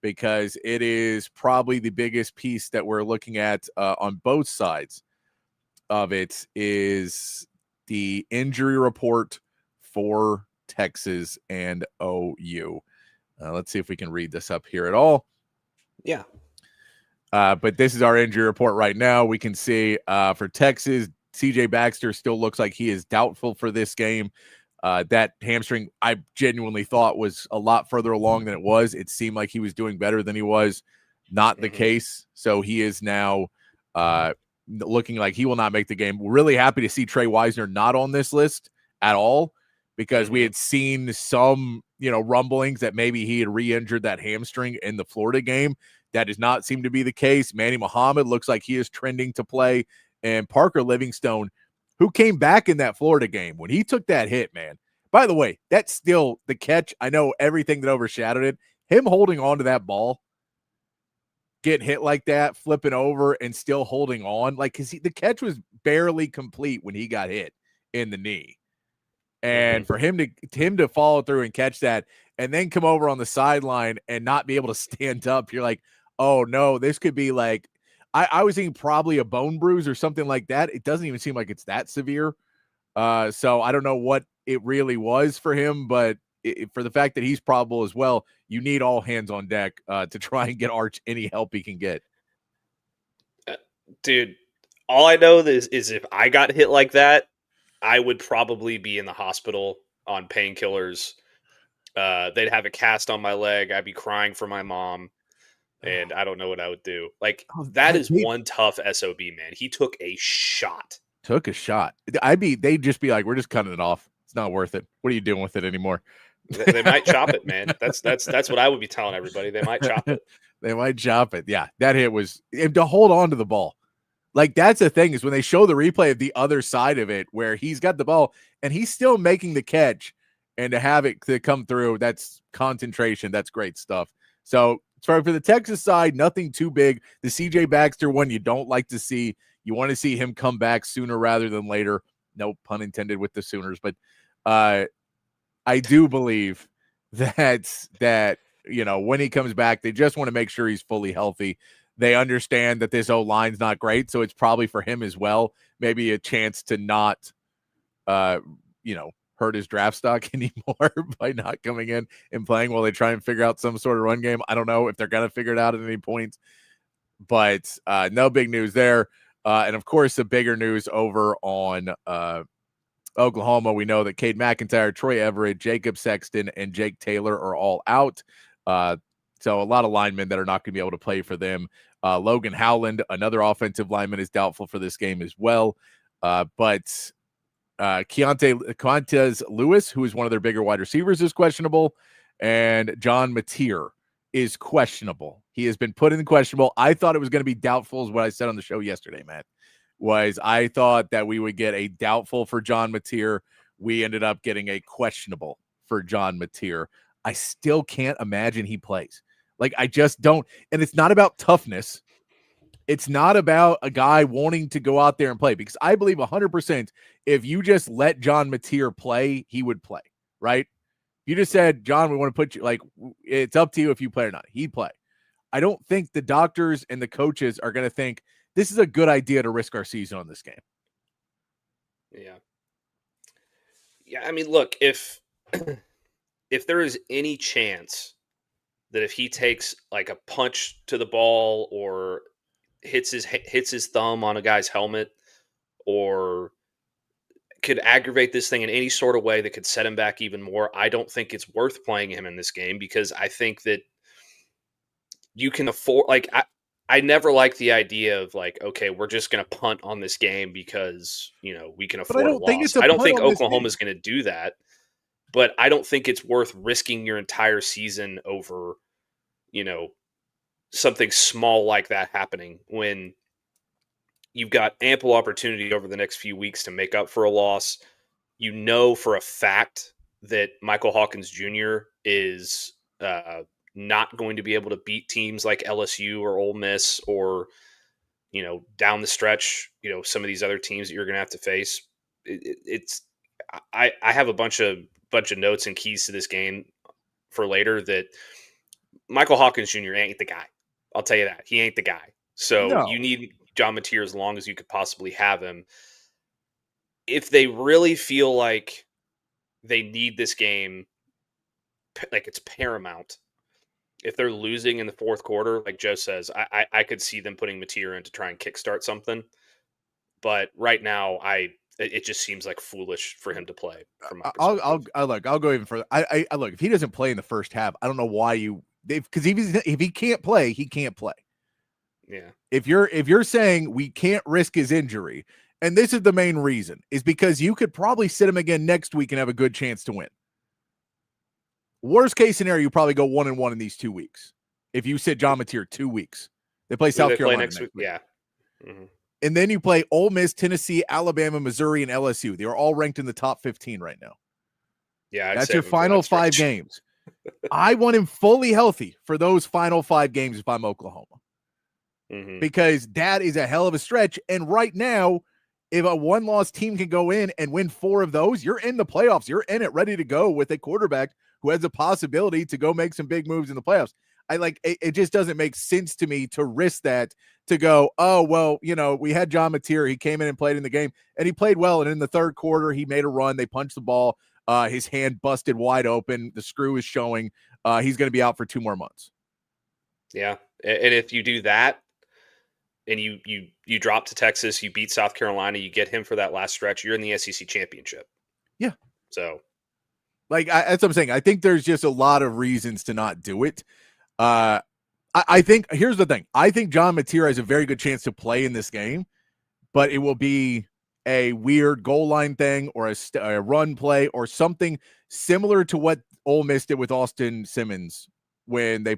because it is probably the biggest piece that we're looking at on both sides of it is the injury report for Texas and OU. Let's see if we can read this up here at all. Yeah. But this is our injury report right now. We can see for Texas, CJ Baxter still looks like he is doubtful for this game. That hamstring, I genuinely thought was a lot further along than it was. It seemed like he was doing better than he was. Not the case. So he is now looking like he will not make the game. We're really happy to see Trey Wisner not on this list at all because we had seen some, rumblings that maybe he had re-injured that hamstring in the Florida game. That does not seem to be the case. Manny Muhammad looks like he is trending to play. And Parker Livingstone, who came back in that Florida game, when he took that hit, man. By the way, that's still the catch. I know everything that overshadowed it. Him holding on to that ball, getting hit like that, flipping over, and still holding on. Like, because the catch was barely complete when he got hit in the knee. And for him to follow through and catch that and then come over on the sideline and not be able to stand up, you're like, oh, no, this could be like I was thinking probably a bone bruise or something like that. It doesn't even seem like it's that severe. So I don't know what it really was for him, but for the fact that he's probable as well, you need all hands on deck to try and get Arch any help he can get. Dude, all I know is if I got hit like that, I would probably be in the hospital on painkillers. They'd have a cast on my leg. I'd be crying for my mom. And I don't know what I would do. Like, that is one tough SOB, man. He took a shot. They'd just be like, we're just cutting it off. It's not worth it. What are you doing with it anymore? They might chop it, man. That's what I would be telling everybody. They might chop it. They might chop it. Yeah, that hit was to hold on to the ball. Like, that's the thing is when they show the replay of the other side of it where he's got the ball and he's still making the catch and to have it to come through, that's concentration. That's great stuff. So for the Texas side, nothing too big. The CJ Baxter one you don't like to see. You want to see him come back sooner rather than later. No pun intended with the Sooners. But I do believe that when he comes back, they just want to make sure he's fully healthy. They understand that this O-line's not great, so it's probably for him as well. Maybe a chance to not, hurt his draft stock anymore by not coming in and playing while they try and figure out some sort of run game. I don't know if they're going to figure it out at any point, but no big news there. And of course, the bigger news over on Oklahoma, we know that Cade McIntyre, Troy Everett, Jacob Sexton, and Jake Taylor are all out. So a lot of linemen that are not going to be able to play for them. Logan Howland, another offensive lineman, is doubtful for this game as well. But Quantez Lewis, who is one of their bigger wide receivers, is questionable. And John Mateer is questionable. He has been put in questionable. I thought it was going to be doubtful, is what I said on the show yesterday, Matt. I thought that we would get a doubtful for John Mateer. We ended up getting a questionable for John Mateer. I still can't imagine he plays. Like, I just don't. And it's not about toughness. It's not about a guy wanting to go out there and play, because I believe 100% if you just let John Mateer play, he would play, right? You just said, John, we want to put you, like, it's up to you if you play or not. He'd play. I don't think the doctors and the coaches are going to think this is a good idea to risk our season on this game. Yeah. Yeah, I mean, look, if there is any chance that if he takes like a punch to the ball or hits his thumb on a guy's helmet or could aggravate this thing in any sort of way that could set him back even more, I don't think it's worth playing him in this game, because I think that you can afford, like, I never liked the idea of like, okay, we're just going to punt on this game because, you know, we can afford a loss. I don't think Oklahoma is going to do that, but I don't think it's worth risking your entire season over, you know, something small like that happening when you've got ample opportunity over the next few weeks to make up for a loss. You know for a fact that Michael Hawkins Jr. is not going to be able to beat teams like LSU or Ole Miss or, you know, down the stretch, you know, some of these other teams that you're going to have to face. I have a bunch of notes and keys to this game for later that Michael Hawkins Jr. ain't the guy. I'll tell you that. He ain't the guy. So you need John Mateer as long as you could possibly have him. If they really feel like they need this game, like it's paramount, if they're losing in the fourth quarter, like Joe says, I could see them putting Mateer in to try and kickstart something. But right now, it just seems like foolish for him to play. I'll go even further. I look, if he doesn't play in the first half, I don't know why because if he can't play, he can't play. Yeah. If you're saying we can't risk his injury, and this is the main reason, is because you could probably sit him again next week and have a good chance to win. Worst case scenario, you probably go 1-1 in these 2 weeks. If you sit John Mateer 2 weeks, they play South Carolina next week. Yeah. Mm-hmm. And then you play Ole Miss, Tennessee, Alabama, Missouri, and LSU. They are all ranked in the top 15 right now. Yeah. That's your final 5 games. I want him fully healthy for those final 5 games if I'm Oklahoma. Mm-hmm. Because that is a hell of a stretch. And right now, if a one-loss team can go in and win 4 of those, you're in the playoffs. You're in it, ready to go with a quarterback who has the possibility to go make some big moves in the playoffs. It just doesn't make sense to me to risk that, to go, oh, well, you know, we had John Mateer. He came in and played in the game, and he played well. And in the third quarter, he made a run. They punched the ball. His hand busted wide open. The screw is showing. He's going to be out for 2 more months. Yeah. And if you do that, and you drop to Texas, you beat South Carolina, you get him for that last stretch, you're in the SEC championship. Yeah. So, that's what I'm saying. I think there's just a lot of reasons to not do it. I think here's the thing. I think John Mateer has a very good chance to play in this game, but it will be a weird goal line thing or a run play or something similar to what Ole Miss did with Austin Simmons when they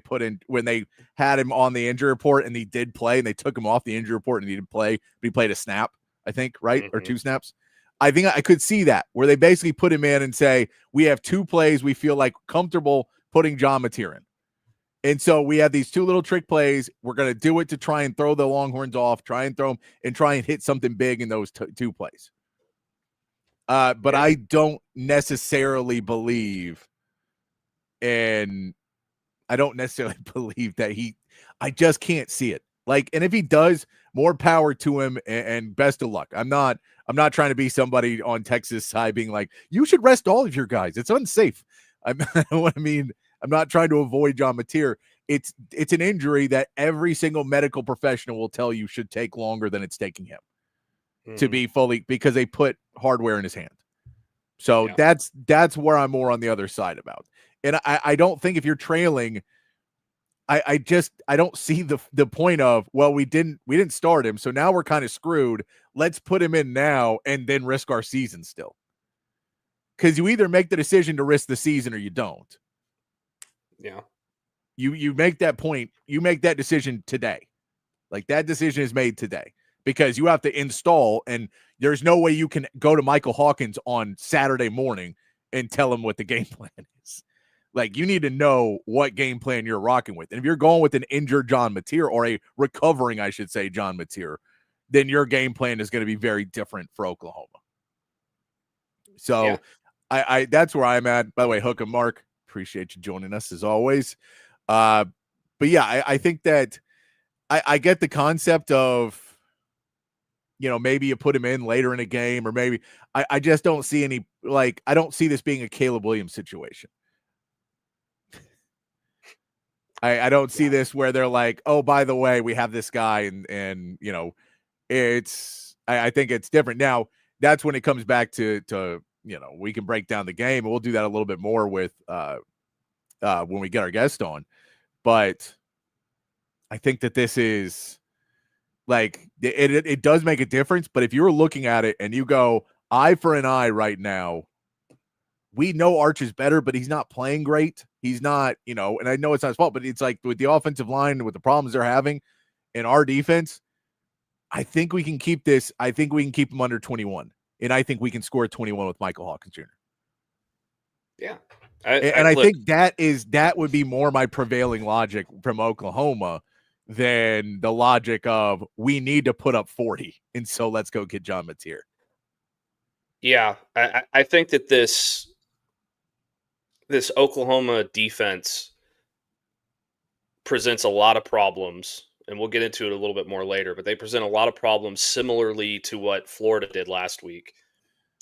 had him on the injury report and he did play, and they took him off the injury report and he didn't play, but he played a snap, I think, right? Mm-hmm. Or 2 snaps. I think I could see that, where they basically put him in and say, we have 2 plays we feel like comfortable putting John Mateer in. And so we have these 2 little trick plays. We're going to do it to try and throw the Longhorns off, try and throw them and try and hit something big in those 2 plays. But I don't necessarily believe that I just can't see it. Like, and if he does, more power to him and best of luck. I'm not trying to be somebody on Texas side being like, you should rest all of your guys. It's unsafe. I'm not trying to avoid John Mateer. it's an injury that every single medical professional will tell you should take longer than it's taking him to be fully, because they put hardware in his hand. So that's where I'm more on the other side about. And I don't think if you're trailing, I don't see the point of, well, we didn't start him, so now we're kind of screwed. Let's put him in now and then risk our season still. Because you either make the decision to risk the season or you don't. Yeah. You make that point, you make that decision today. Like, that decision is made today because you have to install, and there's no way you can go to Michael Hawkins on Saturday morning and tell him what the game plan is. Like, you need to know what game plan you're rocking with. And if you're going with an injured John Mateer, or a recovering, I should say, John Mateer, then your game plan is going to be very different for Oklahoma. So I that's where I'm at. By the way, Hook and Mark, appreciate you joining us as always. But yeah, I think that I get the concept of, maybe you put him in later in a game, or maybe I just don't see any, I don't see this being a Caleb Williams situation. I don't see this where they're like, oh, by the way, we have this guy, and I think it's different. Now, that's when it comes back to we can break down the game, and we'll do that a little bit more with when we get our guest on. But I think that this is it does make a difference. But if you're looking at it and you go eye for an eye right now, we know Arch is better, but he's not playing great. He's not, and I know it's not his fault, but it's like with the offensive line, with the problems they're having in our defense, I think we can keep this. I think we can keep him under 21. And I think we can score 21 with Michael Hawkins Jr. Yeah. I think that would be more my prevailing logic from Oklahoma than the logic of we need to put up 40. And so let's go get John Mateer. Yeah. I think that this Oklahoma defense presents a lot of problems, and we'll get into it a little bit more later, but they present a lot of problems similarly to what Florida did last week,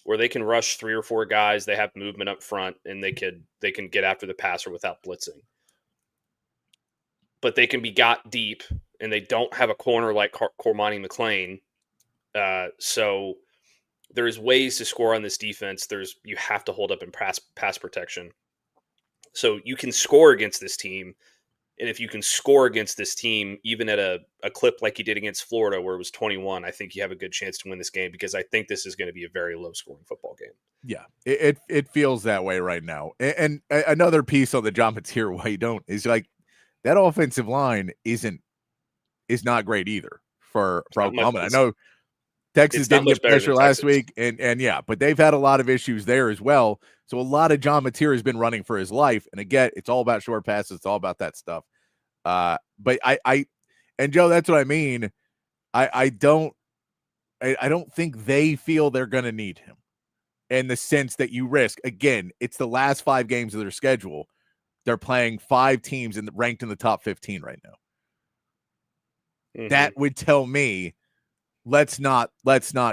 where they can rush 3 or 4 guys, they have movement up front, and they can get after the passer without blitzing. But they can be got deep, and they don't have a corner like Cormani McClain. So there's ways to score on this defense. You have to hold up in pass protection. So you can score against this team. And if you can score against this team, even at a clip like you did against Florida, where it was 21, I think you have a good chance to win this game, because I think this is going to be a very low-scoring football game. Yeah, it feels that way right now. And another piece on the John Mateer why you don't is like that offensive line is not great either for Oklahoma. I know Texas didn't get pressure last week, and yeah, but they've had a lot of issues there as well. So a lot of John Mateer has been running for his life, and again, it's all about short passes. It's all about that stuff. But and Joe, that's what I mean. I don't think they feel they're going to need him, in the sense that you risk. Again, it's the last 5 games of their schedule. They're playing 5 teams ranked in the top 15 right now. Mm-hmm. That would tell me, let's not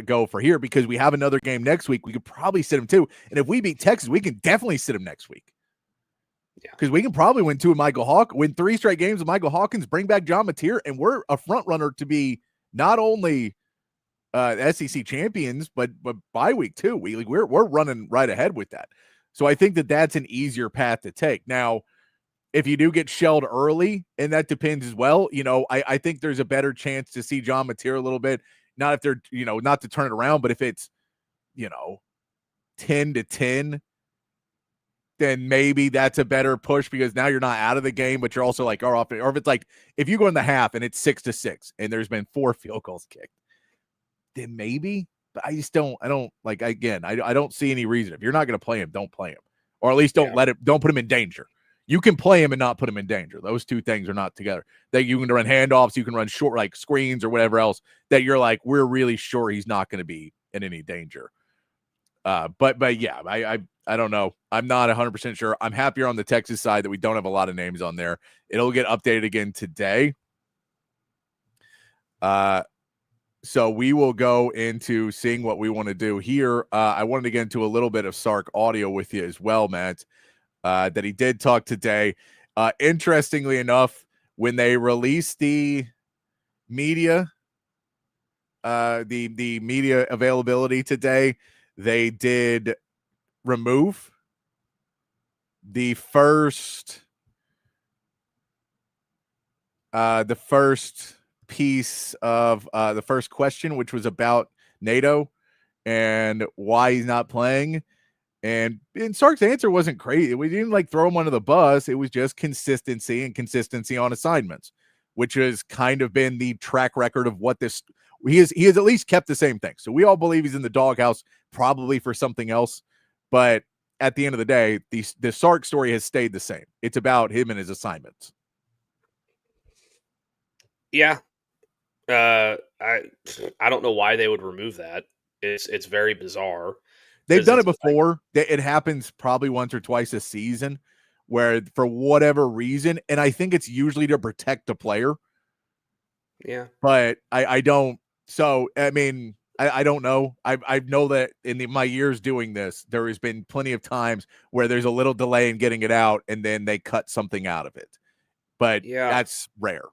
go for here, because we have another game next week. We could probably sit him too. And if we beat Texas, we can definitely sit him next week. Yeah. Because we can probably win 3 straight games with Michael Hawkins, bring back John Mateer, and we're a front runner to be not only SEC champions, but bye week too. We're running right ahead with that. So I think that that's an easier path to take. Now, if you do get shelled early, and that depends as well, I think there's a better chance to see John Mateer a little bit. Not if they're, not to turn it around, but if it's, 10-10, then maybe that's a better push, because now you're not out of the game, but you're also like, or if it's like, if you go in the half and it's 6-6 and there's been 4 field goals kicked, then maybe. But I don't see any reason. If you're not going to play him, don't play him, or at least don't put him in danger. You can play him and not put him in danger. Those two things are not together. That you can run handoffs, you can run short, like screens or whatever else, that you're like, we're really sure he's not going to be in any danger. But yeah, I don't know. I'm not 100% sure. I'm happier on the Texas side that we don't have a lot of names on there. It'll get updated again today. So we will go into seeing what we want to do here. I wanted to get into a little bit of Sark audio with you as well, Matt, that he did talk today. Interestingly enough, when they released the media, the media availability today, they did remove the first piece of the first question, which was about NATO and why he's not playing. And Sark's answer wasn't crazy. We didn't like throw him under the bus. It was just consistency on assignments, which has kind of been the track record of what this. He has at least kept the same thing. So we all believe he's in the doghouse, probably for something else. But at the end of the day, the Sark story has stayed the same. It's about him and his assignments. Yeah. I don't know why they would remove that. It's very bizarre. They've done it before. It happens probably once or twice a season where for whatever reason, and I think it's usually to protect the player. Yeah. But I don't. So, I mean, I don't know. I know that in my years doing this, there has been plenty of times where there's a little delay in getting it out and then they cut something out of it. But that's rare.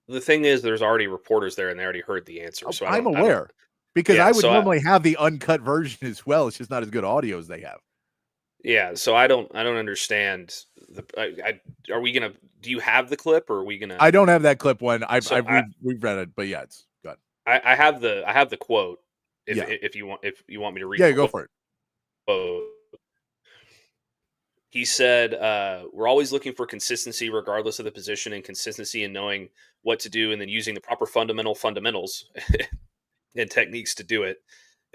The thing is, there's already reporters there and they already heard the answer. So I'm aware. Because I would normally have the uncut version as well. It's just not as good audio as they have. Yeah, so I don't understand. Are we gonna? Do you have the clip, or are we gonna? I don't have that clip one. We've read it, but yeah, it's good. I have the quote. If you want me to read. Yeah, go for it. He said, "We're always looking for consistency, regardless of the position, and consistency in knowing what to do, and then using the proper fundamentals." And techniques to do it,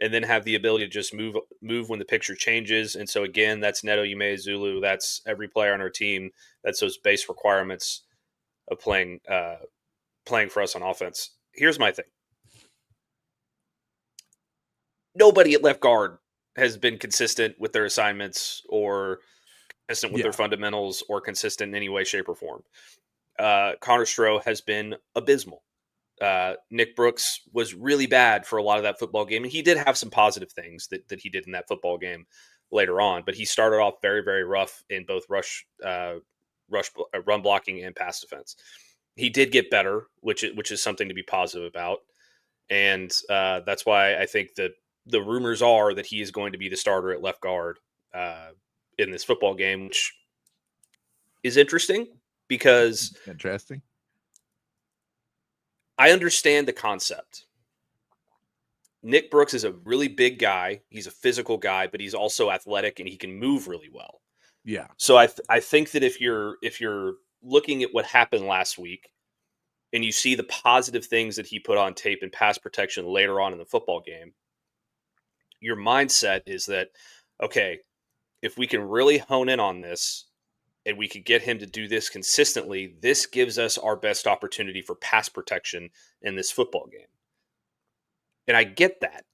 and then have the ability to just move when the picture changes. And so again, that's Neto, Yume, Zulu. That's every player on our team. That's those base requirements of playing for us on offense. Here's my thing. Nobody at left guard has been consistent with their assignments or consistent with their fundamentals or consistent in any way, shape, or form. Connor Stroh has been abysmal. Nick Brooks was really bad for a lot of that football game. And he did have some positive things that he did in that football game later on, but he started off very, very rough in both run blocking and pass defense. He did get better, which is something to be positive about. And that's why I think that the rumors are that he is going to be the starter at left guard in this football game, which is interesting because I understand the concept. Nick Brooks is a really big guy. He's a physical guy, but he's also athletic and he can move really well. Yeah. So I think that if you're looking at what happened last week and you see the positive things that he put on tape in pass protection later on in the football game, your mindset is that, okay, if we can really hone in on this, and we could get him to do this consistently, this gives us our best opportunity for pass protection in this football game. And I get that.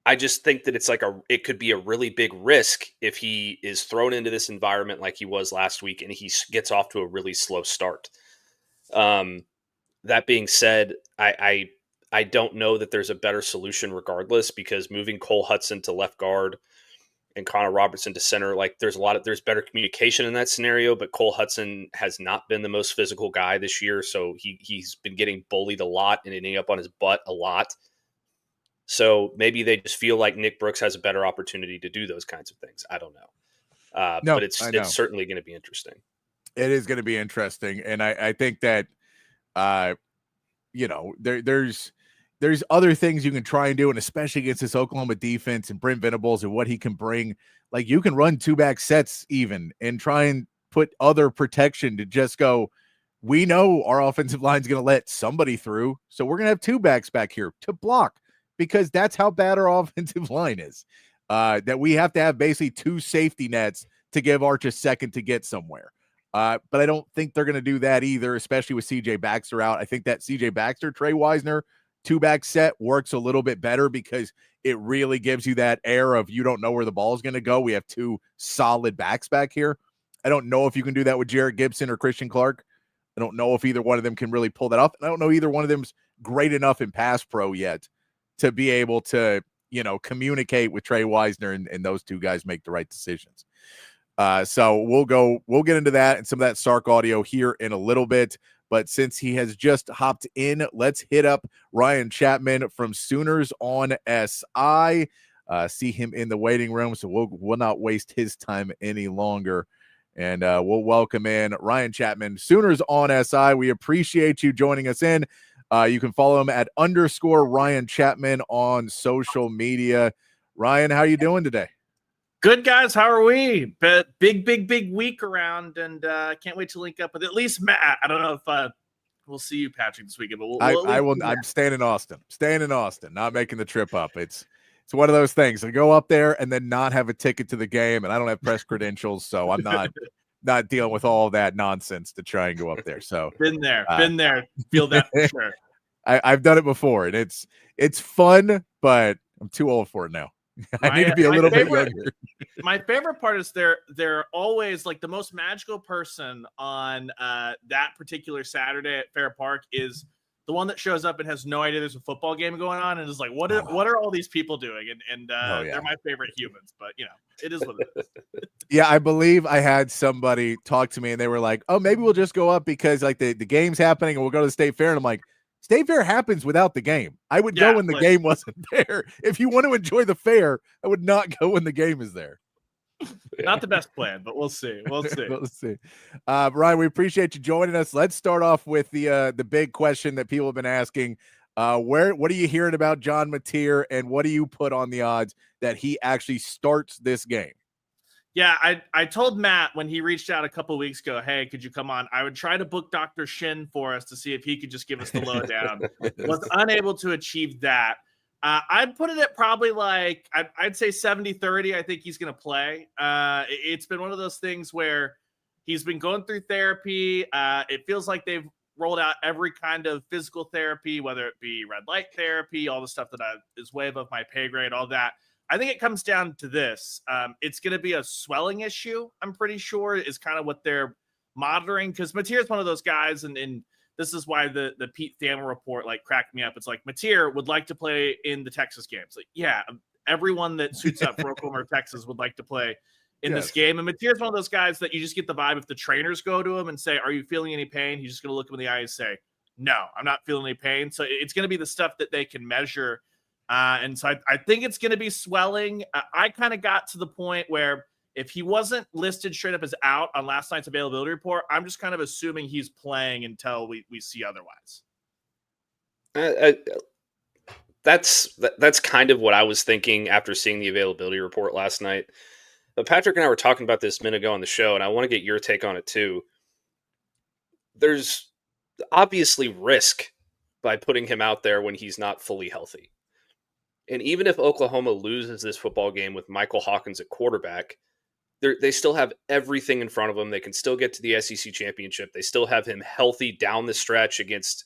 I just think that it could be a really big risk if he is thrown into this environment like he was last week and he gets off to a really slow start. That being said, I don't know that there's a better solution regardless, because moving Cole Hudson to left guard and Connor Robertson to center, there's better communication in that scenario, but Cole Hudson has not been the most physical guy this year. So he's been getting bullied a lot and ending up on his butt a lot. So maybe they just feel like Nick Brooks has a better opportunity to do those kinds of things. I don't know. But it's certainly going to be interesting. It is going to be interesting. And I think that, there's other things you can try and do, and especially against this Oklahoma defense and Brent Venables and what he can bring. Like, you can run 2-back sets even and try and put other protection to just go, we know our offensive line is going to let somebody through, so we're going to have 2 backs back here to block, because that's how bad our offensive line is. That we have to have basically 2 safety nets to give Arch a second to get somewhere. But I don't think they're going to do that either, especially with C.J. Baxter out. I think that C.J. Baxter, Trey Wisner 2-back set works a little bit better because it really gives you that air of you don't know where the ball is going to go. We have 2 solid backs back here. I don't know if you can do that with Jarrett Gibson or Christian Clark. I don't know if either one of them can really pull that off. And I don't know either one of them's great enough in pass pro yet to be able to, communicate with Trey Wisner and those 2 guys make the right decisions. So we'll get into that and some of that Sark audio here in a little bit. But since he has just hopped in, let's hit up Ryan Chapman from Sooners on SI. See him in the waiting room, so we'll not waste his time any longer. And we'll welcome in Ryan Chapman, Sooners on SI. We appreciate you joining us in. You can follow him at _Ryan Chapman on social media. Ryan, how you doing today? Good, guys. How are we? Big week around, and can't wait to link up with at least Matt. I don't know if we'll see you, Patrick, this weekend, but I will. I'm staying in Austin. Not making the trip up. It's one of those things. I go up there and then not have a ticket to the game, and I don't have press credentials, so I'm not dealing with all that nonsense to try and go up there. So been there. Feel that for sure. I've done it before, and it's fun, but I'm too old for it now. I need to be a little bit younger. My favorite part is they're always like the most magical person on that particular Saturday at Fair Park is the one that shows up and has no idea there's a football game going on and is like, what are all these people doing? And they're my favorite humans, but it is what it is. Yeah, I believe I had somebody talk to me and they were like, oh, maybe we'll just go up because like the game's happening and we'll go to the State Fair. And I'm like, State Fair happens without the game. I would go when the game wasn't there. If you want to enjoy the fair, I would not go when the game is there. Not the best plan, but we'll see. We'll see. Ryan, we appreciate you joining us. Let's start off with the big question that people have been asking. What are you hearing about John Mateer, and what do you put on the odds that he actually starts this game? Yeah, I told Matt when he reached out a couple of weeks ago, hey, could you come on? I would try to book Dr. Shin for us to see if he could just give us the lowdown. Was unable to achieve that. I'd put it at probably like, I'd say 70-30. I think he's going to play. It's been one of those things where he's been going through therapy. It feels like they've rolled out every kind of physical therapy, whether it be red light therapy, all the stuff that is way above my pay grade, all that. I think it comes down to this. It's going to be a swelling issue, I'm pretty sure, is kind of what they're monitoring. Because Mateer is one of those guys, and this is why the Pete Thamel report like cracked me up. It's like Mateer would like to play in the Texas games. Like, yeah, everyone that suits up for Oklahoma or Texas would like to play in this game. And Mateer is one of those guys that you just get the vibe if the trainers go to him and say, are you feeling any pain? He's just going to look him in the eye and say, no, I'm not feeling any pain. So it's going to be the stuff that they can measure. And so I think it's going to be swelling. I kind of got to the point where if he wasn't listed straight up as out on last night's availability report, I'm just kind of assuming he's playing until we see otherwise. That's kind of what I was thinking after seeing the availability report last night. But Patrick and I were talking about this a minute ago on the show, and I want to get your take on it too. There's obviously risk by putting him out there when he's not fully healthy. And even if Oklahoma loses this football game with Michael Hawkins at quarterback, they still have everything in front of them. They can still get to the SEC championship. They still have him healthy down the stretch against,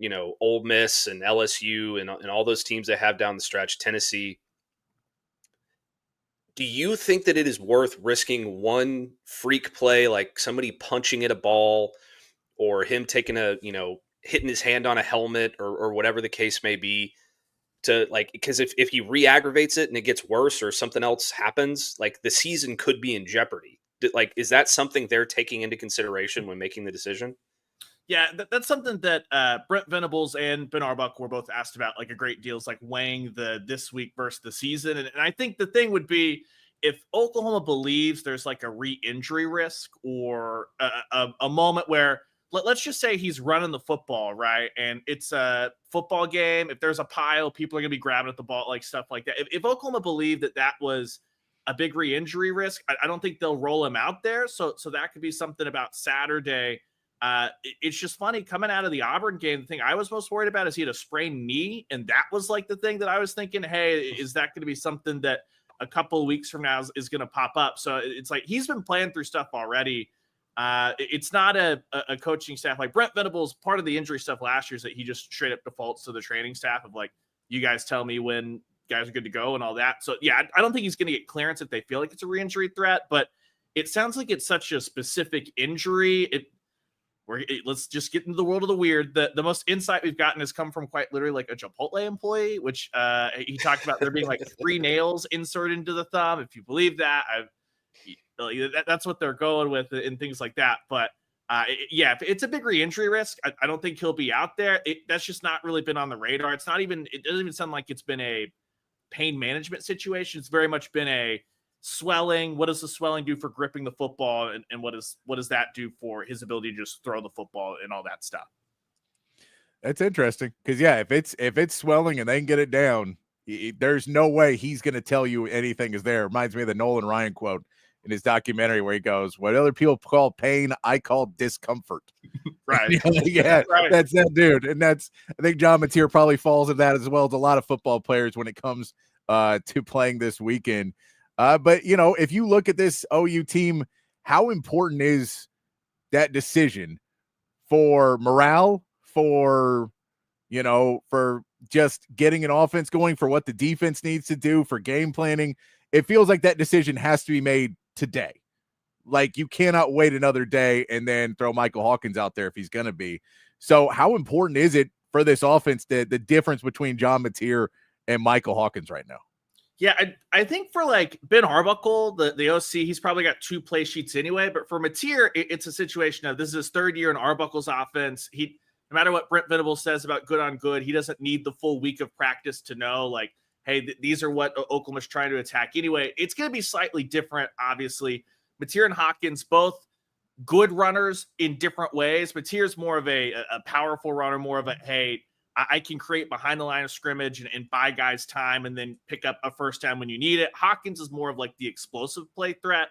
Ole Miss and LSU and all those teams they have down the stretch, Tennessee. Do you think that it is worth risking one freak play, like somebody punching at a ball or him taking hitting his hand on a helmet or whatever the case may be, to because if he re-aggravates it and it gets worse or something else happens, the season could be in jeopardy. Is that something they're taking into consideration when making the decision? Yeah, that's something that Brent Venables and Ben Arbuck were both asked about a great deal, is weighing the this week versus the season. And I think the thing would be, if Oklahoma believes there's a re-injury risk or a moment where, let's just say he's running the football, right? And it's a football game. If there's a pile, people are going to be grabbing at the ball, stuff like that. If Oklahoma believed that was a big re-injury risk, I don't think they'll roll him out there. So that could be something about Saturday. It's just funny coming out of the Auburn game. The thing I was most worried about is he had a sprained knee. And that was the thing that I was thinking, hey, is that going to be something that a couple of weeks from now is going to pop up? So it's he's been playing through stuff already. It's not a coaching staff like Brent Venables. Part of the injury stuff last year is that he just straight up defaults to the training staff of you guys tell me when guys are good to go and all that. So yeah, I don't think he's going to get clearance if they feel like it's a re-injury threat, but it sounds like it's such a specific injury. Let's just get into the world of the weird. The most insight we've gotten has come from quite literally a Chipotle employee, which he talked about there being 3 nails inserted into the thumb. If you believe that, That's what they're going with and things like that. But yeah, if it's a big re-injury risk, I don't think he'll be out there. That's just not really been on the radar. It doesn't even sound like it's been a pain management situation. It's very much been a swelling. What does the swelling do for gripping the football? And what does that do for his ability to just throw the football and all that stuff? That's interesting. Cause yeah, if it's swelling and they can get it down, there's no way he's going to tell you anything is there. Reminds me of the Nolan Ryan quote in his documentary where he goes, what other people call pain, I call discomfort. Right. Yeah, right. That's that dude. And I think John Mateer probably falls in that as well as a lot of football players when it comes to playing this weekend. But, if you look at this OU team, how important is that decision for morale, for just getting an offense going, for what the defense needs to do, for game planning? It feels like that decision has to be made today. Like, you cannot wait another day and then throw Michael Hawkins out there if he's going to be. So how important is it for this offense, the difference between John Mateer and Michael Hawkins right now? Yeah, I think for like Ben Arbuckle, the OC, he's probably got 2 play sheets anyway. But for Mateer, it's a situation of this is his 3rd year in Arbuckle's offense. No matter what Brent Venables says about good on good, he doesn't need the full week of practice to know, like, hey, these are what Oklahoma's trying to attack anyway. It's going to be slightly different, obviously. Mateer and Hawkins, both good runners in different ways. Mateer's more of a powerful runner, more of a, hey, I can create behind the line of scrimmage and buy guys time and then pick up a first down when you need it. Hawkins is more of like the explosive play threat.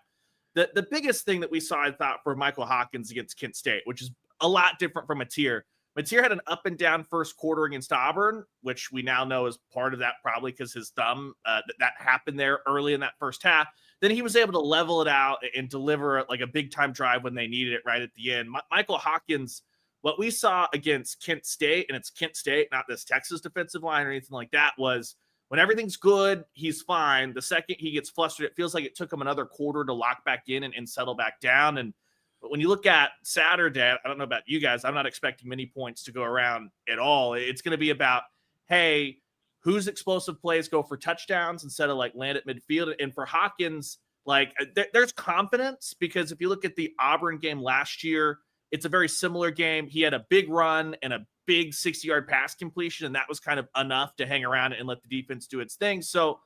The biggest thing that we saw, I thought, for Michael Hawkins against Kent State, which is a lot different from Mateer. Mateer had an up and down first quarter against Auburn, which we now know is part of that probably because his thumb, that happened there early in that first half. Then he was able to level it out and deliver like a big time drive when they needed it right at the end. Michael Hawkins, what we saw against Kent State, and it's Kent State, not this Texas defensive line or anything like that, was when everything's good, he's fine. The second he gets flustered, it feels like it took him another quarter to lock back in and settle back down. And but when you look at Saturday, I don't know about you guys, I'm not expecting many points to go around at all. It's going to be about, hey, whose explosive plays go for touchdowns instead of like land at midfield. And for Hawkins, like there's confidence because if you look at the Auburn game last year, it's a very similar game. He had a big run and a big 60-yard pass completion, and that was kind of enough to hang around and let the defense do its thing. So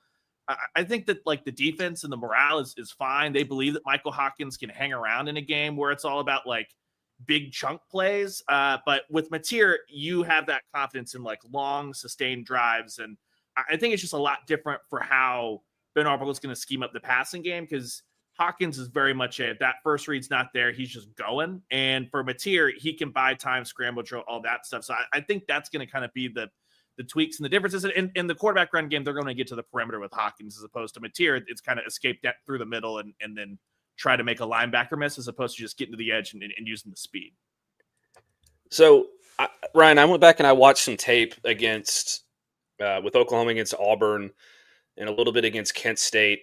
I think that like the defense and the morale is fine. They believe that Michael Hawkins can hang around in a game where it's all about like big chunk plays. But with Mateer, you have that confidence in like long sustained drives. And I think it's just a lot different for how Ben Arbuckle is going to scheme up the passing game because Hawkins is very much if that first read's not there, he's just going. And for Mateer, he can buy time, scramble, drill, all that stuff. So I think that's going to kind of be the tweaks and the differences. In the quarterback run game, they're going to get to the perimeter with Hawkins as opposed to Mateer. It's kind of escape that through the middle and then try to make a linebacker miss as opposed to just getting to the edge and using the speed. So, Ryan, I went back and I watched some tape against with Oklahoma against Auburn and a little bit against Kent State.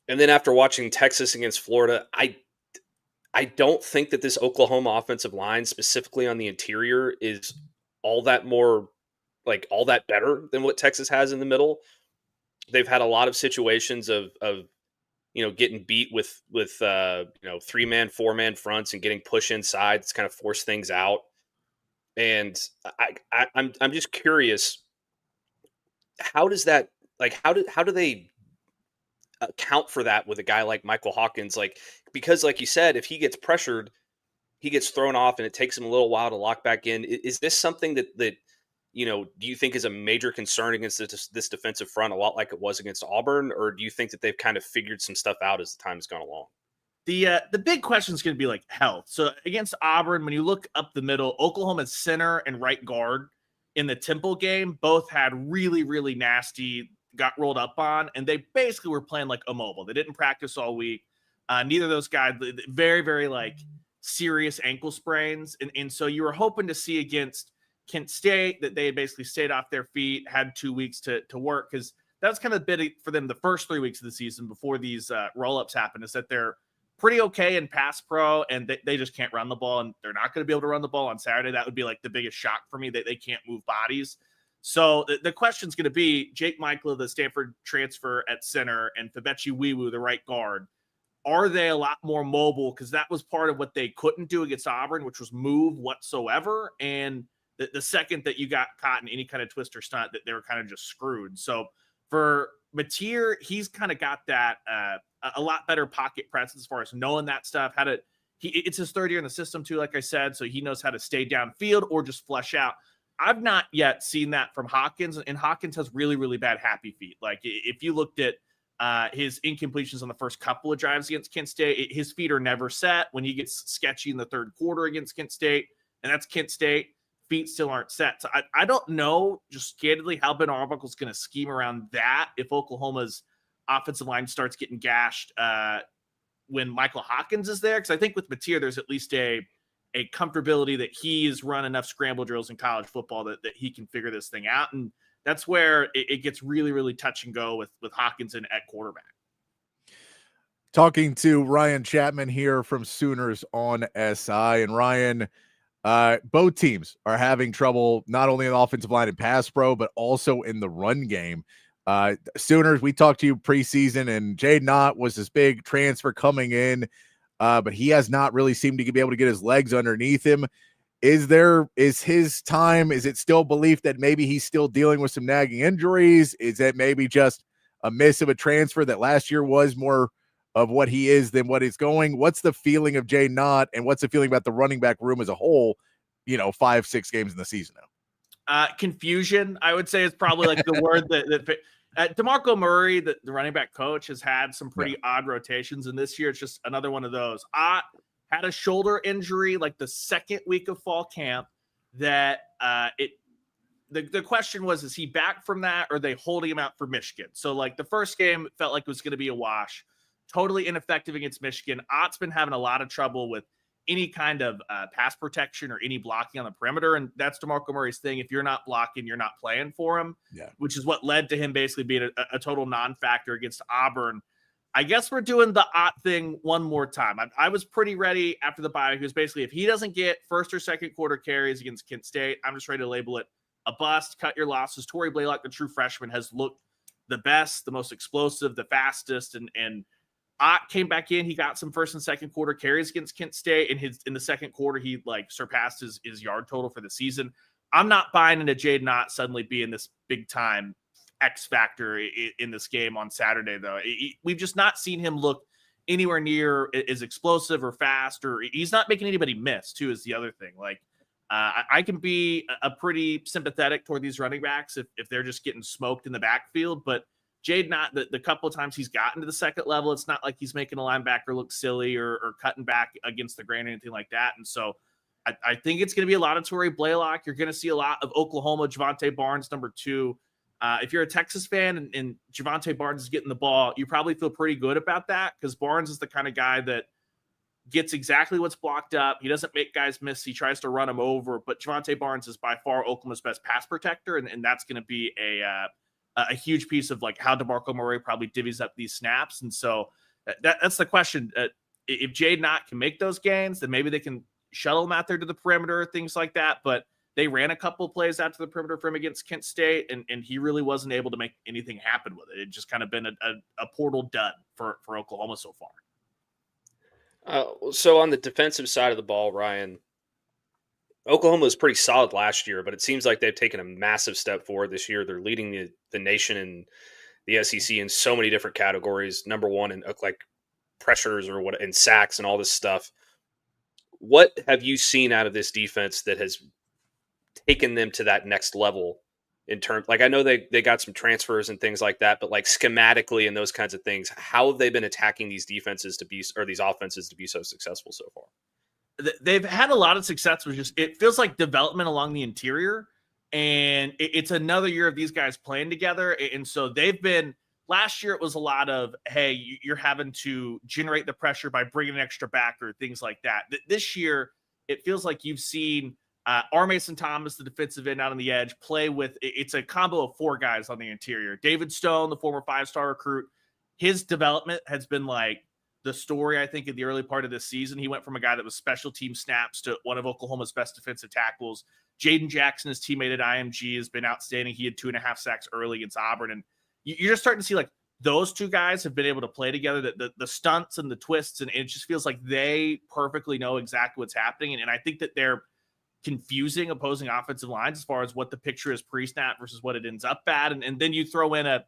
And then after watching Texas against Florida, I don't think that this Oklahoma offensive line, specifically on the interior, is all that better than what Texas has in the middle. They've had a lot of situations of getting beat with 3-man, 4-man fronts and getting push inside. It's kind of forced things out. And I'm just curious, how does that how do they account for that with a guy like Michael Hawkins? Because like you said, if he gets pressured, he gets thrown off and it takes him a little while to lock back in. Is this something that do you think is a major concern against this defensive front, a lot like it was against Auburn? Or do you think that they've kind of figured some stuff out as the time's gone along? The big question is going to be like health. So against Auburn, when you look up the middle, Oklahoma's center and right guard in the Temple game both had really, really nasty, got rolled up on, and they basically were playing like immobile. They didn't practice all week. Neither of those guys, very, very like serious ankle sprains. And so you were hoping to see against Kent State that they had basically stayed off their feet, had 2 weeks to work, because that was kind of a bit for them the first 3 weeks of the season before these roll-ups happened, is that they're pretty okay in pass pro, and they just can't run the ball, and they're not going to be able to run the ball on Saturday. That would be like the biggest shock for me, that they can't move bodies. So the question is going to be Jake Michael, the Stanford transfer at center, and Febechi Wiwu, the right guard. Are they a lot more mobile? Because that was part of what they couldn't do against Auburn, which was move whatsoever. And the second that you got caught in any kind of twist or stunt, that they were kind of just screwed. So for Mateer, he's kind of got that a lot better pocket presence as far as knowing that stuff. It's his third year in the system too, like I said, so he knows how to stay downfield or just flush out. I've not yet seen that from Hawkins, and Hawkins has really, really bad happy feet. Like if you looked at his incompletions on the first couple of drives against Kent State, his feet are never set. When he gets sketchy in the third quarter against Kent State, and that's Kent State, feet still aren't set. So I don't know, just candidly, how Ben Arbuckle's going to scheme around that if Oklahoma's offensive line starts getting gashed when Michael Hawkins is there. Because I think with Mateer, there's at least a comfortability that he's run enough scramble drills in college football that he can figure this thing out. And that's where it gets really, really touch and go with Hawkins at quarterback. Talking to Ryan Chapman here from Sooners on SI. And Ryan, both teams are having trouble not only in the offensive line and pass pro, but also in the run game. Sooners, we talked to you preseason, and Jade Knott was this big transfer coming in, but he has not really seemed to be able to get his legs underneath him. Is his time, is it still belief that maybe he's still dealing with some nagging injuries? Is that maybe just a miss of a transfer that last year was more of what he is than what is going? What's the feeling of Jay Knott, and what's the feeling about the running back room as a whole, 5-6 games in the season now? Confusion, I would say, is probably like the word that DeMarco Murray, the running back coach, has had some pretty odd rotations, and this year it's just another one of those. Had a shoulder injury like the second week of fall camp that the question was, is he back from that, or are they holding him out for Michigan? So like the first game felt like it was going to be a wash, totally ineffective against Michigan. Ott's been having a lot of trouble with any kind of pass protection or any blocking on the perimeter. And that's DeMarco Murray's thing. If you're not blocking, you're not playing for him, which is what led to him basically being a total non-factor against Auburn. I guess we're doing the Ott thing one more time. I was pretty ready after the bye. He was basically, if he doesn't get first or second quarter carries against Kent State, I'm just ready to label it a bust, cut your losses. Torrey Blaylock, the true freshman, has looked the best, the most explosive, the fastest, and Ott came back in. He got some first and second quarter carries against Kent State. In the second quarter, he surpassed his yard total for the season. I'm not buying into Jade Knott suddenly being this big time X factor in this game on Saturday, though. We've just not seen him look anywhere near as explosive or fast, or he's not making anybody miss, too, is the other thing. I can be a pretty sympathetic toward these running backs if they're just getting smoked in the backfield, but Jade Knott, the couple of times he's gotten to the second level, it's not like he's making a linebacker look silly or cutting back against the grain or anything like that. And so I think it's going to be a lot of Torrey Blaylock. You're going to see a lot of Oklahoma, Javante Barnes, number 2. If you're a Texas fan and Javante Barnes is getting the ball, you probably feel pretty good about that, because Barnes is the kind of guy that gets exactly what's blocked up. He doesn't make guys miss. He tries to run them over. But Javante Barnes is by far Oklahoma's best pass protector, and that's going to be a huge piece of how DeMarco Murray probably divvies up these snaps. And so that's the question. If Jade Knott can make those gains, then maybe they can shuttle him out there to the perimeter, things like that. But they ran a couple of plays out to the perimeter for him against Kent State, and he really wasn't able to make anything happen with it. It just kind of been a portal dud for Oklahoma so far. So on the defensive side of the ball, Ryan, Oklahoma was pretty solid last year, but it seems like they've taken a massive step forward this year. They're leading the nation in the SEC in so many different categories. Number one in pressures or what, and sacks and all this stuff. What have you seen out of this defense that has taken them to that next level in terms? I know they got some transfers and things like that, but schematically and those kinds of things, how have they been attacking these defenses these offenses to be so successful so far? They've had a lot of success with it feels like development along the interior, and it's another year of these guys playing together. And so they've been, last year it was a lot of, hey, you're having to generate the pressure by bringing an extra back or things like that. This year, it feels like you've seen R. Mason Thomas, the defensive end out on the edge, play with, it's a combo of 4 guys on the interior. David Stone, the former 5-star recruit, his development has been the story, I think, in the early part of this season. He went from a guy that was special team snaps to one of Oklahoma's best defensive tackles. Jaden Jackson, his teammate at IMG, has been outstanding. He had 2.5 sacks early against Auburn. And you're just starting to see those two guys have been able to play together, the stunts and the twists, and it just feels like they perfectly know exactly what's happening. And I think that they're confusing opposing offensive lines as far as what the picture is pre-snap versus what it ends up at. And then you throw in a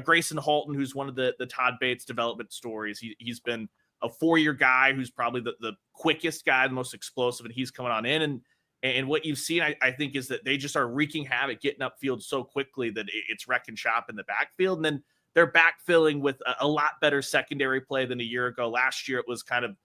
Grayson Halton, who's one of the Todd Bates development stories. He's been a 4-year guy who's probably the quickest guy, the most explosive, and he's coming on in. And what you've seen, I think, is that they just are wreaking havoc, getting upfield so quickly that it's wreck and shop in the backfield. And then they're backfilling with a lot better secondary play than a year ago. Last year, it was kind of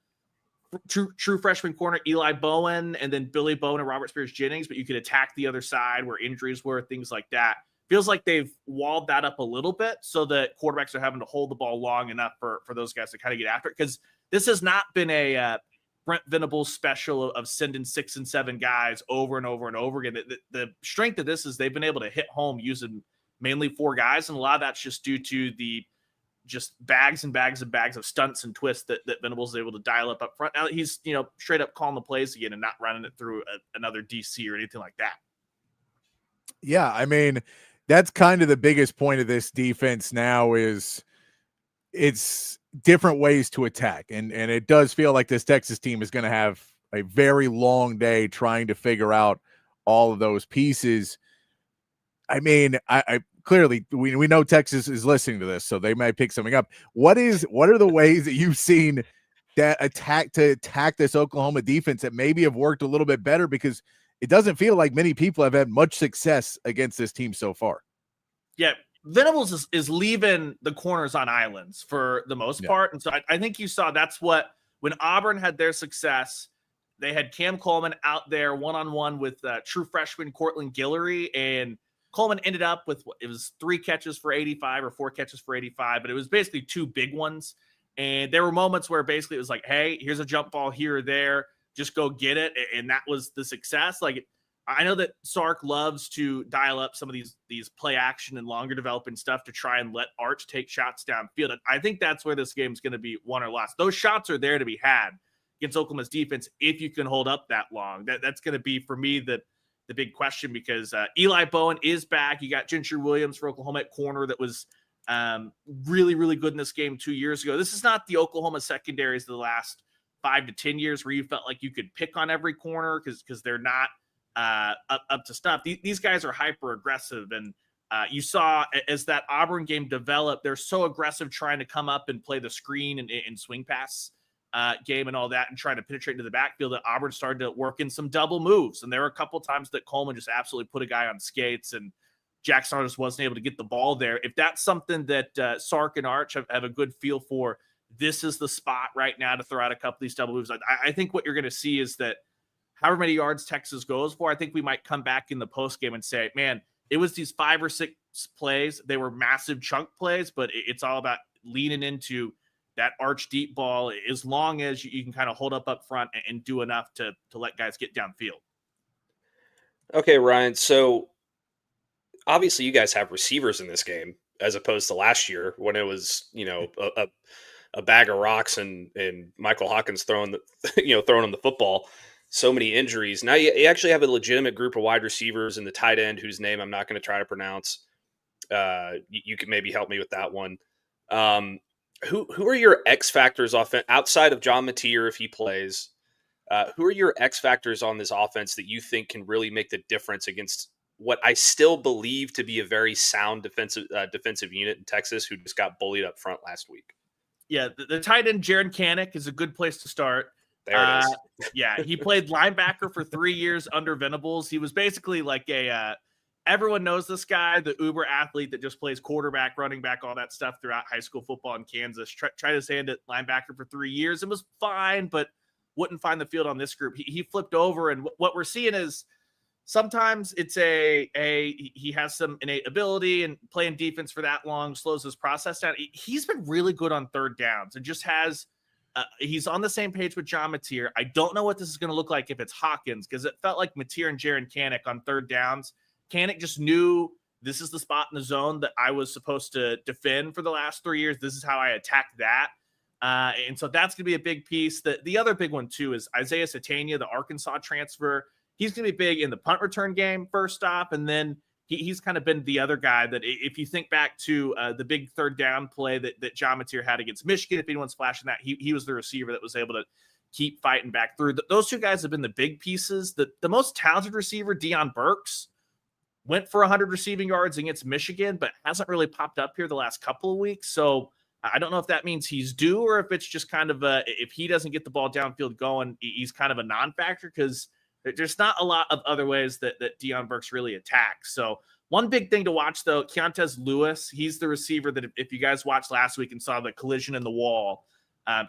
true freshman corner Eli Bowen and then Billy Bowen and Robert Spears-Jennings, but you could attack the other side where injuries were, things like that. Feels like they've walled that up a little bit so that quarterbacks are having to hold the ball long enough for those guys to kind of get after it, because this has not been a Brent Venables special of sending 6 and 7 guys over and over and over again. The strength of this is they've been able to hit home using mainly 4 guys, and a lot of that's just due to the just bags and bags and bags of stunts and twists that Venables is able to dial up front. Now he's, straight up calling the plays again and not running it through another DC or anything like that. Yeah, I mean, that's kind of the biggest point of this defense now is it's different ways to attack. And it does feel like this Texas team is going to have a very long day trying to figure out all of those pieces. I mean, I clearly we know Texas is listening to this, so they might pick something up. What are the ways that you've seen that attack this Oklahoma defense that maybe have worked a little bit better? Because it doesn't feel like many people have had much success against this team so far. Yeah, Venables is leaving the corners on islands for the most part. And so I think you saw that's what, when Auburn had their success, they had Cam Coleman out there one-on-one with true freshman Cortland Guillory, and Coleman ended up with, it was 3 catches for 85 or 4 catches for 85, but it was basically 2 big ones. And there were moments where basically it was like, hey, here's a jump ball here or there, just go get it. And that was the success. Like, I know that Sark loves to dial up some of these play action and longer developing stuff to try and let Arch take shots downfield. I think that's where this game's going to be won or lost. Those shots are there to be had against Oklahoma's defense if you can hold up that long. That's going to be, for me, the big question, because Eli Bowen is back. You got Gentry Williams for Oklahoma at corner that was really, really good in this game 2 years ago. This is not the Oklahoma secondaries of the last 5 to 10 years where you felt like you could pick on every corner because they're not up to stuff. These guys are hyper aggressive, and you saw as that Auburn game developed, they're so aggressive trying to come up and play the screen and swing pass game and all that and trying to penetrate into the backfield that Auburn started to work in some double moves. And there were a couple times that Coleman just absolutely put a guy on skates and Jackson just wasn't able to get the ball there. If that's something that Sark and Arch have a good feel for, this is the spot right now to throw out a couple of these double moves. I think what you're going to see is that however many yards Texas goes for, I think we might come back in the post game and say, man, it was these 5 or 6 plays. They were massive chunk plays, but it's all about leaning into that Arch deep ball as long as you can kind of hold up front and do enough to let guys get downfield. Okay, Ryan. So obviously you guys have receivers in this game as opposed to last year when it was, a bag of rocks and Michael Hawkins throwing them the football. So many injuries. Now you actually have a legitimate group of wide receivers and the tight end whose name I'm not going to try to pronounce. You can maybe help me with that one. Who are your X factors outside of John Mateer if he plays? Who are your X factors on this offense that you think can really make the difference against what I still believe to be a very sound defensive unit in Texas who just got bullied up front last week? Yeah, the tight end Jaron Kanik is a good place to start. There it is. Yeah, he played linebacker for 3 years under Venables. He was basically like everyone knows this guy, the uber athlete that just plays quarterback, running back, all that stuff throughout high school football in Kansas. Tried his hand at linebacker for 3 years and was fine, but wouldn't find the field on this group. He flipped over, and what we're seeing is sometimes it's he has some innate ability, and playing defense for that long slows his process down. He's been really good on third downs and just has he's on the same page with John Mateer. I don't know what this is going to look like if it's Hawkins, because it felt like Mateer and Jaron Kanik on third downs. Kanik just knew this is the spot in the zone that I was supposed to defend for the last 3 years. This is how I attacked that. And so that's going to be a big piece. The other big one, too, is Isaiah Satania, the Arkansas transfer. He's going to be big in the punt return game, first off, and then he's kind of been the other guy that, if you think back to the big third down play that John Mateer had against Michigan, if anyone's flashing that, he was the receiver that was able to keep fighting back through. Those two guys have been the big pieces. The most talented receiver, Deion Burks, went for 100 receiving yards against Michigan, but hasn't really popped up here the last couple of weeks. So I don't know if that means he's due or if it's just kind of if he doesn't get the ball downfield going, he's kind of a non-factor, because there's not a lot of other ways that Deion Burks really attacks. So one big thing to watch, though, Keontez Lewis, he's the receiver that if you guys watched last week and saw the collision in the wall,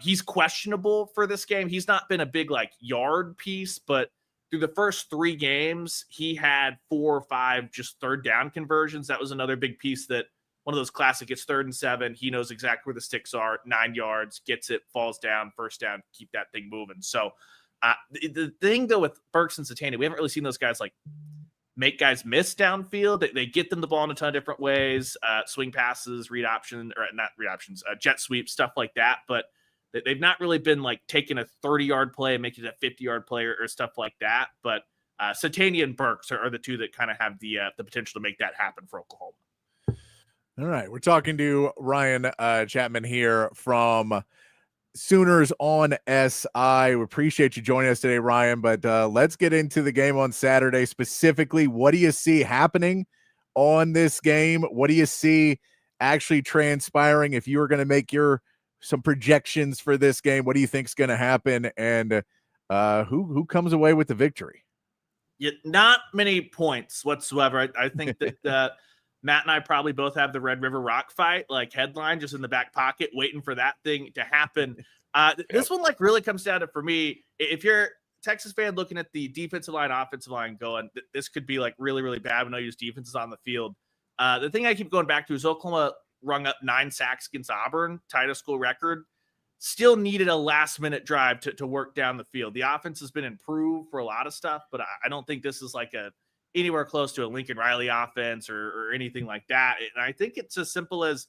he's questionable for this game. He's not been a big yard piece, but through the first 3 games, he had 4 or 5 just third down conversions. That was another big piece, that one of those classic, it's 3rd and 7. He knows exactly where the sticks are, 9 yards, gets it, falls down, first down, keep that thing moving. So the thing, though, with Burks and Satania, we haven't really seen those guys make guys miss downfield. They get them the ball in a ton of different ways, swing passes, read option, or not read options, jet sweep, stuff like that. But they've not really been taking a 30-yard play and making it a 50-yard play or stuff like that. But Satania and Burks are the two that kind of have the potential to make that happen for Oklahoma. All right. We're talking to Ryan Chapman here from Sooners on SI. We appreciate you joining us today, Ryan. But let's get into the game on Saturday specifically. What do you see happening on this game? What do you see actually transpiring? If you were going to make some projections for this game, what do you think is going to happen, and who comes away with the victory? Yeah, not many points whatsoever. I think that Matt and I probably both have the Red River Rock fight headline just in the back pocket, waiting for that thing to happen. This one really comes down to, for me, if you're a Texas fan looking at the defensive line, offensive line, going, this could be really, really bad when I use defenses on the field. The thing I keep going back to is Oklahoma rung up 9 sacks against Auburn, tied a school record, still needed a last-minute drive to work down the field. The offense has been improved for a lot of stuff, but I don't think this is anywhere close to a Lincoln Riley offense or anything like that. And I think it's as simple as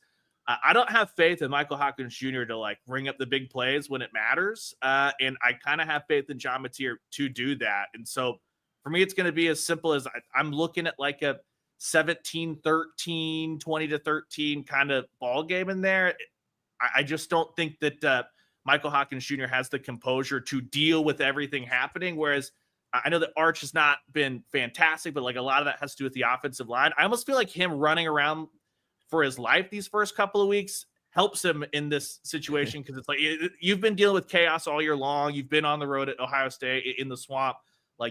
I don't have faith in Michael Hawkins Jr. to ring up the big plays when it matters. And I kind of have faith in John Mateer to do that. And so for me, it's going to be as simple as I'm looking at a 17-13, 20-13 kind of ball game in there. I just don't think that Michael Hawkins Jr. has the composure to deal with everything happening. Whereas I know that Arch has not been fantastic, but a lot of that has to do with the offensive line. I almost feel like him running around for his life these first couple of weeks helps him in this situation, because it's you've been dealing with chaos all year long. You've been on the road at Ohio State in the swamp.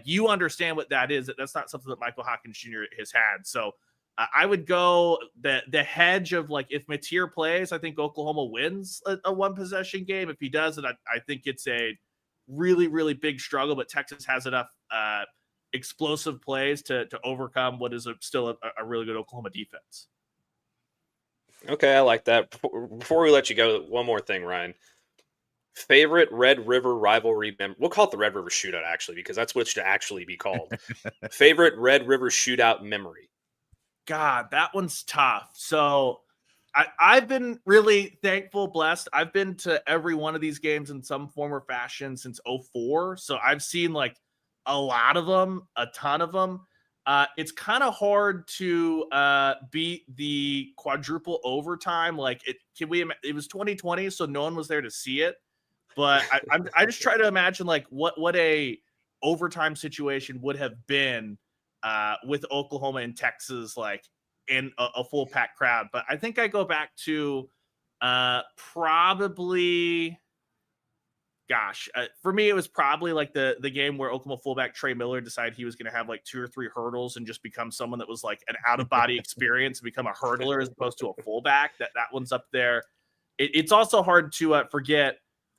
You understand what that is. That's not something that Michael Hawkins Jr. has had. So I would go the hedge of if Mateer plays, I think Oklahoma wins a 1-possession game. If he doesn't, I think it's a really, really big struggle, but Texas has enough explosive plays to overcome what is still a really good Oklahoma defense. Okay, I like that. Before we let you go, one more thing, Ryan. Favorite Red River rivalry we'll call it the Red River Shootout, actually, because that's what it should actually be called. Favorite Red River Shootout memory? God, that one's tough. So I've been really thankful, blessed. I've been to every one of these games in some form or fashion since 2004. So I've seen a lot of them, a ton of them. It's kind of hard to beat the quadruple overtime. It was 2020, so no one was there to see it. But I just try to imagine what a overtime situation would have been with Oklahoma and Texas, in a full packed crowd. But I think I go back to probably, for me, it was probably the game where Oklahoma fullback Trey Miller decided he was going to have 2 or 3 hurdles and just become someone that was an out of body experience and become a hurdler as opposed to a fullback. That one's up there. It's also hard to forget.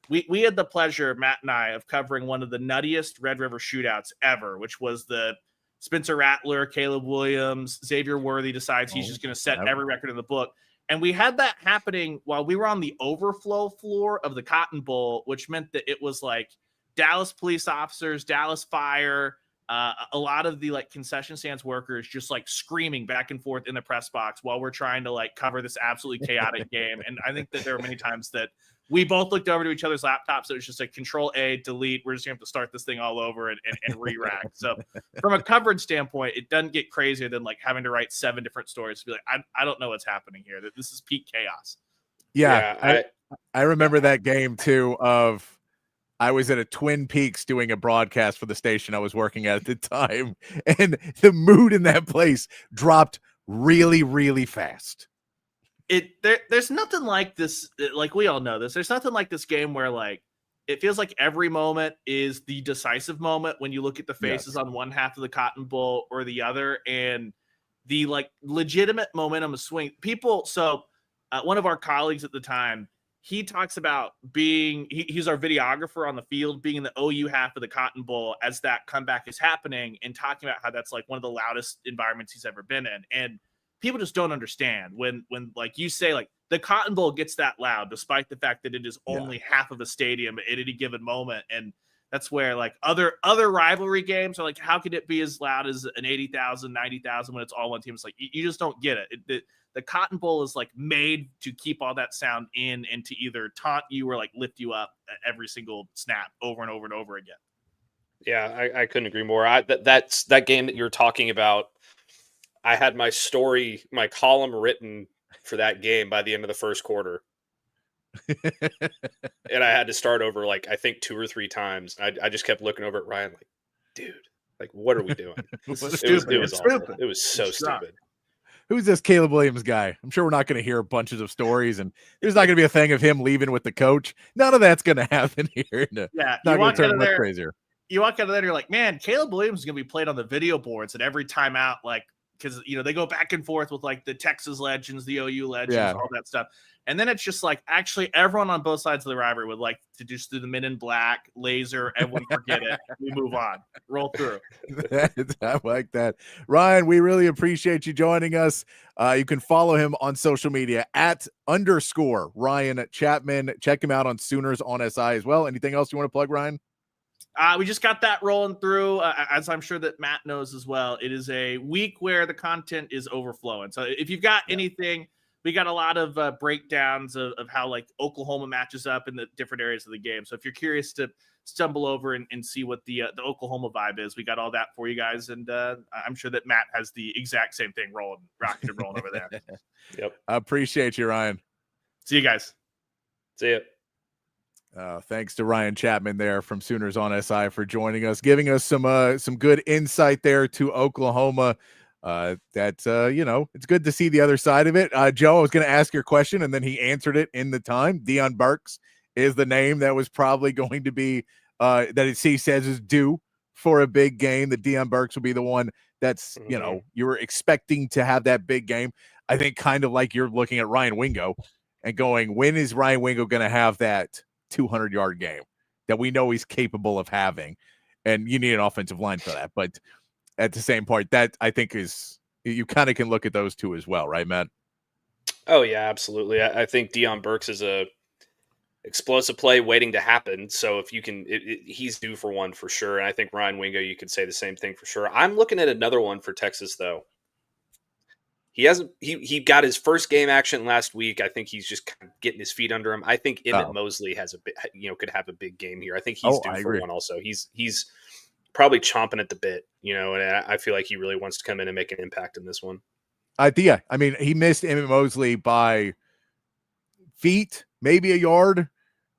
We had the pleasure, Matt and I, of covering one of the nuttiest Red River shootouts ever, which was the Spencer Rattler, Caleb Williams, Xavier Worthy decides he's just going to set every record in the book. And we had that happening while we were on the overflow floor of the Cotton Bowl, which meant that it was Dallas police officers, Dallas fire, a lot of the concession stands workers just screaming back and forth in the press box while we're trying to cover this absolutely chaotic game. And I think that there were many times that we both looked over to each other's laptops. It was just a Control A, delete. We're just going to have to start this thing all over and re-rack. So from a coverage standpoint, it doesn't get crazier than like having to write 7 different stories to be like, I don't know what's happening here. This is peak chaos. Yeah, I remember that game too. I was at a Twin Peaks doing a broadcast for the station I was working at the time, and the mood in that place dropped really, really fast. There's nothing like this. Like we all know this. There's nothing like this game where like it feels like every moment is the decisive moment when you look at the faces on one half of the Cotton Bowl or the other, and the like legitimate momentum swing. People. So one of our colleagues at the time, he talks about he's our videographer on the field, being in the OU half of the Cotton Bowl as that comeback is happening, and talking about how that's like one of the loudest environments he's ever been in. And people just don't understand when like you say, like the Cotton Bowl gets that loud, despite the fact that it is only half of a stadium at any given moment. And that's where like other rivalry games are like, how could it be as loud as an 80,000, 90,000 when it's all one team? It's like, you just don't get it. The Cotton Bowl is like made to keep all that sound in and to either taunt you or like lift you up every single snap over and over and over again. Yeah, I couldn't agree more. That's that game that you're talking about. I had my column written for that game by the end of the first quarter. And I had to start over like I think 2 or 3 times. I just kept looking over at Ryan like, dude, like what are we doing? It was awful. It was so stupid. Who's this Caleb Williams guy? I'm sure we're not going to hear bunches of stories, and there's not going to be a thing of him leaving with the coach. None of that's going to happen here. Yeah, not going to turn much crazier. You walk out of there, and you're like, man, Caleb Williams is going to be played on the video boards at every timeout, like because they go back and forth with like the Texas legends, the OU legends, all that stuff. And then it's just like actually everyone on both sides of the rivalry would like to just do the Men in Black, laser, everyone forget it. We move on. Roll through. I like that. Ryan, we really appreciate you joining us. You can follow him on social media at _Ryan Chapman. Check him out on Sooners on SI as well. Anything else you want to plug, Ryan? We just got that rolling through, as I'm sure that Matt knows as well. It is a week where the content is overflowing. So if you've got anything, we got a lot of breakdowns of how like Oklahoma matches up in the different areas of the game. So if you're curious to stumble over and see what the Oklahoma vibe is, we got all that for you guys. And I'm sure that Matt has the exact same thing rocking and rolling over there. Yep. I appreciate you, Ryan. See you guys. See ya. Thanks to Ryan Chapman there from Sooners on SI for joining us, giving us some good insight there to Oklahoma. It's good to see the other side of it. Joe, I was going to ask your question, and then he answered it in the time. Deion Burks is the name that was probably going to be he says is due for a big game. That Deion Burks will be the one that's you were expecting to have that big game. I think kind of like you're looking at Ryan Wingo and going, when is Ryan Wingo going to have that 200-yard game that we know he's capable of having? And you need an offensive line for that. But at the same point, that I think is, you kind of can look at those two as well, right, Matt? Oh yeah, absolutely. I think Deion Burks is a explosive play waiting to happen. So if you can, he's due for one for sure. And I think Ryan Wingo, you could say the same thing for sure. I'm looking at another one for Texas though. He got his first game action last week. I think he's just kind of getting his feet under him. I think Emmett Mosley has could have a big game here. I think he's due for one also. He's probably chomping at the bit, and I feel like he really wants to come in and make an impact in this one. I mean, he missed Emmett Mosley by feet, maybe a yard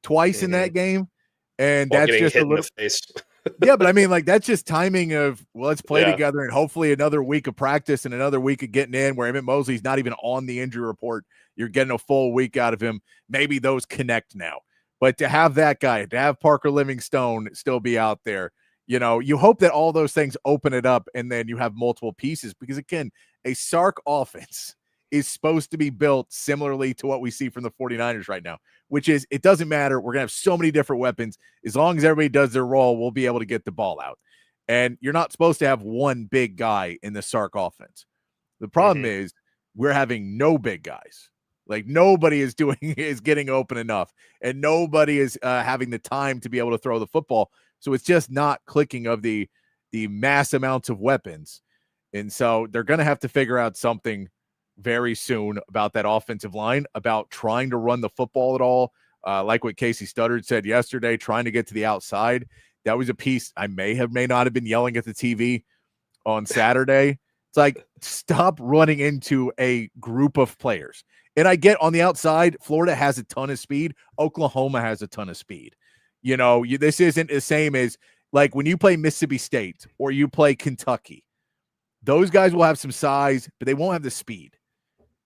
twice in that game. And While that's just a little face. Yeah, but I mean, like, that's just timing of, well, let's play together and hopefully another week of practice and another week of getting in where Emmett Mosley's not even on the injury report. You're getting a full week out of him. Maybe those connect now. But to have that guy, to have Parker Livingstone still be out there, you hope that all those things open it up and then you have multiple pieces because, again, a Sark offense is supposed to be built similarly to what we see from the 49ers right now, which is it doesn't matter. We're going to have so many different weapons. As long as everybody does their role, we'll be able to get the ball out. And you're not supposed to have one big guy in the Sark offense. The problem is we're having no big guys. Like nobody is getting open enough and nobody is having the time to be able to throw the football. So it's just not clicking of the mass amounts of weapons. And so they're going to have to figure out something very soon about that offensive line, about trying to run the football at all. Like what Casey Studdard said yesterday, trying to get to the outside. That was a piece I may not have been yelling at the TV on Saturday. It's like, stop running into a group of players. And I get on the outside, Florida has a ton of speed. Oklahoma has a ton of speed. This isn't the same as like when you play Mississippi State or you play Kentucky. Those guys will have some size, but they won't have the speed.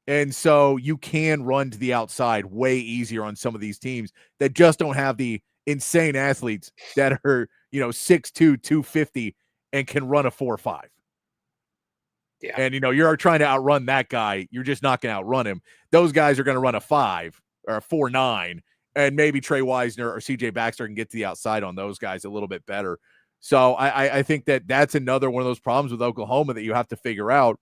And so you can run to the outside way easier on some of these teams that just don't have the insane athletes that are, 6'2", 250 and can run a 4.5. Yeah. And, you're trying to outrun that guy. You're just not going to outrun him. Those guys are going to run a 5 or a 4.9, and maybe Trey Wisner or CJ Baxter can get to the outside on those guys a little bit better. So I think that's another one of those problems with Oklahoma that you have to figure out.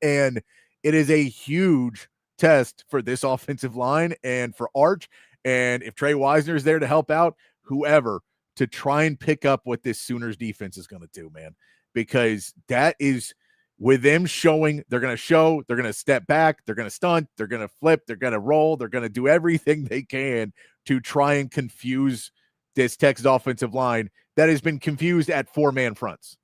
And it is a huge test for this offensive line and for Arch. And if Trey Wisner is there to help out, whoever, to try and pick up what this Sooners defense is going to do, man, because that is with them showing, they're going to step back, they're going to stunt, they're going to flip, they're going to roll, they're going to do everything they can to try and confuse this Texas offensive line that has been confused at 4-man fronts.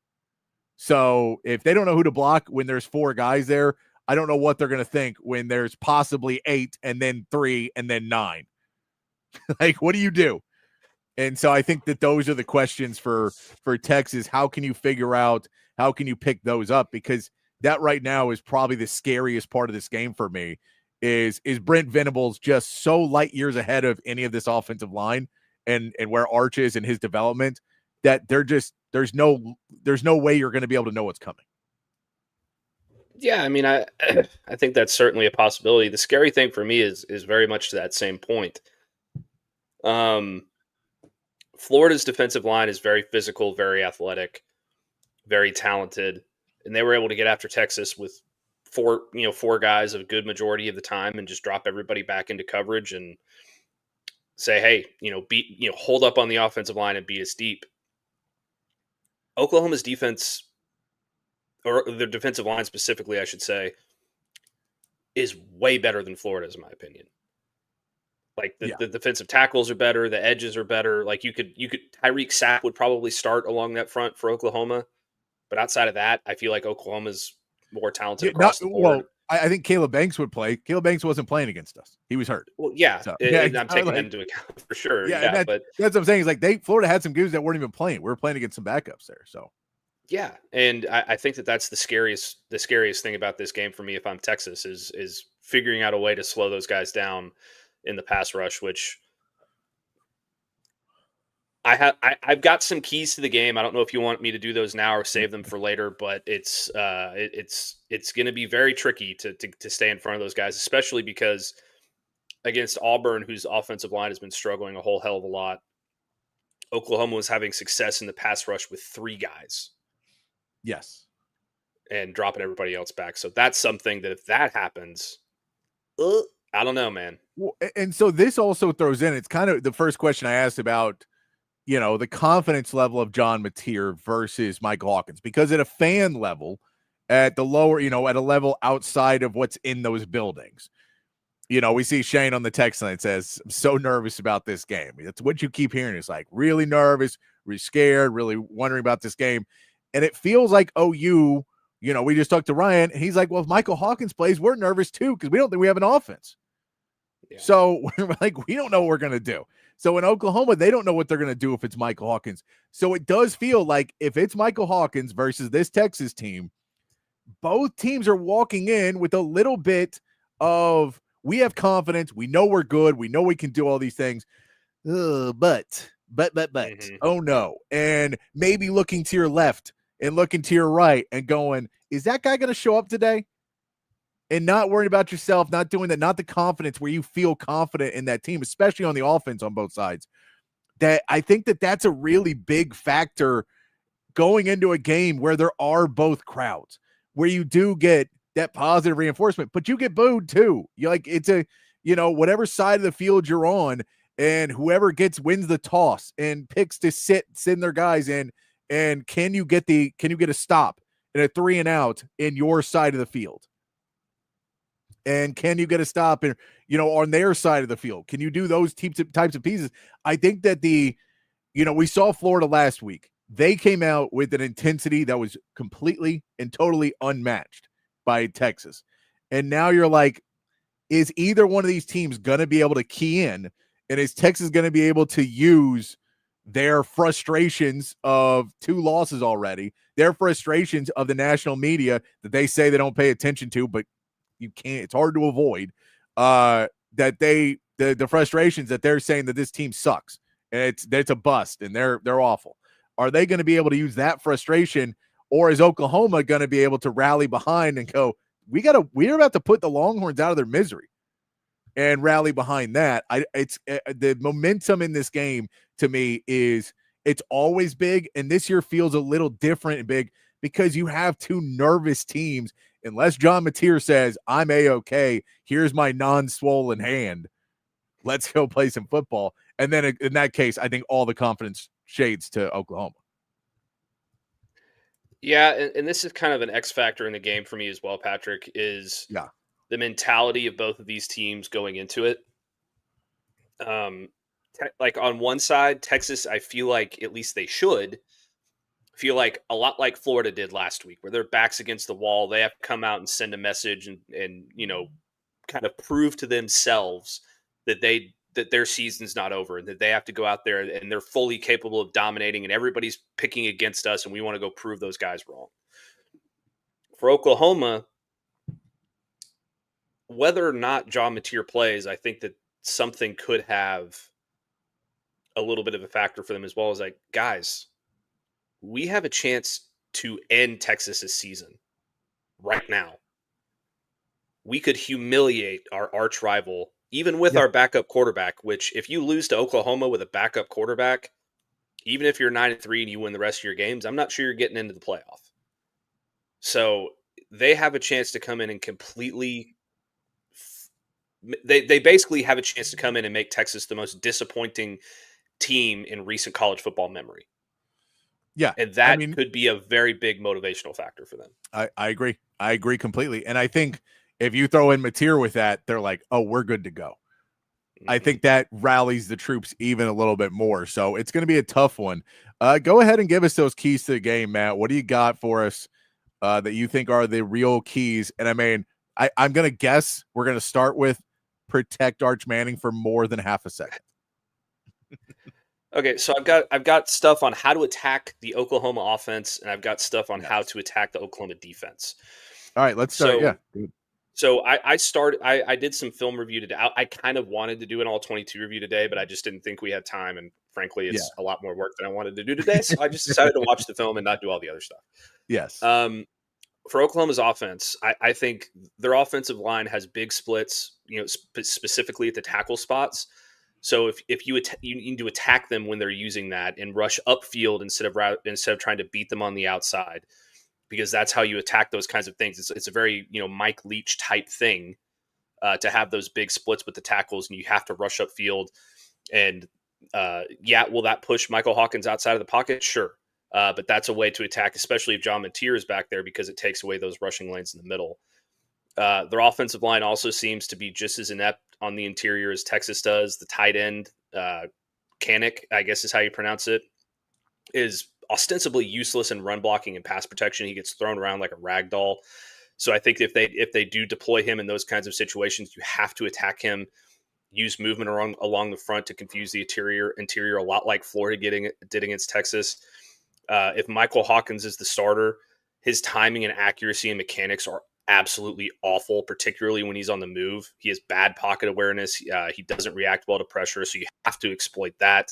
So if they don't know who to block when there's 4 guys there, I don't know what they're going to think when there's possibly 8 and then 3 and then 9. Like, what do you do? And so I think that those are the questions for Texas. How can you figure out, how can you pick those up? Because that right now is probably the scariest part of this game for me is Brent Venables just so light years ahead of any of this offensive line and where Arch is in his development that there's no way you're going to be able to know what's coming. Yeah, I mean, I think that's certainly a possibility. The scary thing for me is very much to that same point. Florida's defensive line is very physical, very athletic, very talented, and they were able to get after Texas with 4 guys a good majority of the time and just drop everybody back into coverage and say, hey, hold up on the offensive line and beat us deep. Oklahoma's defense, or their defensive line specifically, I should say, is way better than Florida's, in my opinion. Like the defensive tackles are better, the edges are better. Like you could Tyreek Sapp would probably start along that front for Oklahoma, but outside of that, I feel like Oklahoma's more talented across the board. Well, I think Caleb Banks would play. Caleb Banks wasn't playing against us; he was hurt. Well, yeah, so, and I'm taking that into account for sure. Yeah, but that's what I'm saying. Is like Florida had some dudes that weren't even playing. We were playing against some backups there. So yeah, and I think that's the scariest thing about this game for me. If I'm Texas, is figuring out a way to slow those guys down in the pass rush, which I've got some keys to the game. I don't know if you want me to do those now or save them for later, but it's going to be very tricky to stay in front of those guys, especially because against Auburn, whose offensive line has been struggling a whole hell of a lot, Oklahoma was having success in the pass rush with 3 guys. Yes. And dropping everybody else back. So that's something that if that happens, I don't know, man. Well, and so this also throws in, it's kind of the first question I asked about, the confidence level of John Mateer versus Michael Hawkins, because at a fan level, at the lower, at a level outside of what's in those buildings, we see Shane on the text line that says, I'm so nervous about this game. That's what you keep hearing. It's like really nervous, really scared, really wondering about this game. And it feels like OU, we just talked to Ryan, and he's like, well, if Michael Hawkins plays, we're nervous too, because we don't think we have an offense. Yeah. So we're like, we don't know what we're going to do. So in Oklahoma, they don't know what they're going to do if it's Michael Hawkins. So it does feel like if it's Michael Hawkins versus this Texas team, both teams are walking in with a little bit of, we have confidence. We know we're good. We know we can do all these things. But, oh no. And maybe looking to your left and looking to your right and going, is that guy going to show up today? And not worrying about yourself, not doing that, not the confidence where you feel confident in that team, especially on the offense on both sides. That I think that's a really big factor going into a game where there are both crowds, where you do get that positive reinforcement, but you get booed too. You're like, it's a, whatever side of the field you're on, and whoever wins the toss and picks to send their guys in, and can you get a stop and a 3 and out in your side of the field? And can you get a stop? And, on their side of the field? Can you do those types of pieces? I think that we saw Florida last week. They came out with an intensity that was completely and totally unmatched by Texas. And now you're like, is either one of these teams going to be able to key in? And is Texas going to be able to use their frustrations of 2 losses already, their frustrations of the national media that they say they don't pay attention to, but you can't, it's hard to avoid, that the frustrations that they're saying that this team sucks and it's a bust and they're awful. Are they going to be able to use that frustration, or is Oklahoma going to be able to rally behind and go, we're about to put the Longhorns out of their misery and rally behind that? It's the momentum in this game to me it's always big, and this year feels a little different and big because you have 2 nervous teams. Unless John Mateer says, I'm A-okay, here's my non-swollen hand, let's go play some football. And then in that case, I think all the confidence shades to Oklahoma. Yeah, and this is kind of an X factor in the game for me as well, Patrick, is the mentality of both of these teams going into it. Like on one side, Texas, I feel like at least they should feel like a lot like Florida did last week, where their backs against the wall. They have to come out and send a message and kind of prove to themselves that their season's not over and that they have to go out there and they're fully capable of dominating and everybody's picking against us and we want to go prove those guys wrong. For Oklahoma, whether or not John Mateer plays, I think that something could have a little bit of a factor for them as well. As like, guys, we have a chance to end Texas's season right now. We could humiliate our arch rival, even with our backup quarterback, which if you lose to Oklahoma with a backup quarterback, even if you're 9-3 and you win the rest of your games, I'm not sure you're getting into the playoff. So they have a chance to come in and completely they basically have a chance to come in and make Texas the most disappointing team in recent college football memory. Yeah. And that could be a very big motivational factor for them. I agree. I agree completely. And I think if you throw in Mateer with that, they're like, oh, we're good to go. Mm-hmm. I think that rallies the troops even a little bit more. So it's going to be a tough one. Go ahead and give us those keys to the game, Matt. What do you got for us that you think are the real keys? And I'm going to guess we're going to start with protect Arch Manning for more than half a second. Okay, so I've got stuff on how to attack the Oklahoma offense, and I've got stuff on how to attack the Oklahoma defense. All right, let's start. So I did some film review today. I kind of wanted to do an all 22 review today, but I just didn't think we had time, and frankly, it's a lot more work than I wanted to do today. So I just decided to watch the film and not do all the other stuff. Yes. For Oklahoma's offense, I think their offensive line has big splits, specifically at the tackle spots. So if you need to attack them when they're using that and rush upfield instead of trying to beat them on the outside, because that's how you attack those kinds of things. It's a very Mike Leach type thing to have those big splits with the tackles, and you have to rush upfield. And will that push Michael Hawkins outside of the pocket? Sure. But that's a way to attack, especially if John Mateer is back there, because it takes away those rushing lanes in the middle. Their offensive line also seems to be just as inept on the interior as Texas does. The tight end, Kanik, I guess is how you pronounce it, is ostensibly useless in run blocking and pass protection. He gets thrown around like a rag doll. So I think if they do deploy him in those kinds of situations, you have to attack him, use movement along the front to confuse the interior a lot like Florida did against Texas. If Michael Hawkins is the starter, his timing and accuracy and mechanics are absolutely awful, particularly when he's on the move. He has bad pocket awareness. He doesn't react well to pressure, so you have to exploit that.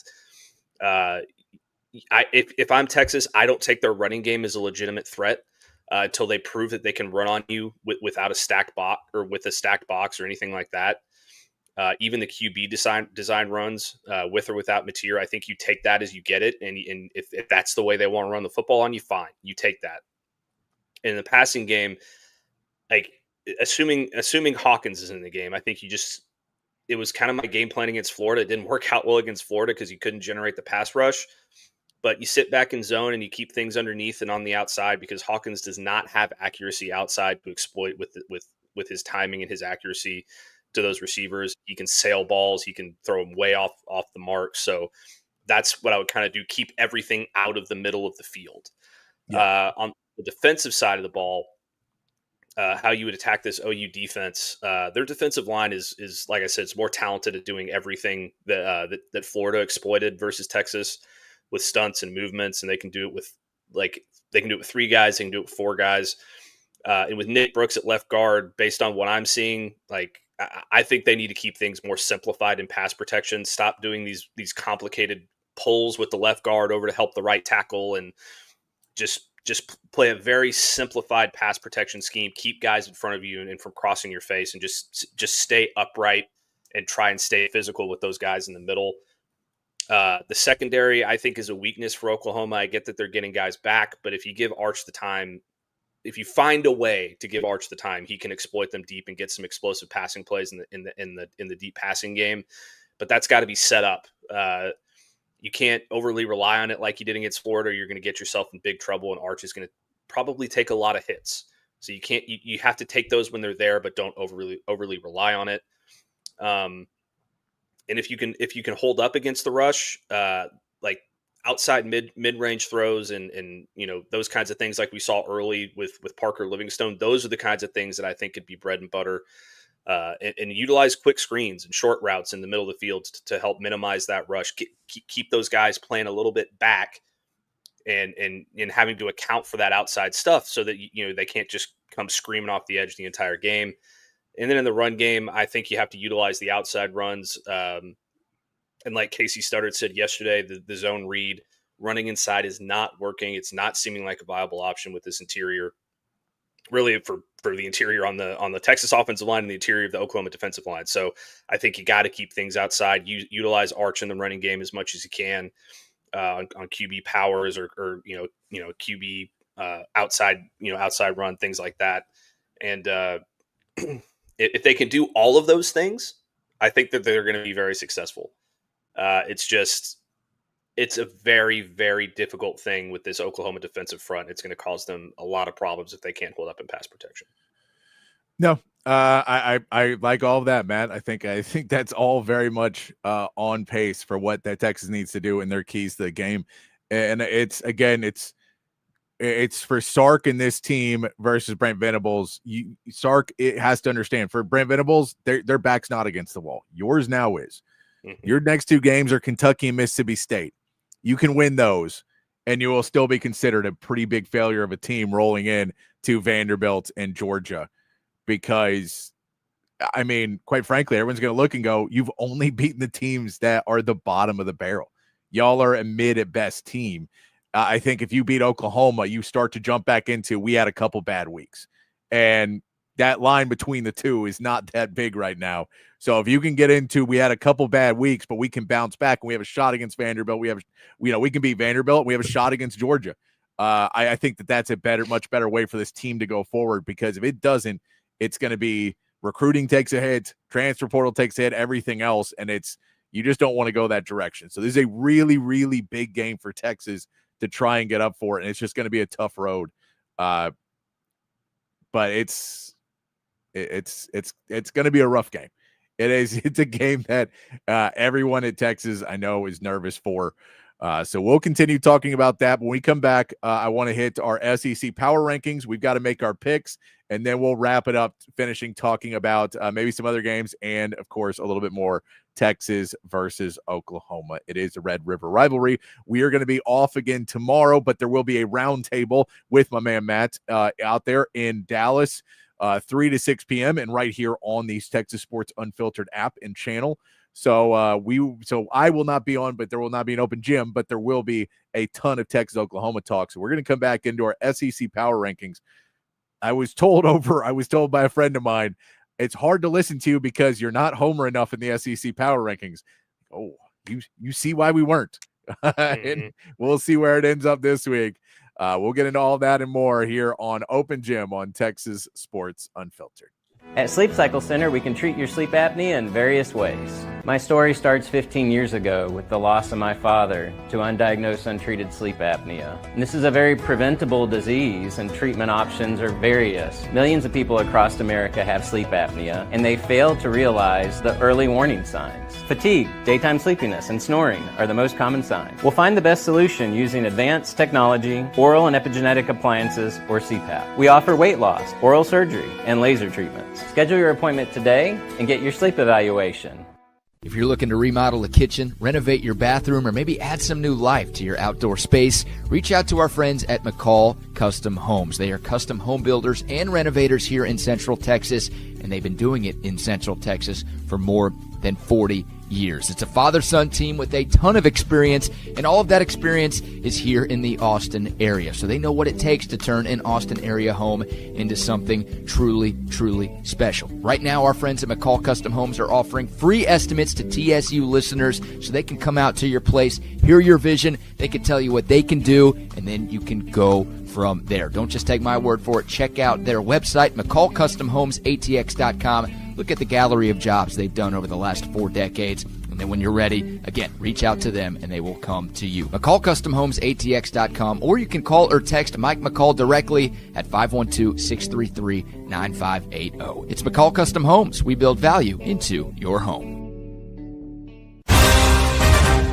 If I'm Texas, I don't take their running game as a legitimate threat until they prove that they can run on you without a stacked box or with a stacked box or anything like that. Even the QB design runs with or without Mateer, I think you take that as you get it. And if that's the way they want to run the football on you, fine. You take that. In the passing game, like assuming Hawkins is in the game, I think it was kind of my game plan against Florida. It didn't work out well against Florida because you couldn't generate the pass rush. But you sit back in zone and you keep things underneath and on the outside because Hawkins does not have accuracy outside to exploit with his timing and his accuracy to those receivers. He can sail balls. He can throw them way off the mark. So that's what I would kind of do. Keep everything out of the middle of the field. Yeah. On the defensive side of the ball, how you would attack this OU defense. Their defensive line is like I said, it's more talented at doing everything that Florida exploited versus Texas with stunts and movements, and they can do it with 3 guys, they can do it with 4 guys. And with Nick Brooks at left guard, based on what I'm seeing, like I think they need to keep things more simplified in pass protection. Stop doing these complicated pulls with the left guard over to help the right tackle, and just play a very simplified pass protection scheme. Keep guys in front of you and from crossing your face, and just stay upright and try and stay physical with those guys in the middle. The secondary, I think, is a weakness for Oklahoma. I get that they're getting guys back, but if you give Arch the time, if you find a way to give Arch the time, he can exploit them deep and get some explosive passing plays in the deep passing game. But that's got to be set up. You can't overly rely on it like you did against Florida. You're going to get yourself in big trouble, and Arch is going to probably take a lot of hits. So you have to take those when they're there, but don't overly rely on it. And if you can hold up against the rush, like outside mid-range throws and those kinds of things like we saw early with Parker Livingstone, those are the kinds of things that I think could be bread and butter. And utilize quick screens and short routes in the middle of the field to help minimize that rush. Keep those guys playing a little bit back, and having to account for that outside stuff so that they can't just come screaming off the edge the entire game. And then in the run game, I think you have to utilize the outside runs. And like Casey Studdard said yesterday, the zone read running inside is not working. It's not seeming like a viable option with this interior. Really for the interior on the Texas offensive line and the interior of the Oklahoma defensive line. So I think you got to keep things outside. Utilize Arch in the running game as much as you can on QB powers or QB outside run, things like that. And if they can do all of those things, I think that they're going to be very successful. It's a very, very difficult thing with this Oklahoma defensive front. It's going to cause them a lot of problems if they can't hold up in pass protection. No, I like all of that, Matt. I think that's all very much on pace for what that Texas needs to do and their keys to the game. And it's for Sark and this team versus Brent Venables. Sark has to understand, for Brent Venables, their back's not against the wall. Yours now is. Mm-hmm. Your next 2 games are Kentucky and Mississippi State. You can win those, and you will still be considered a pretty big failure of a team rolling in to Vanderbilt and Georgia, because, I mean, quite frankly, everyone's going to look and go, you've only beaten the teams that are the bottom of the barrel. Y'all are a mid at best team. I think if you beat Oklahoma, you start to jump back into, we had a couple bad weeks, and that line between the two is not that big right now. So if you can get into, we had a couple bad weeks, but we can bounce back and we have a shot against Vanderbilt. We can beat Vanderbilt. And we have a shot against Georgia. I think that's a much better way for this team to go forward, because if it doesn't, it's going to be recruiting takes a hit, transfer portal takes a hit, everything else. And you just don't want to go that direction. So this is a really, really big game for Texas to try and get up for it. And it's just going to be a tough road. But it's going to be a rough game. It's a game that everyone at Texas I know is nervous for. So we'll continue talking about that. When we come back, I want to hit our SEC power rankings. We've got to make our picks, and then we'll wrap it up, finishing talking about maybe some other games and, of course, a little bit more Texas versus Oklahoma. It is a Red River rivalry. We are going to be off again tomorrow, but there will be a roundtable with my man Matt out there in Dallas, 3 to 6 p.m. and right here on the Texas Sports Unfiltered app and channel. So I will not be on, but there will not be an open gym, but there will be a ton of Texas Oklahoma talk. So we're going to come back into our SEC power rankings. I was told by a friend of mine, it's hard to listen to you because you're not homer enough in the SEC power rankings. Oh, you see why we weren't. And we'll see where it ends up this week. We'll get into all that and more here on Open Gym on Texas Sports Unfiltered. At Sleep Cycle Center, we can treat your sleep apnea in various ways. My story starts 15 years ago with the loss of my father to undiagnosed untreated sleep apnea. And this is a very preventable disease, and treatment options are various. Millions of people across America have sleep apnea, and they fail to realize the early warning signs. Fatigue, daytime sleepiness, and snoring are the most common signs. We'll find the best solution using advanced technology, oral and epigenetic appliances, or CPAP. We offer weight loss, oral surgery, and laser treatments. Schedule your appointment today and get your sleep evaluation. If you're looking to remodel a kitchen, renovate your bathroom, or maybe add some new life to your outdoor space, reach out to our friends at McCall Custom Homes. They are custom home builders and renovators here in Central Texas, and they've been doing it in Central Texas for more than 40 years. It's a father-son team with a ton of experience, and all of that experience is here in the Austin area. So they know what it takes to turn an Austin area home into something truly, truly special. Right now, our friends at McCall Custom Homes are offering free estimates to TSU listeners so they can come out to your place, hear your vision, they can tell you what they can do, and then you can go from there. Don't just take my word for it. Check out their website, McCallCustomHomesATX.com. Look at the gallery of jobs they've done over the last 4 decades. And then when you're ready, again, reach out to them and they will come to you. McCallCustomHomesATX.com, or you can call or text Mike McCall directly at 512-633-9580. It's McCall Custom Homes. We build value into your home.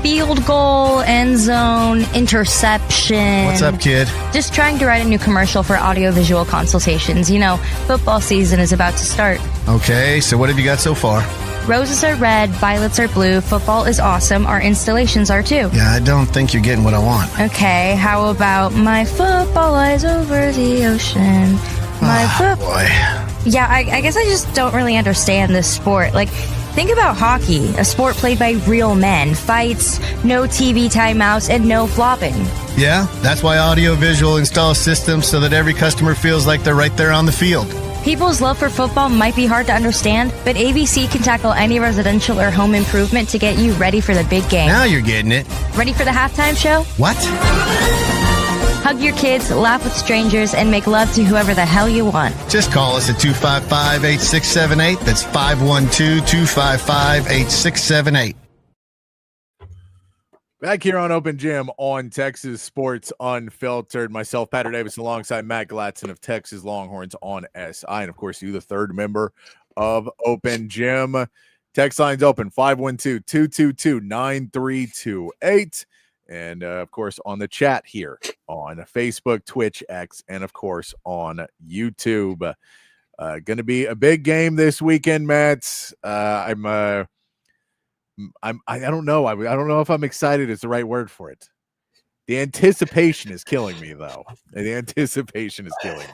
Field goal, end zone, interception. What's up, kid? Just trying to write a new commercial for audiovisual consultations. You know, football season is about to start. Okay, so what have you got so far? Roses are red, violets are blue, football is awesome, our installations are too. Yeah, I don't think you're getting what I want. Okay, how about my football lies over the ocean? Boy. Yeah, I guess I just don't really understand this sport. Like, think about hockey, a sport played by real men. Fights, no TV timeouts, and no flopping. Yeah, that's why Audiovisual installs systems so that every customer feels like they're right there on the field. People's love for football might be hard to understand, but ABC can tackle any residential or home improvement to get you ready for the big game. Now you're getting it. Ready for the halftime show? What? Hug your kids, laugh with strangers, and make love to whoever the hell you want. Just call us at 255-8678. That's 512-255-8678. Back here on Open Gym on Texas Sports Unfiltered. Myself, Patrick Davis, alongside Matt Galatzan of Texas Longhorns on SI. And, of course, you, the third member of Open Gym. Text line's open, 512-222-9328. And, of course, on the chat here on Facebook, Twitch, X, and, of course, on YouTube. Going to be a big game this weekend, Matt. I don't know. I don't know if I'm excited is the right word for it. The anticipation is killing me, though. The anticipation is killing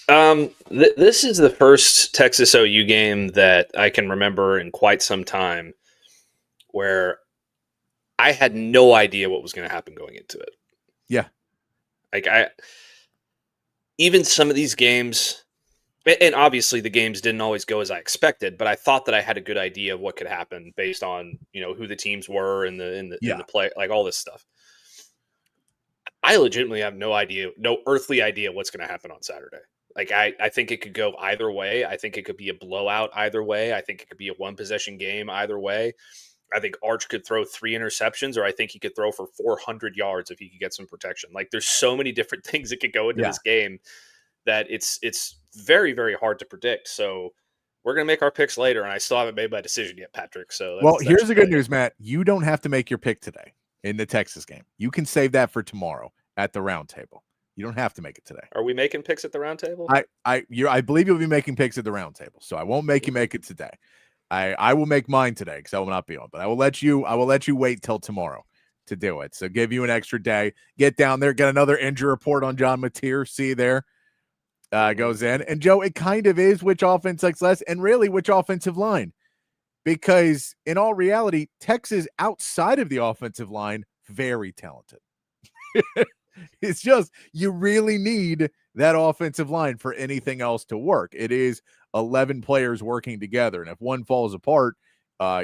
me. This is the first Texas OU game that I can remember in quite some time where I had no idea what was going to happen going into it. Yeah. Like even some of these games, and obviously the games didn't always go as I expected, but I thought that I had a good idea of what could happen based on, you know, who the teams were in the play, like all this stuff. I legitimately have no earthly idea what's going to happen on Saturday. Like I think it could go either way. I think it could be a blowout either way. I think it could be a one possession game either way. I think Arch could throw 3 interceptions, or I think he could throw for 400 yards if he could get some protection. Like there's so many different things that could go into this game that it's very, very hard to predict. So we're going to make our picks later, and I still haven't made my decision yet, Patrick. So here's the good news, Matt. You don't have to make your pick today in the Texas game. You can save that for tomorrow at the round table. You don't have to make it today. Are we making picks at the round table? I believe you'll be making picks at the round table, so I won't make you make it today. I will make mine today because I will not be on, but I will let you wait till tomorrow to do it. So give you an extra day. Get down there, get another injury report on John Mateer. See there. Goes in. And Joe, it kind of is which offense likes less, and really which offensive line. Because in all reality, Texas outside of the offensive line, very talented. It's just you really need that offensive line for anything else to work. It is 11 players working together, and if one falls apart,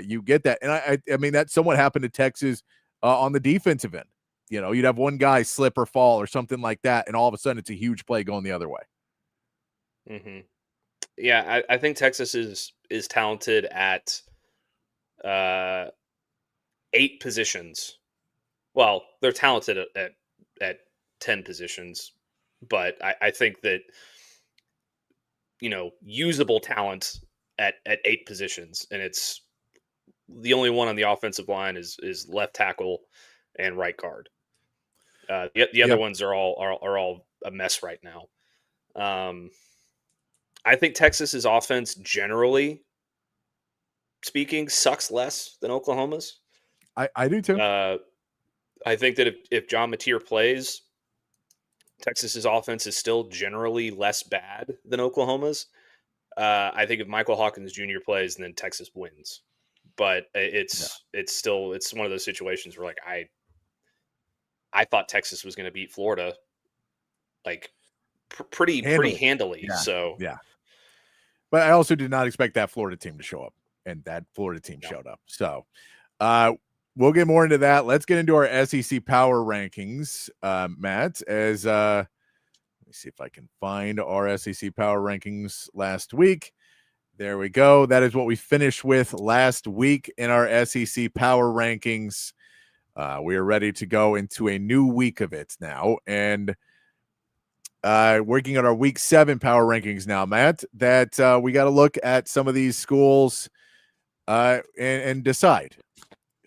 you get that. And I mean that somewhat happened to Texas on the defensive end. You know, you'd have one guy slip or fall or something like that, and all of a sudden it's a huge play going the other way. Mm-hmm. Yeah, I think Texas is talented at 8 positions. Well, they're talented at 10 positions, but I think that, usable talent at 8 positions, and it's the only one on the offensive line is left tackle and right guard. The other ones are all a mess right now. I think Texas's offense, generally speaking, sucks less than Oklahoma's. I do too. I think that if John Mateer plays, Texas's offense is still generally less bad than Oklahoma's. I think if Michael Hawkins Jr. plays, then Texas wins. But it's one of those situations where, like, I thought Texas was going to beat Florida, like, pretty handily. Yeah. So yeah, but I also did not expect that Florida team to show up, and that Florida team showed up. So we'll get more into that. Let's get into our SEC power rankings, Matt. As let me see if I can find our SEC power rankings last week. There we go. That is what we finished with last week in our SEC power rankings. We are ready to go into a new week of it now, and working on our week 7 power rankings now, Matt, that we got to look at some of these schools and decide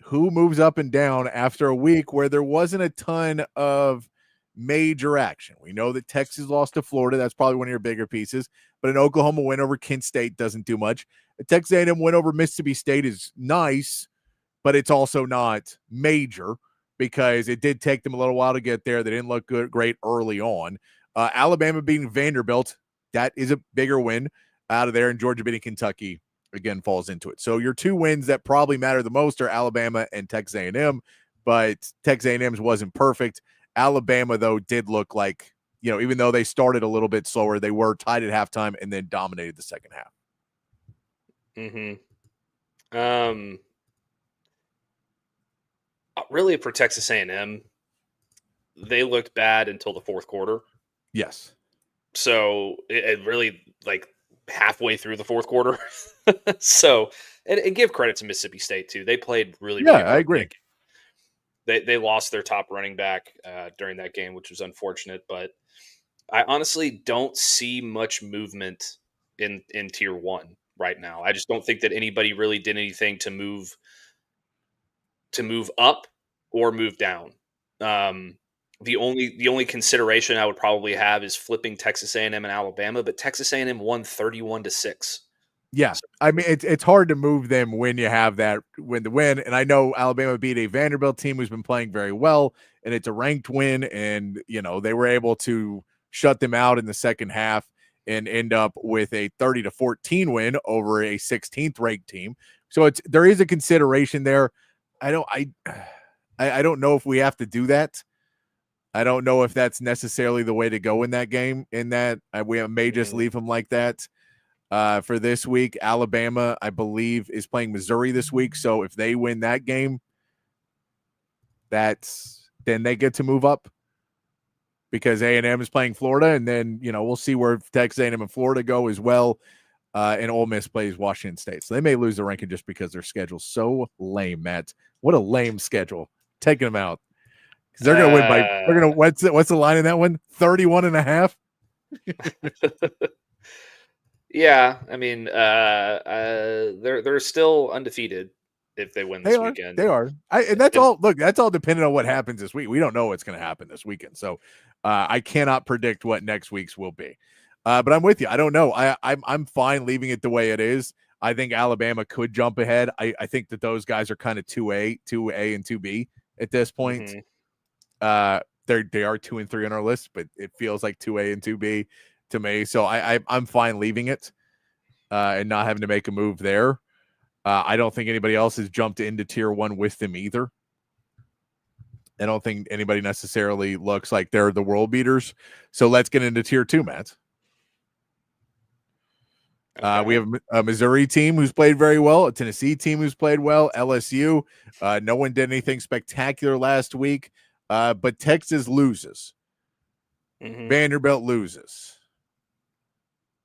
who moves up and down after a week where there wasn't a ton of major action. We know that Texas lost to Florida. That's probably one of your bigger pieces, but an Oklahoma win over Kent State doesn't do much. A Texas A&M win over Mississippi State is nice, but it's also not major because it did take them a little while to get there. They didn't look great early on. Alabama beating Vanderbilt, that is a bigger win out of there, and Georgia beating Kentucky again falls into it. So your 2 wins that probably matter the most are Alabama and Texas A&M, but Texas A&M's wasn't perfect. Alabama, though, did look like, even though they started a little bit slower, they were tied at halftime and then dominated the second half. Really, for Texas A&M, they looked bad until the fourth quarter. Yes. So it really, like, halfway through the fourth quarter. So, and give credit to Mississippi State too. They played really well. I agree. They lost their top running back during that game, which was unfortunate. But I honestly don't see much movement in Tier 1 right now. I just don't think that anybody really did anything to move up or move down. The only consideration I would probably have is flipping Texas A&M and Alabama, but Texas A&M won 31-6. Yeah, I mean, it's hard to move them when you have that win. And I know Alabama beat a Vanderbilt team who's been playing very well, and it's a ranked win. And, they were able to shut them out in the second half and end up with a 30-14 win over a 16th ranked team. So there is a consideration there. I don't know if we have to do that. I don't know if that's necessarily the way to go in that game. In that we may just leave them like that. For this week, Alabama, I believe, is playing Missouri this week. So if they win that game, then they get to move up because A&M is playing Florida, and then we'll see where Texas A&M and Florida go as well. And Ole Miss plays Washington State, so they may lose the ranking just because their schedule's so lame. Matt, what a lame schedule, taking them out because they're going to win by. They're going to what's the line in that one? 31.5. Yeah, I mean, they're still undefeated if they win this weekend. They are. And that's all. Look, that's all dependent on what happens this week. We don't know what's going to happen this weekend, so I cannot predict what next week's will be. But I'm with you. I don't know. I'm fine leaving it the way it is. I think Alabama could jump ahead. I think that those guys are kind of 2A and 2B at this point. They are 2 and 3 on our list, but it feels like 2A and 2B to me. So I'm fine leaving it and not having to make a move there. I don't think anybody else has jumped into Tier 1 with them either. I don't think anybody necessarily looks like they're the world beaters. So let's get into Tier 2, Matt. We have a Missouri team who's played very well, a Tennessee team who's played well, LSU. No one did anything spectacular last week, but Texas loses. Vanderbilt loses.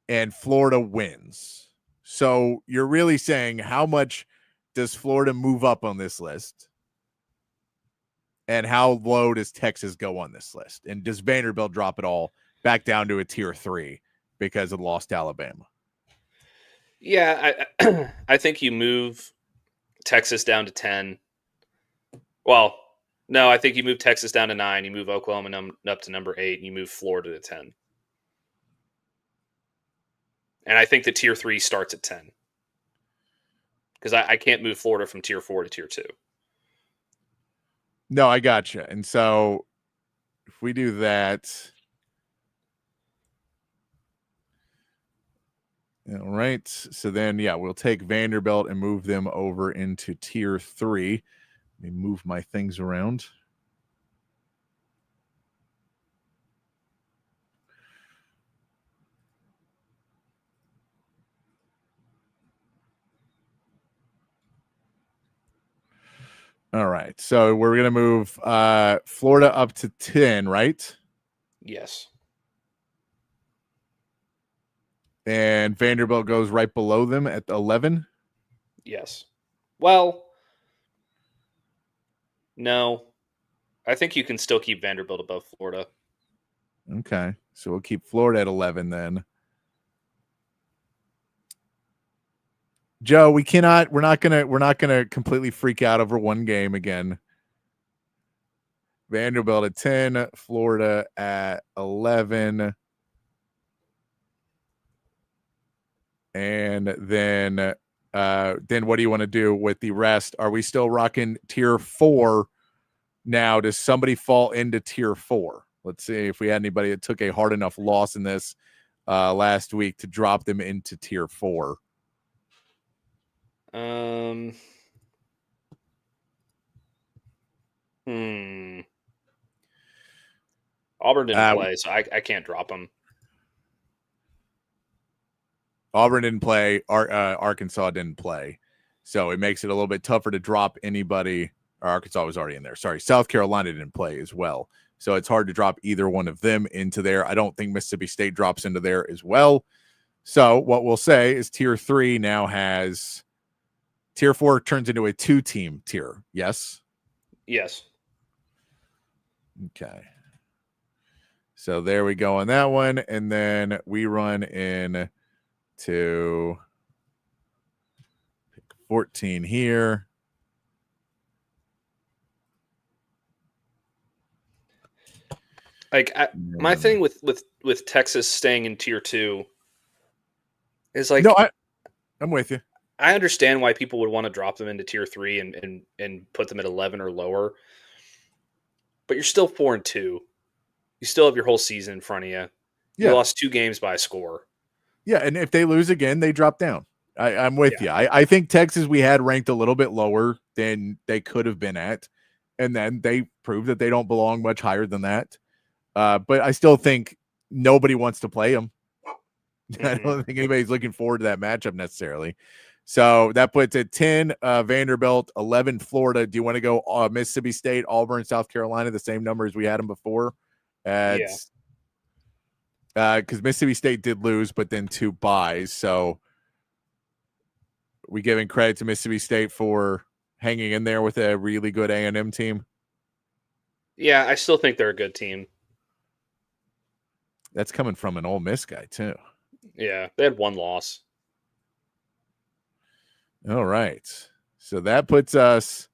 And Florida wins. So you're really saying how much does Florida move up on this list? And how low does Texas go on this list? And does Vanderbilt drop it all back down to a tier 3 because it lost to Alabama? Yeah, I think you move Texas down to 10. Well, no, I think you move Texas down to 9. You move Oklahoma up to number 8. And you move Florida to 10. And I think the tier 3 starts at 10. Because I can't move Florida from tier 4 to tier 2. No, I gotcha. And so if we do that, all right. So then, yeah, we'll take Vanderbilt and move them over into tier 3. Let me move my things around. All right. So we're going to move Florida up to 10, right? Yes. And Vanderbilt goes right below them at 11? Yes. Well, no. I think you can still keep Vanderbilt above Florida. Okay. So we'll keep Florida at 11 then. Joe, we're not gonna completely freak out over one game again. Vanderbilt at 10, Florida at 11. And then what do you want to do with the rest? Are we still rocking tier 4 now? Does somebody fall into tier 4? Let's see if we had anybody that took a hard enough loss in this last week to drop them into tier 4. Auburn didn't play, so I can't drop them. Auburn didn't play. Arkansas didn't play. So it makes it a little bit tougher to drop anybody. Arkansas was already in there. Sorry. South Carolina didn't play as well. So it's hard to drop either one of them into there. I don't think Mississippi State drops into there as well. So what we'll say is tier 3 now has tier 4 turns into a 2-team tier. Yes? Yes. Okay. So there we go on that one. And then we run in to pick 14 here. Like my thing with Texas staying in tier 2 is like, no, I'm with you. I understand why people would want to drop them into tier 3 and put them at 11 or lower, but you're still 4-2. You still have your whole season in front of you. You lost 2 games by a score. Yeah, and if they lose again, they drop down. I'm with you. I think Texas we had ranked a little bit lower than they could have been at, and then they proved that they don't belong much higher than that. But I still think nobody wants to play them. Mm-hmm. I don't think anybody's looking forward to that matchup necessarily. So that puts it 10 Vanderbilt, 11 Florida. Do you want to go Mississippi State, Auburn, South Carolina, the same number as we had them before? Because Mississippi State did lose, but then 2 buys. So we giving credit to Mississippi State for hanging in there with a really good A&M team. Yeah, I still think they're a good team. That's coming from an Ole Miss guy too. Yeah, they had 1 loss. All right. So that puts us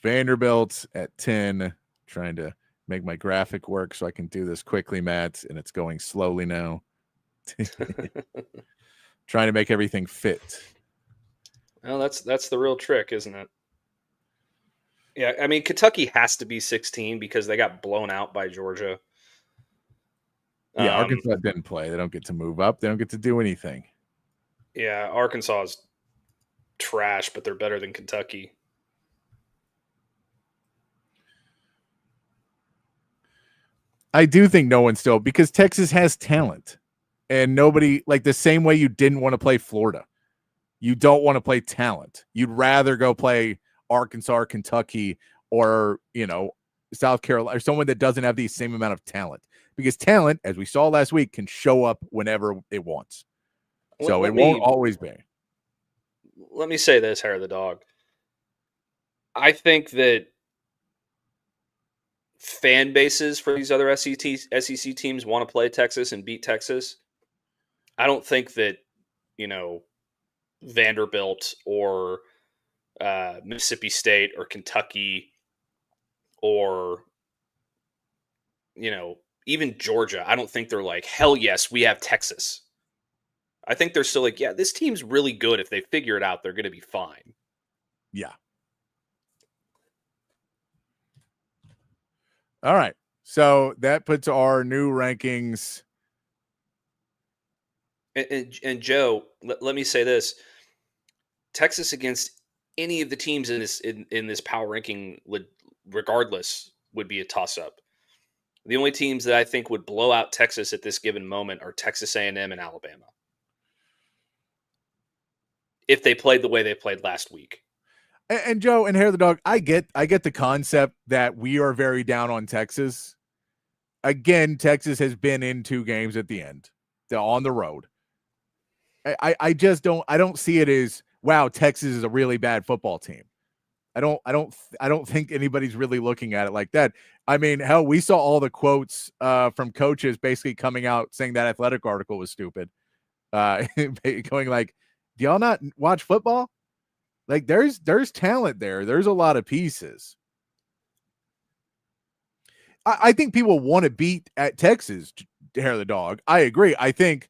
Vanderbilt at 10. Trying to make my graphic work so I can do this quickly, Matt, and it's going slowly now. Trying to make everything fit. Well, that's the real trick, isn't it? Yeah, I mean, Kentucky has to be 16 because they got blown out by Georgia. Yeah, Arkansas didn't play. They don't get to move up. They don't get to do anything. Yeah, Arkansas is trash, but they're better than Kentucky. I do think no one still, because Texas has talent. And nobody, like the same way you didn't want to play Florida. You don't want to play talent. You'd rather go play Arkansas or Kentucky or, South Carolina, or someone that doesn't have the same amount of talent. because talent, as we saw last week, can show up whenever it wants. So it won't always be. Let me say this, Hair of the Dog. I think that fan bases for these other SEC teams want to play Texas and beat Texas. I don't think that, Vanderbilt or Mississippi State or Kentucky or, even Georgia, I don't think they're like, hell yes, we have Texas. I think they're still like, yeah, this team's really good. If they figure it out, they're going to be fine. Yeah. All right. So that puts our new rankings. And Joe, let me say this. Texas against any of the teams in this power ranking regardless would be a toss-up. The only teams that I think would blow out Texas at this given moment are Texas A&M and Alabama. If they played the way they played last week. And Joe and Hair of the Dog, I get the concept that we are very down on Texas. Again, Texas has been in 2 games at the end. They're on the road. I just don't see it as, wow, Texas is a really bad football team. I don't think anybody's really looking at it like that. I mean, hell, we saw all the quotes from coaches basically coming out saying that athletic article was stupid. Going like, do y'all not watch football? Like there's talent there. There's a lot of pieces. I think people want to beat at Texas, Hair of the Dog. I agree. I think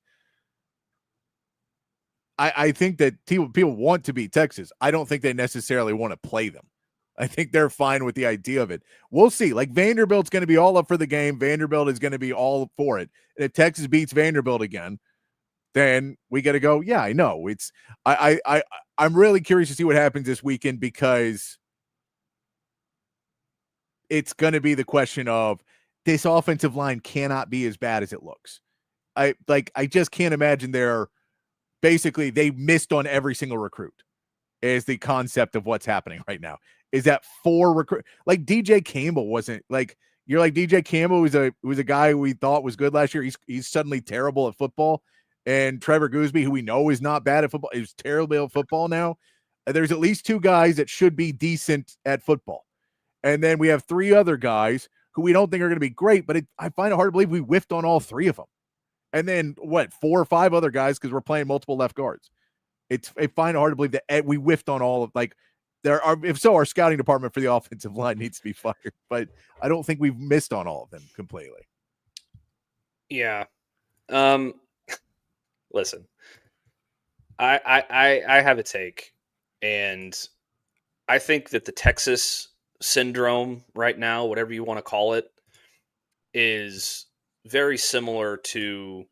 that people want to beat Texas. I don't think they necessarily want to play them. I think they're fine with the idea of it. We'll see. Like Vanderbilt's going to be all up for the game. Vanderbilt is going to be all for it. And if Texas beats Vanderbilt again, then we got to go, yeah, I know. I'm really curious to see what happens this weekend, because it's going to be the question of this offensive line cannot be as bad as it looks. I just can't imagine they missed on every single recruit is the concept of what's happening right now. Is that 4 recruit, like DJ Campbell wasn't like, you're like DJ Campbell was a guy we thought was good last year. He's suddenly terrible at football. And Trevor Gooseby, who we know is not bad at football, is terrible at football now. There's at least 2 guys that should be decent at football. And then we have 3 other guys who we don't think are going to be great, but I find it hard to believe we whiffed on all 3 of them. And then 4 or 5 other guys, because we're playing multiple left guards. I find it hard to believe that we whiffed on all of, like, if so, our scouting department for the offensive line needs to be fired. But I don't think we've missed on all of them completely. Yeah. Listen, I have a take, and I think that the Texas syndrome right now, whatever you want to call it, is very similar to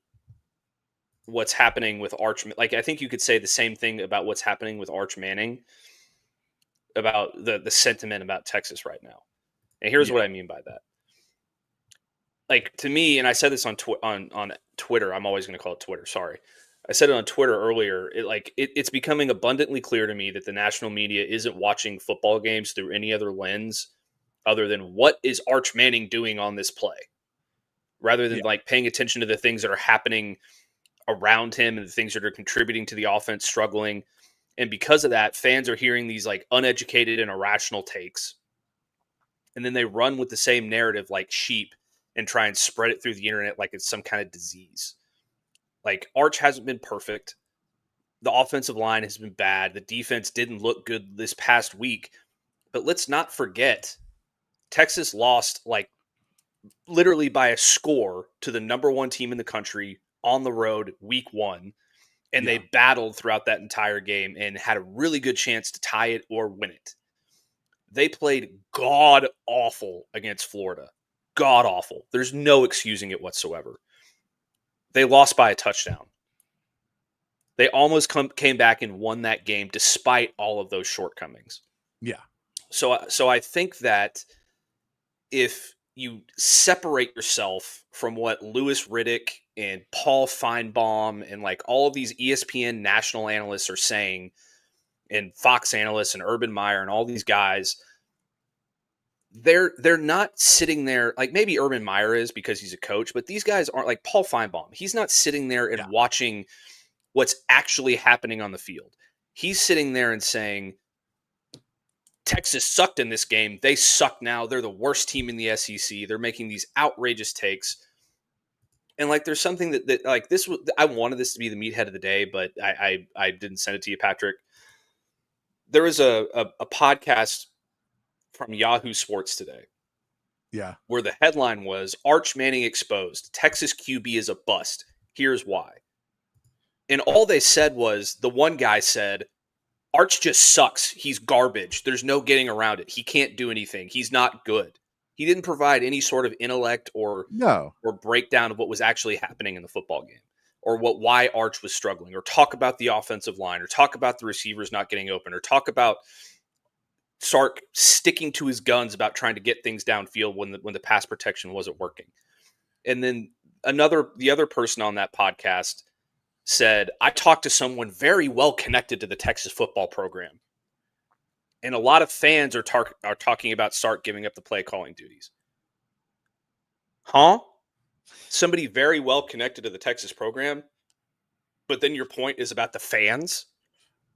what's happening with Arch. Like, I think you could say the same thing about what's happening with Arch Manning, about the sentiment about Texas right now. And here's what I mean by that. Like, to me, and I said this on Twitter, I'm always going to call it Twitter. Sorry. I said it on Twitter earlier. It's becoming abundantly clear to me that the national media isn't watching football games through any other lens other than what is Arch Manning doing on this play, rather than like paying attention to the things that are happening around him and the things that are contributing to the offense struggling. And because of that, fans are hearing these like uneducated and irrational takes. And then they run with the same narrative like sheep and try and spread it through the internet like it's some kind of disease. Like, Arch hasn't been perfect. The offensive line has been bad. The defense didn't look good this past week. But let's not forget, Texas lost like literally by a score to the number 1 team in the country on the road week 1. And they battled throughout that entire game and had a really good chance to tie it or win it. They played god-awful against Florida. God-awful. There's no excusing it whatsoever. They lost by a touchdown. They almost came back and won that game despite all of those shortcomings. Yeah. So I think that if you separate yourself from what Louis Riddick and Paul Feinbaum and like all of these ESPN national analysts are saying, and Fox analysts and Urban Meyer and all these guys, they're not sitting there like maybe Urban Meyer is because he's a coach, but these guys aren't like Paul Feinbaum. He's not sitting there and watching what's actually happening on the field. He's sitting there and saying, Texas sucked in this game. They suck now. They're the worst team in the SEC. They're making these outrageous takes. And like, there's something that like this was, I wanted this to be the meathead of the day, but I didn't send it to you, Patrick. There was a podcast from Yahoo Sports today. Yeah. Where the headline was Arch Manning exposed. Texas QB is a bust. Here's why. And all they said was the one guy said, Arch just sucks. He's garbage. There's no getting around it. He can't do anything. He's not good. He didn't provide any sort of intellect or breakdown of what was actually happening in the football game or why Arch was struggling or talk about the offensive line or talk about the receivers not getting open or talk about Sark sticking to his guns about trying to get things downfield when the pass protection wasn't working. And then the other person on that podcast said, I talked to someone very well connected to the Texas football program. And a lot of fans are talking about Sark giving up the play calling duties. Huh? Somebody very well connected to the Texas program, but then your point is about the fans?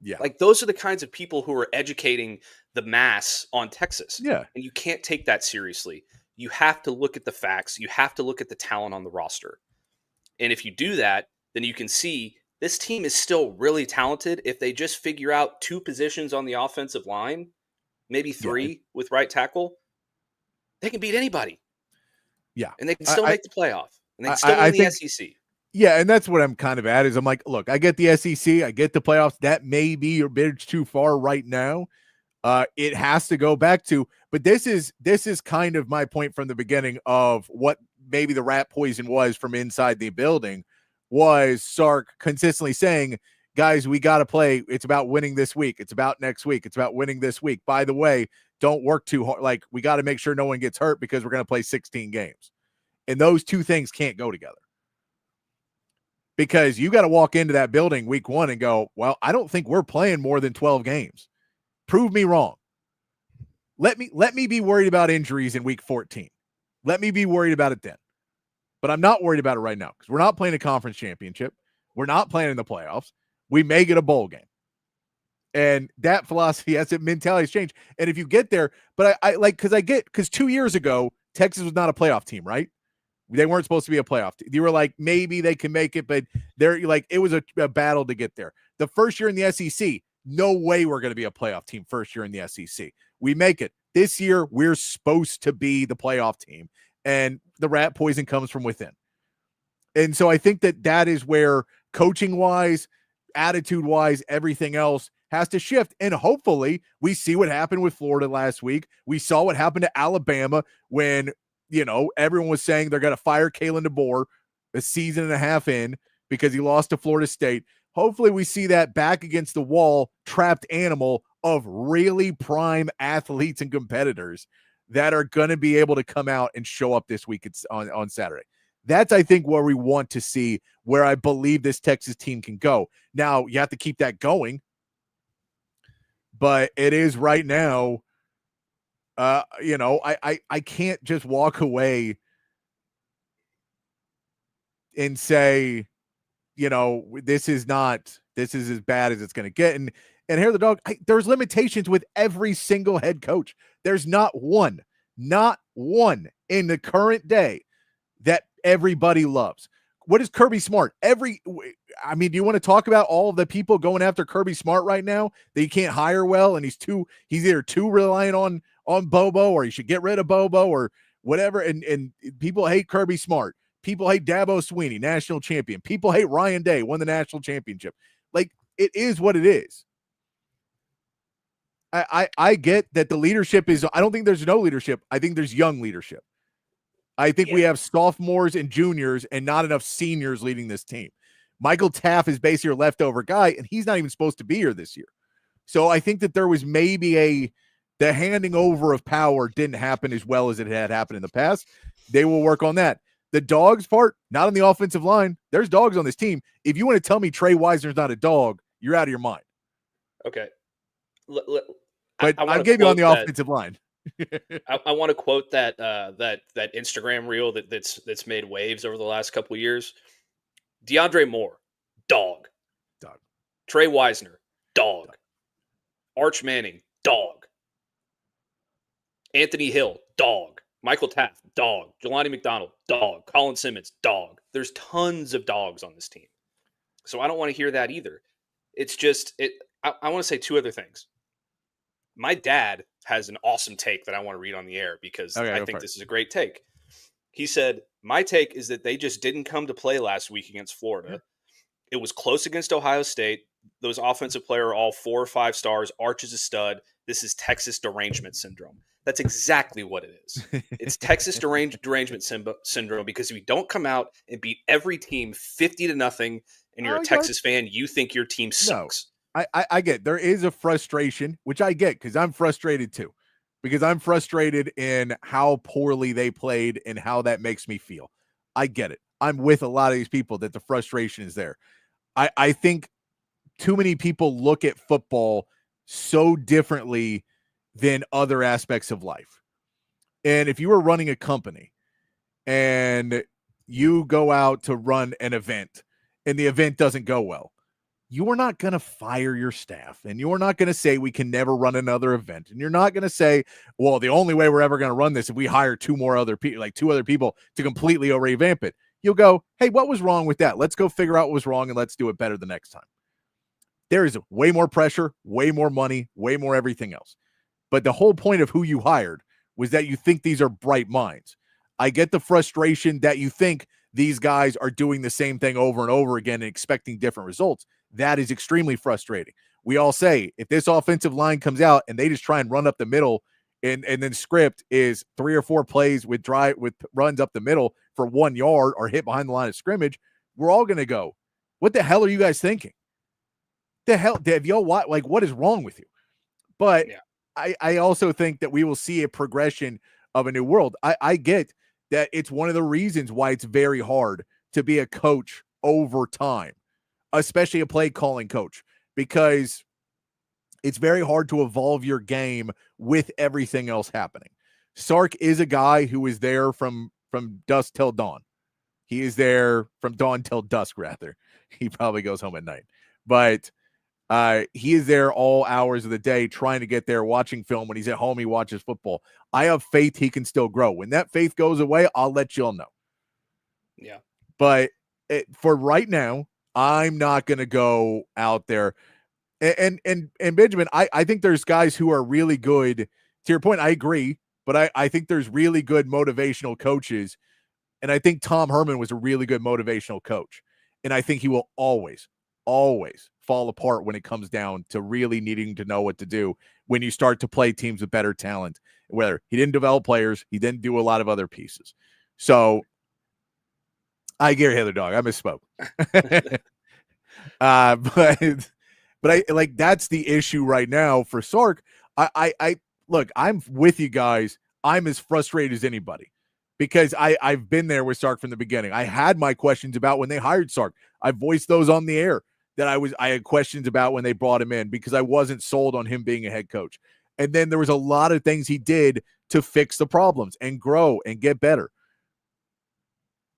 Yeah. Like those are the kinds of people who are educating the mass on Texas. Yeah. And you can't take that seriously. You have to look at the facts. You have to look at the talent on the roster. And if you do that, then you can see this team is still really talented. If they just figure out 2 positions on the offensive line, maybe 3 with right tackle, they can beat anybody. Yeah. And they can still make the playoff. And they can still win the SEC. Yeah, and that's what I'm kind of at is I'm like, look, I get the SEC, I get the playoffs. That may be a bit too far right now. It has to go back to, but this is kind of my point from the beginning of what maybe the rat poison was from inside the building was Sark consistently saying, guys, we got to play. It's about winning this week. It's about next week. It's about winning this week. By the way, don't work too hard. Like, we got to make sure no one gets hurt because we're going to play 16 games. And those two things can't go together. Because you got to walk into that building week 1 and go, well, I don't think we're playing more than 12 games. Prove me wrong. Let me be worried about injuries in week 14. Let me be worried about it then. But I'm not worried about it right now because we're not playing a conference championship. We're not playing in the playoffs. We may get a bowl game. And that philosophy, that mentality has changed. And if you get there, but I like, because 2 years ago, Texas was not a playoff team, right? They weren't supposed to be a playoff team. You were like, maybe they can make it, but they're like, it was a battle to get there. The first year in the SEC, no way we're going to be a playoff team first year in the SEC. We make it. This year, we're supposed to be the playoff team. And the rat poison comes from within. And so I think that is where coaching-wise, attitude-wise, everything else has to shift. And hopefully we see what happened with Florida last week. We saw what happened to Alabama when, everyone was saying they're going to fire Kalen DeBoer a season and a half in because he lost to Florida State. Hopefully we see that back against the wall, trapped animal of really prime athletes and competitors that are going to be able to come out and show up this week on Saturday. That's, I think, where we want to see, where I believe this Texas team can go. Now, you have to keep that going, but it is right now, I can't just walk away and say, this is as bad as it's going to get. And here the dog, there's limitations with every single head coach. There's not one in the current day that everybody loves. What is Kirby Smart? Do you want to talk about all of the people going after Kirby Smart right now that he can't hire well? And he's either too reliant on Bobo, or he should get rid of Bobo or whatever. And people hate Kirby Smart. People hate Dabo Swinney, national champion. People hate Ryan Day, won the national championship. Like, it is what it is. I get that the leadership is, I don't think there's no leadership. I think there's young leadership. I think we have sophomores and juniors and not enough seniors leading this team. Michael Taft is basically your leftover guy, and he's not even supposed to be here this year. So I think that there was maybe the handing over of power didn't happen as well as it had happened in the past. They will work on that. The dogs part, not on the offensive line. There's dogs on this team. If you want to tell me Trey Wisner's not a dog, you're out of your mind. Okay. But I gave you on the offensive line. I want to quote that that Instagram reel that's made waves over the last couple of years. DeAndre Moore, dog. Dog. Trey Wisner, dog. Arch Manning, dog. Anthony Hill, dog. Michael Taft, dog. Jelani McDonald, dog. Colin Simmons, dog. There's tons of dogs on this team. So I don't want to hear that either. It's just I want to say two other things. My dad has an awesome take that I want to read on the air because I think this is a great take. He said, my take is that they just didn't come to play last week against Florida. It was close against Ohio State. Those offensive players are all 4 or 5 stars. Arch is a stud. This is Texas derangement syndrome. That's exactly what it is. It's Texas derangement syndrome because if you don't come out and beat every team 50-0 and you're a Texas fan, you think your team sucks. No, I get there is a frustration, which I get because I'm frustrated too, because I'm frustrated in how poorly they played and how that makes me feel. I get it. I'm with a lot of these people that the frustration is there. I think too many people look at football so differently than other aspects of life. And if you were running a company and you go out to run an event and the event doesn't go well, you are not going to fire your staff and you're not going to say we can never run another event. And you're not going to say, well, the only way we're ever going to run this if we hire 2 other people to completely revamp it. You'll go, hey, what was wrong with that? Let's go figure out what was wrong and let's do it better the next time. There is way more pressure, way more money, way more everything else. But the whole point of who you hired was that you think these are bright minds. I get the frustration that you think these guys are doing the same thing over and over again and expecting different results. That is extremely frustrating. We all say, if this offensive line comes out and they just try and run up the middle and then script is 3 or 4 plays with runs up the middle for 1 yard or hit behind the line of scrimmage, we're all going to go, what the hell are you guys thinking? The hell, have y'all what is wrong with you? But yeah. I also think that we will see a progression of a new world. I get that it's one of the reasons why it's very hard to be a coach over time, especially a play calling coach, because it's very hard to evolve your game with everything else happening. Sark is a guy who is there from dusk till dawn. He is there from dawn till dusk, rather. He probably goes home at night. But he is there all hours of the day trying to get there, watching film. When he's at home, he watches football. I have faith he can still grow. When that faith goes away, I'll let y'all know. Yeah. But for right now, I'm not going to go out there. And Benjamin, I think there's guys who are really good. To your point, I agree. But I think there's really good motivational coaches. And I think Tom Herman was a really good motivational coach. And I think he will always fall apart when it comes down to really needing to know what to do when you start to play teams with better talent. Whether he didn't develop players, he didn't do a lot of other pieces. So I get Heather Dog. I misspoke. But I like that's the issue right now for Sark. I look, I'm with you guys. I'm as frustrated as anybody because I've been there with Sark from the beginning. I had my questions about when they hired Sark. I voiced those on the air that I had questions about when they brought him in because I wasn't sold on him being a head coach. And then there was a lot of things he did to fix the problems and grow and get better.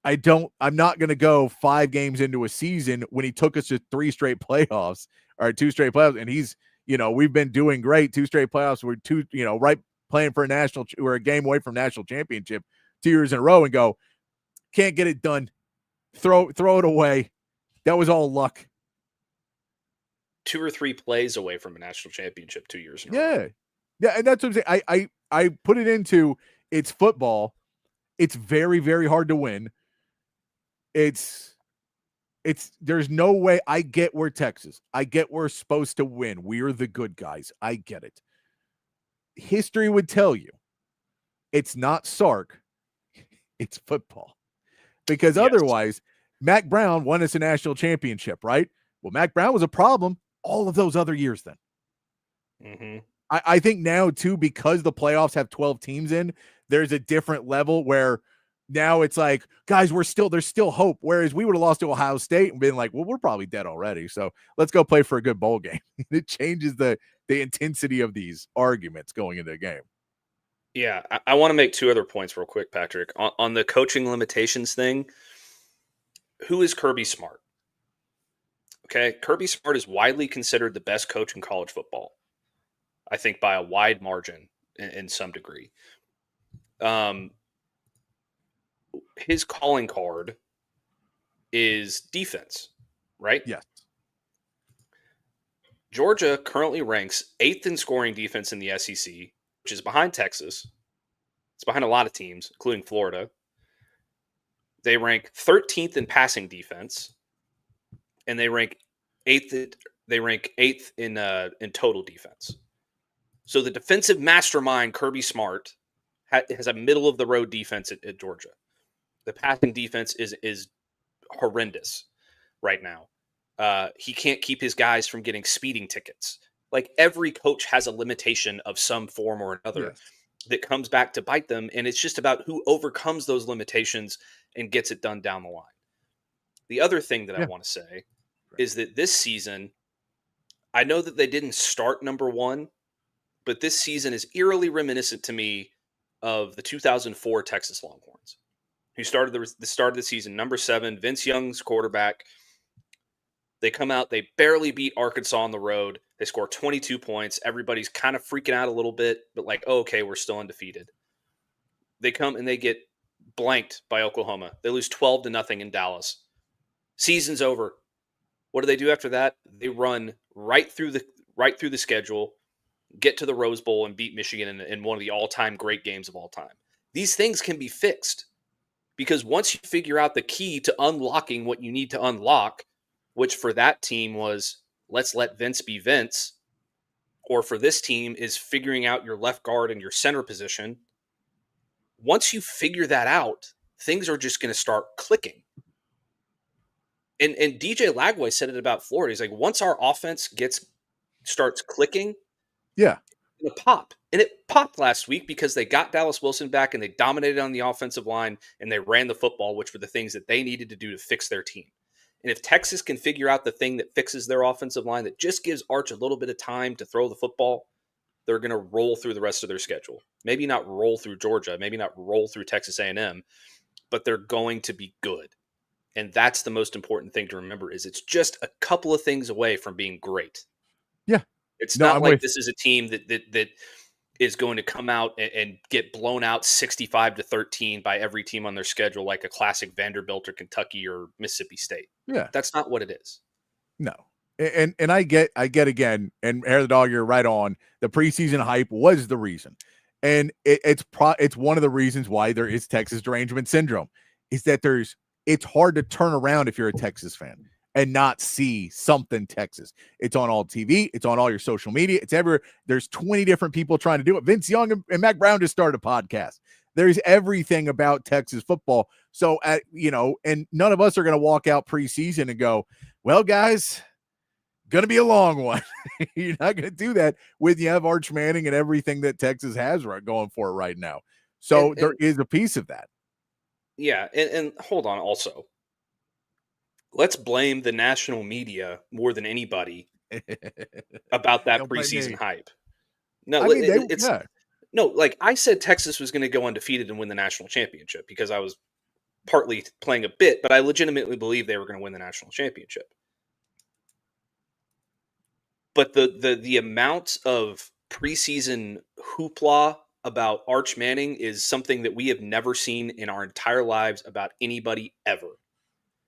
I'm not going to go 5 games into a season when he took us to 2 straight playoffs. And he's, we've been doing great. 2 straight playoffs. We're playing for we're a game away from national championship 2 years in a row and go, can't get it done. Throw it away. That was all luck. 2 or 3 plays away from a national championship 2 years in a row. Yeah, and that's what I'm saying. I put it into it's football. It's very, very hard to win. It's there's no way. I get we're Texas. I get we're supposed to win. We're the good guys. I get it. History would tell you it's not Sark. It's football. Because otherwise, Mac Brown won us a national championship, right? Well, Mac Brown was a problem all of those other years then. Mm-hmm. I think now, too, because the playoffs have 12 teams in, there's a different level where now it's like, guys, there's still hope. Whereas we would have lost to Ohio State and been like, well, we're probably dead already. So let's go play for a good bowl game. It changes the intensity of these arguments going into a game. Yeah, I want to make two other points real quick, Patrick. On the coaching limitations thing, who is Kirby Smart? Okay, Kirby Smart is widely considered the best coach in college football. I think by a wide margin in some degree. His calling card is defense, right? Yes. Georgia currently ranks 8th in scoring defense in the SEC, which is behind Texas. It's behind a lot of teams, including Florida. They rank 13th in passing defense, and they rank 8th. They rank 8th in total defense. So the defensive mastermind Kirby Smart has a middle of the road defense at Georgia. The passing defense is horrendous right now. He can't keep his guys from getting speeding tickets. Like every coach has a limitation of some form or another that comes back to bite them. And it's just about who overcomes those limitations and gets it done down the line. The other thing that I want to say is that this season, I know that they didn't start number one, but this season is eerily reminiscent to me of the 2004 Texas Longhorns, who started the start of the season, number 7, Vince Young's quarterback. They come out, they barely beat Arkansas on the road. They score 22 points. Everybody's kind of freaking out a little bit, but like, oh, okay, we're still undefeated. They come and they get blanked by Oklahoma. They lose 12-0 in Dallas. Season's over. What do they do after that? They run right through the schedule, get to the Rose Bowl, and beat Michigan in one of the all-time great games of all time. These things can be fixed because once you figure out the key to unlocking what you need to unlock, which for that team was let's let Vince be Vince, or for this team is figuring out your left guard and your center position. Once you figure that out, things are just going to start clicking. And DJ Lagway said it about Florida. He's like, once our offense starts clicking, it'll pop. And it popped last week because they got Dallas Wilson back and they dominated on the offensive line and they ran the football, which were the things that they needed to do to fix their team. And if Texas can figure out the thing that fixes their offensive line, that just gives Arch a little bit of time to throw the football, they're going to roll through the rest of their schedule. Maybe not roll through Georgia, maybe not roll through Texas A&M, but they're going to be good. And that's the most important thing to remember is it's just a couple of things away from being great. Yeah. It's not like this is a team that is going to come out and get blown out 65-13 by every team on their schedule, like a classic Vanderbilt or Kentucky or Mississippi State. Yeah. That's not what it is. No. And I get again, and Hair the Dog, you're right on. The preseason hype was the reason. And it's one of the reasons why there is Texas derangement syndrome, is that it's hard to turn around if you're a Texas fan and not see something Texas. It's on all TV. It's on all your social media. It's everywhere. There's 20 different people trying to do it. Vince Young and Mac Brown just started a podcast. There's everything about Texas football. So, and none of us are going to walk out preseason and go, well, guys, going to be a long one. You're not going to do that when you have Arch Manning and everything that Texas has going for it right now. So there is a piece of that. Yeah, and hold on also. Let's blame the national media more than anybody about that preseason hype. No, no, like I said Texas was going to go undefeated and win the national championship because I was partly playing a bit, but I legitimately believe they were going to win the national championship. But the amount of preseason hoopla about Arch Manning is something that we have never seen in our entire lives about anybody ever.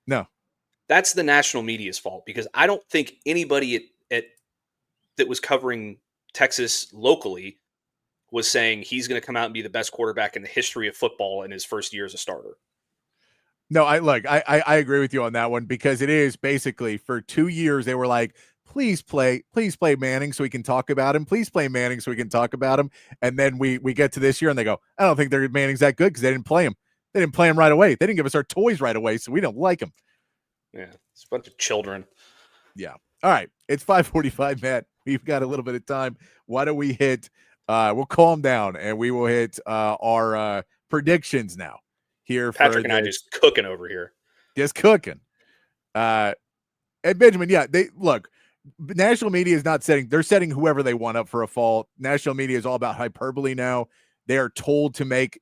No. That's the national media's fault because I don't think anybody that was covering Texas locally was saying he's going to come out and be the best quarterback in the history of football in his first year as a starter. No, I agree with you on that one because it is basically for 2 years they were like, please play Manning so we can talk about him. Please play Manning so we can talk about him. And then we get to this year and they go, I don't think Manning's that good because they didn't play him. They didn't play him right away. They didn't give us our toys right away, so we don't like him. Yeah, it's a bunch of children. Yeah. All right. It's 5:45, Matt. We've got a little bit of time. Why don't we hit we'll calm down and we will hit our predictions now. Here Patrick and I just cooking over here. Just cooking. And Benjamin, yeah, they look, national media is not they're setting whoever they want up for a fall. National media is all about hyperbole now. They are told to make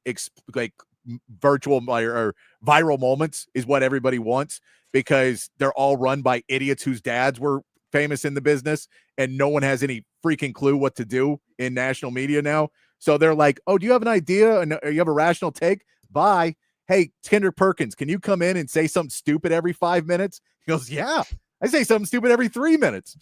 virtual or viral moments is what everybody wants, because they're all run by idiots whose dads were famous in the business, and no one has any freaking clue what to do in national media now. So they're like, oh, do you have an idea? And you have a rational take? Bye. Hey, Kinder Perkins, can you come in and say something stupid every 5 minutes? He goes, yeah, I say something stupid every 3 minutes.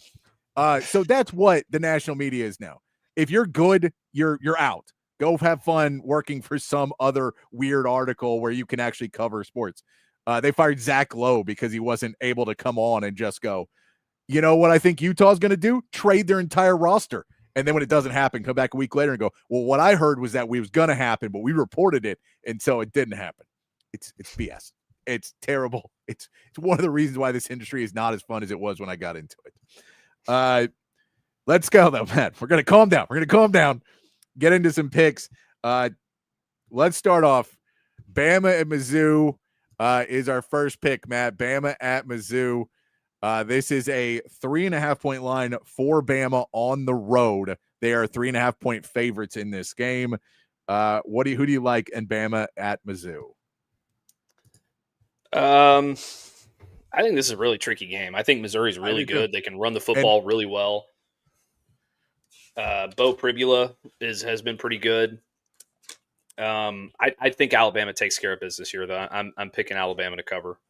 So that's what the national media is now. If you're good, you're out. Go have fun working for some other weird article where you can actually cover sports. They fired Zach Lowe because he wasn't able to come on and just go, you know what I think Utah's going to do? Trade their entire roster. And then when it doesn't happen, come back a week later and go, well, what I heard was that we was going to happen, but we reported it, and so it didn't happen. It's BS. It's terrible. It's one of the reasons why this industry is not as fun as it was when I got into it. Let's go, though, Matt. We're going to calm down. Get into some picks. Let's start off. Bama and Mizzou is our first pick, Matt. Bama at Mizzou. This is a 3.5-point line for Bama on the road. They are 3.5-point favorites in this game. Who do you like in Bama at Mizzou? I think this is a really tricky game. I think Missouri's really good. They can run the football really well. Bo Pribula has been pretty good. I think Alabama takes care of business here, though. I'm picking Alabama to cover.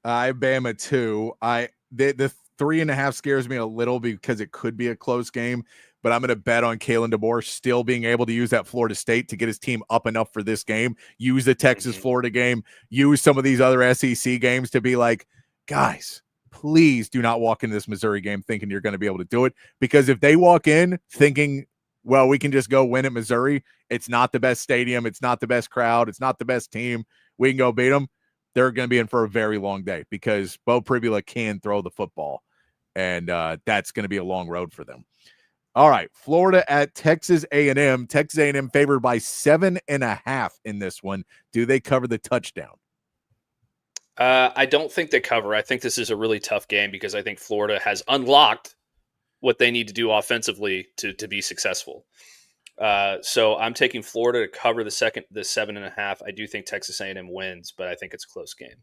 I Bama too. The 3.5 scares me a little because it could be a close game, but I'm going to bet on Kalen DeBoer still being able to use that Florida State to get his team up enough for this game. Use the Texas-Florida game. Use some of these other SEC games to be like, guys, please do not walk into this Missouri game thinking you're going to be able to do it, because if they walk in thinking, well, we can just go win at Missouri, it's not the best stadium, it's not the best crowd, it's not the best team, we can go beat them, they're going to be in for a very long day, because Bo Pribula can throw the football, and that's going to be a long road for them. All right, Florida at Texas A&M. Texas A&M favored by 7.5 in this one. Do they cover the touchdown? I don't think they cover. I think this is a really tough game because I think Florida has unlocked what they need to do offensively to be successful. So I'm taking Florida to cover the 7.5. I do think Texas A&M wins, but I think it's a close game.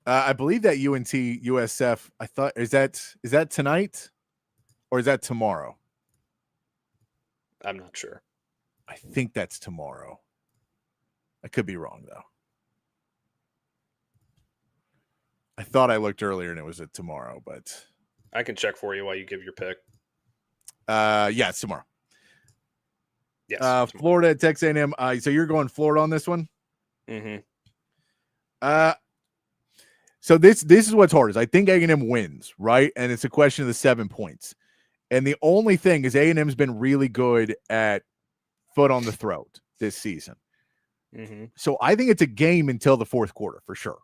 I believe that UNT USF, I thought, is that tonight or is that tomorrow? I'm not sure. I think that's tomorrow. I could be wrong, though. I thought I looked earlier and it was tomorrow, but I can check for you while you give your pick. Yeah, it's tomorrow. Yes. Tomorrow. Florida at Texas A&M. So you're going Florida on this one? Mm-hmm. So this is what's hard is I think A&M wins, right? And it's a question of the 7 points. And the only thing is A&M's been really good at foot on the throat this season. Mm-hmm. So I think it's a game until the fourth quarter for sure.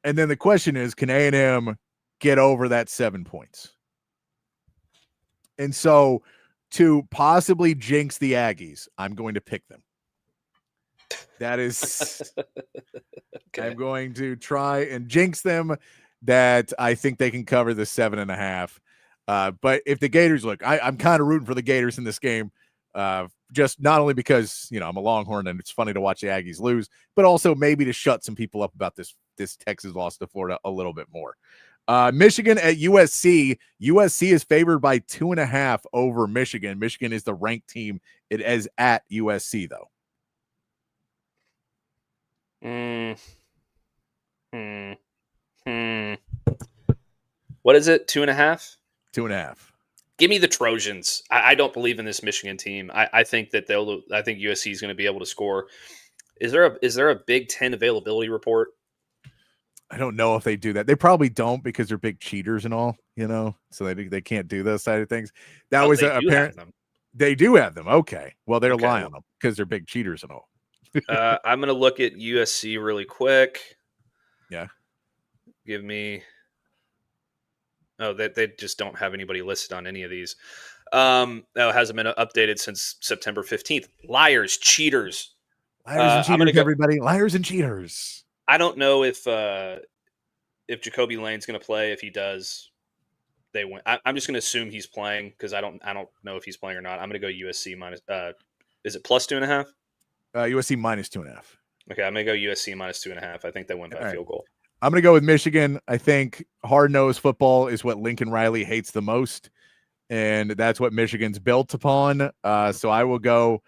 And then the question is, can A&M get over that 7 points? And so to possibly jinx the Aggies, I'm going to pick them. That is, okay. I'm going to try and jinx them that I think they can cover the 7.5. But if the Gators look, I'm kind of rooting for the Gators in this game. Just not only because, I'm a Longhorn and it's funny to watch the Aggies lose, but also maybe to shut some people up about this Texas loss to Florida a little bit more. Michigan at USC. USC is favored by 2.5 over Michigan. Michigan is the ranked team. It is at USC, though. What is it? 2.5? 2.5. Give me the Trojans. I don't believe in this Michigan team. I think that I think USC is going to be able to score. Is there a Big Ten availability report? I don't know if they do that. They probably don't because they're big cheaters and all, so they can't do those side of things. That was apparent. They do have them. Okay. Well, they're lying on them because they're big cheaters and all. I'm going to look at USC really quick. Yeah. Give me. Oh, they just don't have anybody listed on any of these. It hasn't been updated since September 15th. Liars, cheaters. Liars and cheaters, everybody. Liars and cheaters. I don't know if Jacoby Lane's going to play. If he does, they win. I'm just going to assume he's playing because I don't know if he's playing or not. I'm going to go USC minus. Is it plus 2.5? USC minus 2.5. Okay, I'm going to go USC minus 2.5. I think they win by field goal. I'm going to go with Michigan. I think hard-nosed football is what Lincoln Riley hates the most, and that's what Michigan's built upon. So I will go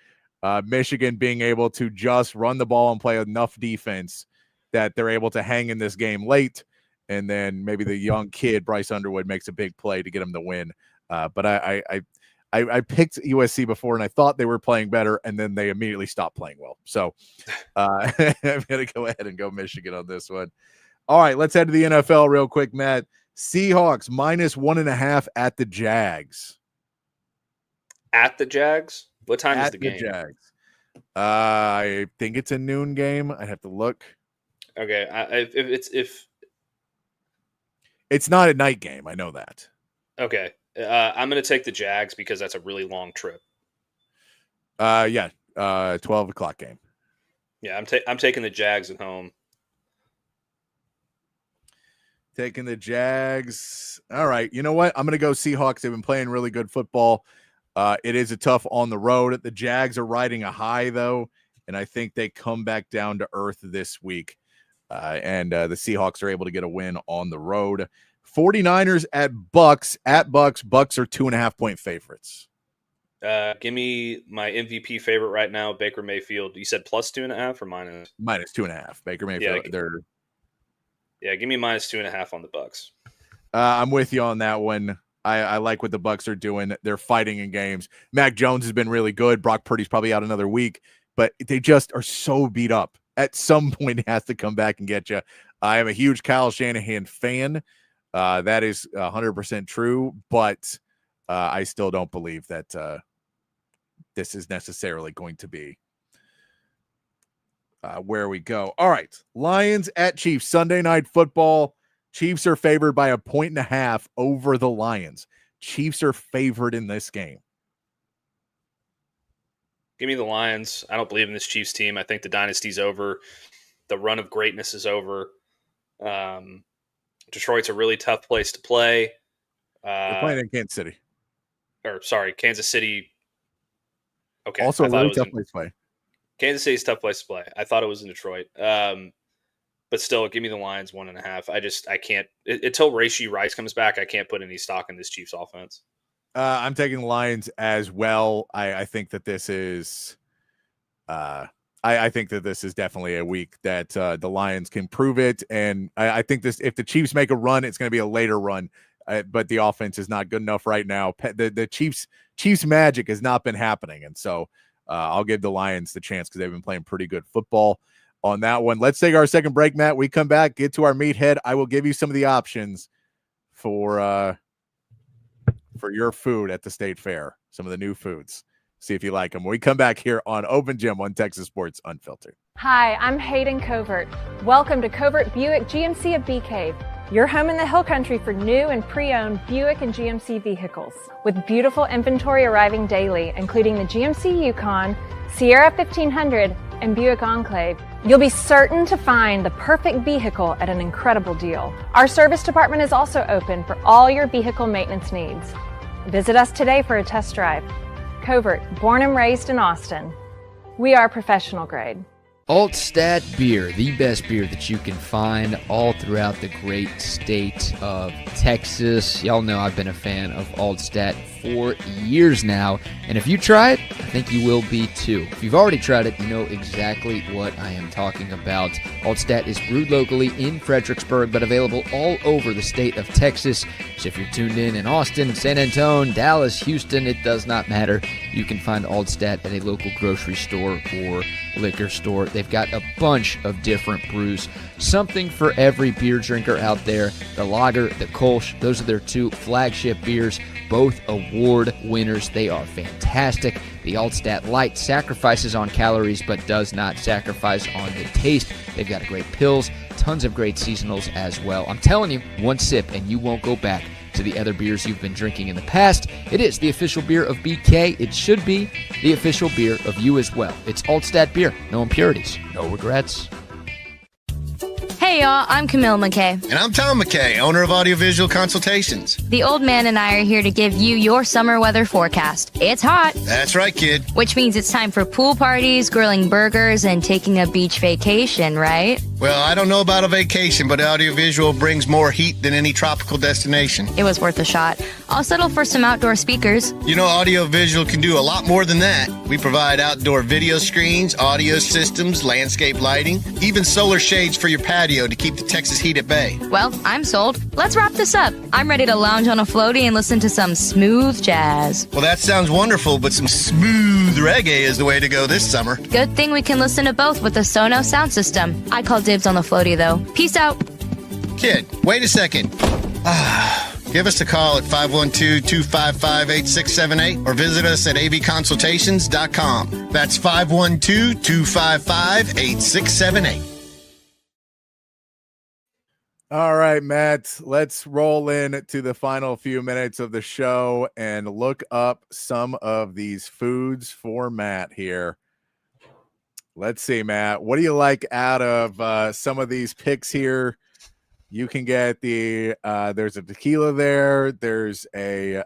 Michigan being able to just run the ball and play enough defense that they're able to hang in this game late, and then maybe the young kid, Bryce Underwood, makes a big play to get him the win. But I picked USC before, and I thought they were playing better, and then they immediately stopped playing well. So I'm going to go ahead and go Michigan on this one. All right, let's head to the NFL real quick, Matt. Seahawks minus 1.5 at the Jags. At the Jags? What time is the game? Jags. I think it's a noon game. I have to look. Okay, if it's not a night game, I know that. Okay, I'm going to take the Jags because that's a really long trip. 12 o'clock game. Yeah, I'm taking the Jags at home. Taking the Jags. All right. You know what? I'm going to go Seahawks. They've been playing really good football. It is a tough on the road. The Jags are riding a high, though, and I think they come back down to earth this week. And the Seahawks are able to get a win on the road. 49ers at Bucks. At Bucks. Bucks are 2.5-point favorites. Give me my MVP favorite right now, Baker Mayfield. You said plus 2.5 or minus? Minus 2.5. Baker Mayfield. Yeah, give me minus 2.5 on the Bucks. I'm with you on that one. I like what the Bucks are doing. They're fighting in games. Mac Jones has been really good. Brock Purdy's probably out another week, but they just are so beat up. At some point, he has to come back and get you. I am a huge Kyle Shanahan fan. That is 100% true, but I still don't believe that this is necessarily going to be where we go. All right. Lions at Chiefs, Sunday Night Football. Chiefs are favored by 1.5 over the Lions. Chiefs are favored in this game. Give me the Lions. I don't believe in this Chiefs team. I think the dynasty's over. The run of greatness is over. Detroit's a really tough place to play. They're playing in Kansas City. Kansas City. Okay. Also a really tough place to play. Kansas City's a tough place to play. I thought it was in Detroit. But still, give me the Lions 1.5. I can't until Rashee Rice comes back. I can't put any stock in this Chiefs offense. I'm taking the Lions as well. I think that this is, I think that this is definitely a week that the Lions can prove it. And I think this, if the Chiefs make a run, it's going to be a later run. But the offense is not good enough right now. The Chiefs magic has not been happening, and so I'll give the Lions the chance because they've been playing pretty good football on that one. Let's take our second break, Matt. We come back, get to our meathead. I will give you some of the options for your food at the State Fair, some of the new foods. See if you like them. When we come back here on Open Gym on Texas Sports Unfiltered. Hi, I'm Hayden Covert. Welcome to Covert Buick GMC of Bee Cave, your home in the Hill Country for new and pre-owned Buick and GMC vehicles. With beautiful inventory arriving daily, including the GMC Yukon, Sierra 1500, and Buick Enclave, you'll be certain to find the perfect vehicle at an incredible deal. Our service department is also open for all your vehicle maintenance needs. Visit us today for a test drive. Covert, born and raised in Austin. We are professional grade. Altstadt Beer, the best beer that you can find all throughout the great state of Texas. Y'all know I've been a fan of Altstadt for years now, and if you try it, I think you will be too. If you've already tried it, you know exactly what I am talking about. Altstadt is brewed locally in Fredericksburg, but available all over the state of Texas. So if you're tuned in Austin, San Antonio, Dallas, Houston, it does not matter. You can find Altstadt at a local grocery store or liquor store. They've got a bunch of different brews, something for every beer drinker out there. The lager, the Kolsch, those are their two flagship beers, both award winners. They are fantastic. The Altstadt Light sacrifices on calories but does not sacrifice on the taste. They've got great pills, tons of great seasonals as well. I'm telling you, one sip and you won't go back to the other beers you've been drinking in the past. It is the official beer of BK. It should be the official beer of you as well. It's Altstadt Beer. No impurities, no regrets. Hey, Hey y'all, I'm Camille McKay. And I'm Tom McKay, owner of Audiovisual Consultations. The old man and I are here to give you your summer weather forecast. It's hot. That's right, kid. Which means it's time for pool parties, grilling burgers, and taking a beach vacation, right? Well, I don't know about a vacation, but Audiovisual brings more heat than any tropical destination. It was worth a shot. I'll settle for some outdoor speakers. You know, Audiovisual can do a lot more than that. We provide outdoor video screens, audio systems, landscape lighting, even solar shades for your patio to keep the Texas heat at bay. Well, I'm sold. Let's wrap this up. I'm ready to lounge on a floaty and listen to some smooth jazz. Well, that sounds wonderful, but some smooth reggae is the way to go this summer. Good thing we can listen to both with the Sonos sound system. I call dibs on the floaty, though. Peace out. Kid, wait a second. Give us a call at 512-255-8678 or visit us at avconsultations.com. That's 512-255-8678. All right, Matt, let's roll in to the final few minutes of the show and look up some of these foods for Matt here. Let's see, Matt, what do you like out of some of these picks here? You can get there's a tequila there. There's a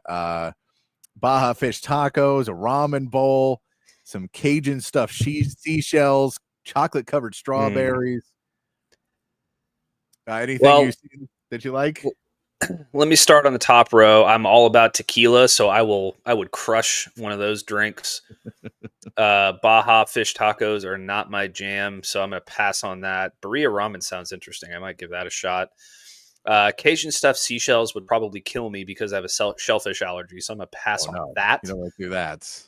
Baja fish tacos, a ramen bowl, some Cajun stuffed seashells, chocolate covered strawberries. Anything you've seen that you like? Let me start on the top row. I'm all about tequila, so I would crush one of those drinks. Baja fish tacos are not my jam, so I'm going to pass on that. Berea ramen sounds interesting. I might give that a shot. Cajun stuffed seashells would probably kill me because I have a shellfish allergy, so I'm going to pass on that. You don't like to do that.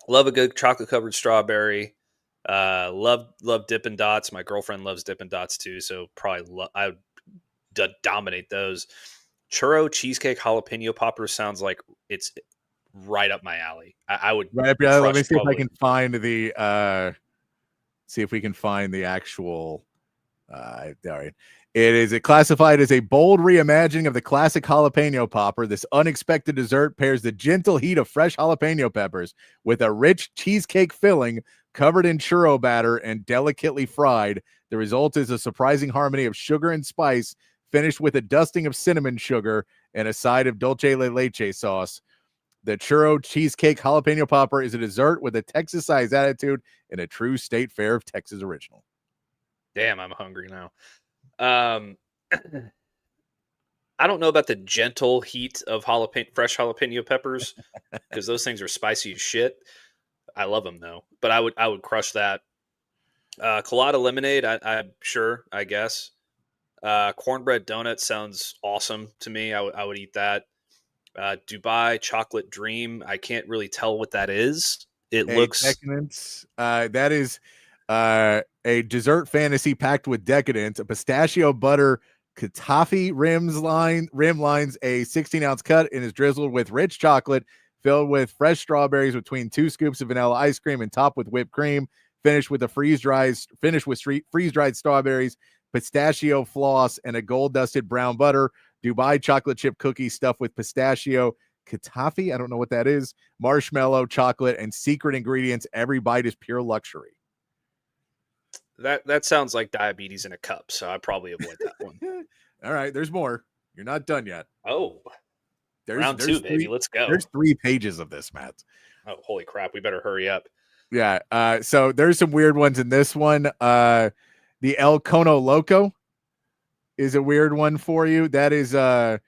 Love a good chocolate covered strawberry. Love Dippin' Dots. My girlfriend loves Dippin' Dots too, so probably I would dominate those. Churro cheesecake jalapeno popper sounds like it's right up my alley. I would right. Yeah, let me see if I can find the actual. All right. It is classified as a bold reimagining of the classic jalapeno popper. This unexpected dessert pairs the gentle heat of fresh jalapeno peppers with a rich cheesecake filling covered in churro batter and delicately fried. The result is a surprising harmony of sugar and spice, finished with a dusting of cinnamon sugar and a side of dulce de leche sauce. The churro cheesecake jalapeno popper is a dessert with a Texas-sized attitude and a true state fair of Texas original. Damn, I'm hungry now. I don't know about the gentle heat of fresh jalapeno peppers because those things are spicy as shit. I love them though, but I would crush that. Colada lemonade, I'm sure, I guess. Cornbread donut sounds awesome to me. I would eat that. Dubai chocolate dream. I can't really tell what that is. It looks decadence. That is a dessert fantasy packed with decadence. A pistachio butter kataffi rim lines a 16-ounce cut and is drizzled with rich chocolate, filled with fresh strawberries between 2 scoops of vanilla ice cream and topped with whipped cream. Finished with freeze-dried strawberries, pistachio floss, and a gold-dusted brown butter. Dubai chocolate chip cookie stuffed with pistachio kataffi. I don't know what that is. Marshmallow, chocolate, and secret ingredients. Every bite is pure luxury. That sounds like diabetes in a cup, so I probably avoid that one. All right, there's more. You're not done yet. Oh, there's round 2, baby. Let's go. There's 3 pages of this, Matt. Oh, holy crap! We better hurry up. Yeah. So there's some weird ones in this one. The El Cono Loco is a weird one for you. That is a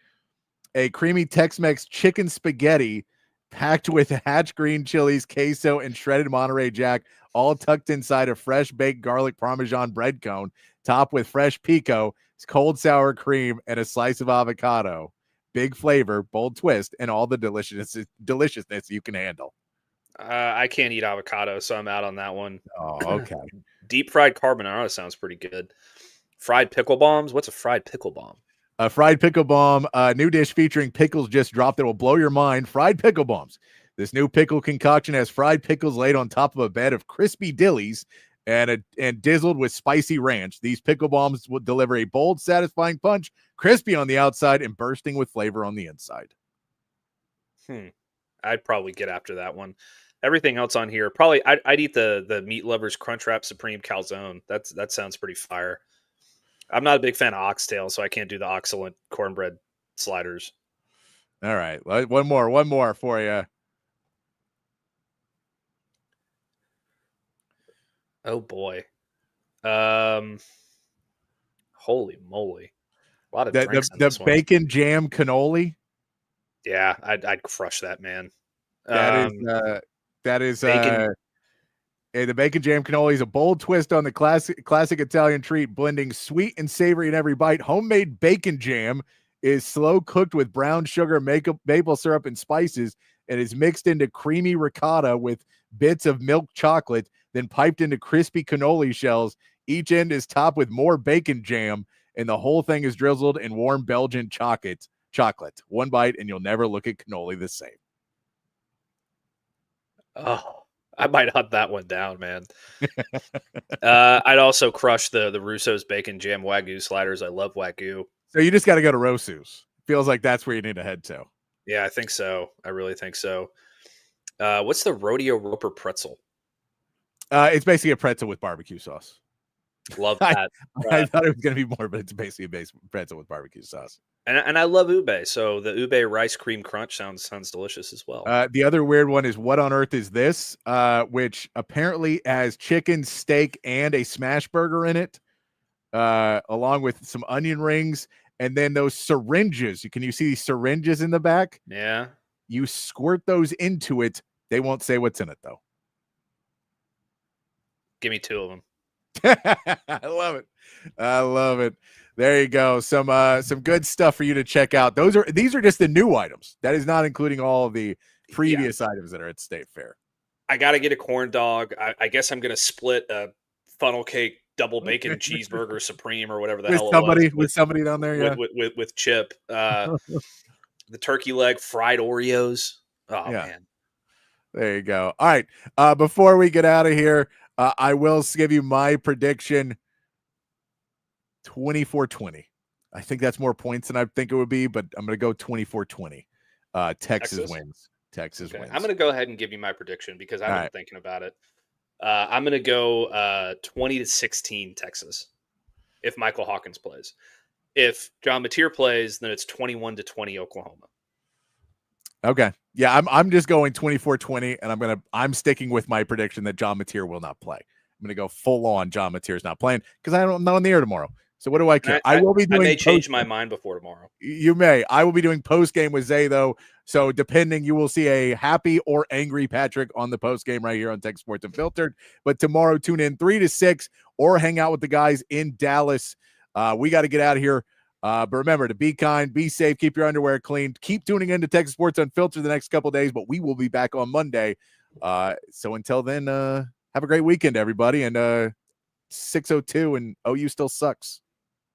creamy Tex-Mex chicken spaghetti packed with hatch green chilies, queso, and shredded Monterey Jack, all tucked inside a fresh baked garlic Parmesan bread cone, topped with fresh pico, cold sour cream, and a slice of avocado. Big flavor, bold twist, and all the deliciousness you can handle. I can't eat avocado, so I'm out on that one. Oh, okay. Deep fried carbonara sounds pretty good. Fried pickle bombs. What's a fried pickle bomb? A fried pickle bomb, a new dish featuring pickles just dropped that will blow your mind. Fried pickle bombs. This new pickle concoction has fried pickles laid on top of a bed of crispy dillies and dizzled with spicy ranch. These pickle bombs will deliver a bold, satisfying punch, crispy on the outside and bursting with flavor on the inside. I'd probably get after that one. Everything else on here, probably I'd eat the Meat Lovers Crunchwrap Supreme Calzone. That sounds pretty fire. I'm not a big fan of oxtail, so I can't do the oxalate cornbread sliders. All right. One more for you. Oh boy. Holy moly. A lot of drinks in this The one. bacon jam cannoli. Yeah, I'd crush that, man. That is bacon. The bacon jam cannoli is a bold twist on the classic Italian treat, blending sweet and savory in every bite. Homemade bacon jam is slow cooked with brown sugar, maple syrup, and spices, and is mixed into creamy ricotta with bits of milk chocolate, then piped into crispy cannoli shells. Each end is topped with more bacon jam, and the whole thing is drizzled in warm Belgian chocolate. One bite, and you'll never look at cannoli the same. Oh, I might hunt that one down, man. I'd also crush the Russo's bacon jam Wagyu sliders. I love Wagyu. So you just got to go to Rosu's. Feels like that's where you need to head to. Yeah, I think so. I really think so. What's the Rodeo Roper pretzel? It's basically a pretzel with barbecue sauce. Love that. I thought it was going to be more, but it's basically a base pretzel with barbecue sauce. And I love ube, so the ube rice cream crunch sounds delicious as well. The other weird one is what on earth is this? Which apparently has chicken, steak, and a smash burger in it, along with some onion rings, and then those syringes. Can you see these syringes in the back? Yeah. You squirt those into it. They won't say what's in it though. Give me 2 of them. I love it. There you go. Some good stuff for you to check out. These are just the new items. That is not including all of the previous items that are at State Fair. I got to get a corn dog. I guess I'm going to split a funnel cake double bacon cheeseburger supreme or whatever the hell it was. With somebody down there, yeah. With Chip. The turkey leg, fried Oreos. Oh, yeah. Man. There you go. All right. Before we get out of here, I will give you my prediction. 24-20. I think that's more points than I think it would be, but I'm going to go 24-20. Texas wins. Texas wins. I'm going to go ahead and give you my prediction because I've been thinking about it. I'm going to go 20-16 Texas if Michael Hawkins plays. If John Mateer plays, then it's 21-20 Oklahoma. Okay. Yeah, I'm just going 24-20, and I'm sticking with my prediction that John Mateer will not play. I'm going to go full on John Mateer's not playing because I'm not on the air tomorrow. So what do I care? I will be doing. I may change my mind before tomorrow. You may. I will be doing post game with Zay though. So depending, you will see a happy or angry Patrick on the post game right here on Texas Sports Unfiltered. But tomorrow, tune in 3 to 6 or hang out with the guys in Dallas. We got to get out of here. But remember to be kind, be safe, keep your underwear clean. Keep tuning in to Texas Sports Unfiltered the next couple of days. But we will be back on Monday. So until then, have a great weekend, everybody. And 602 and OU still sucks.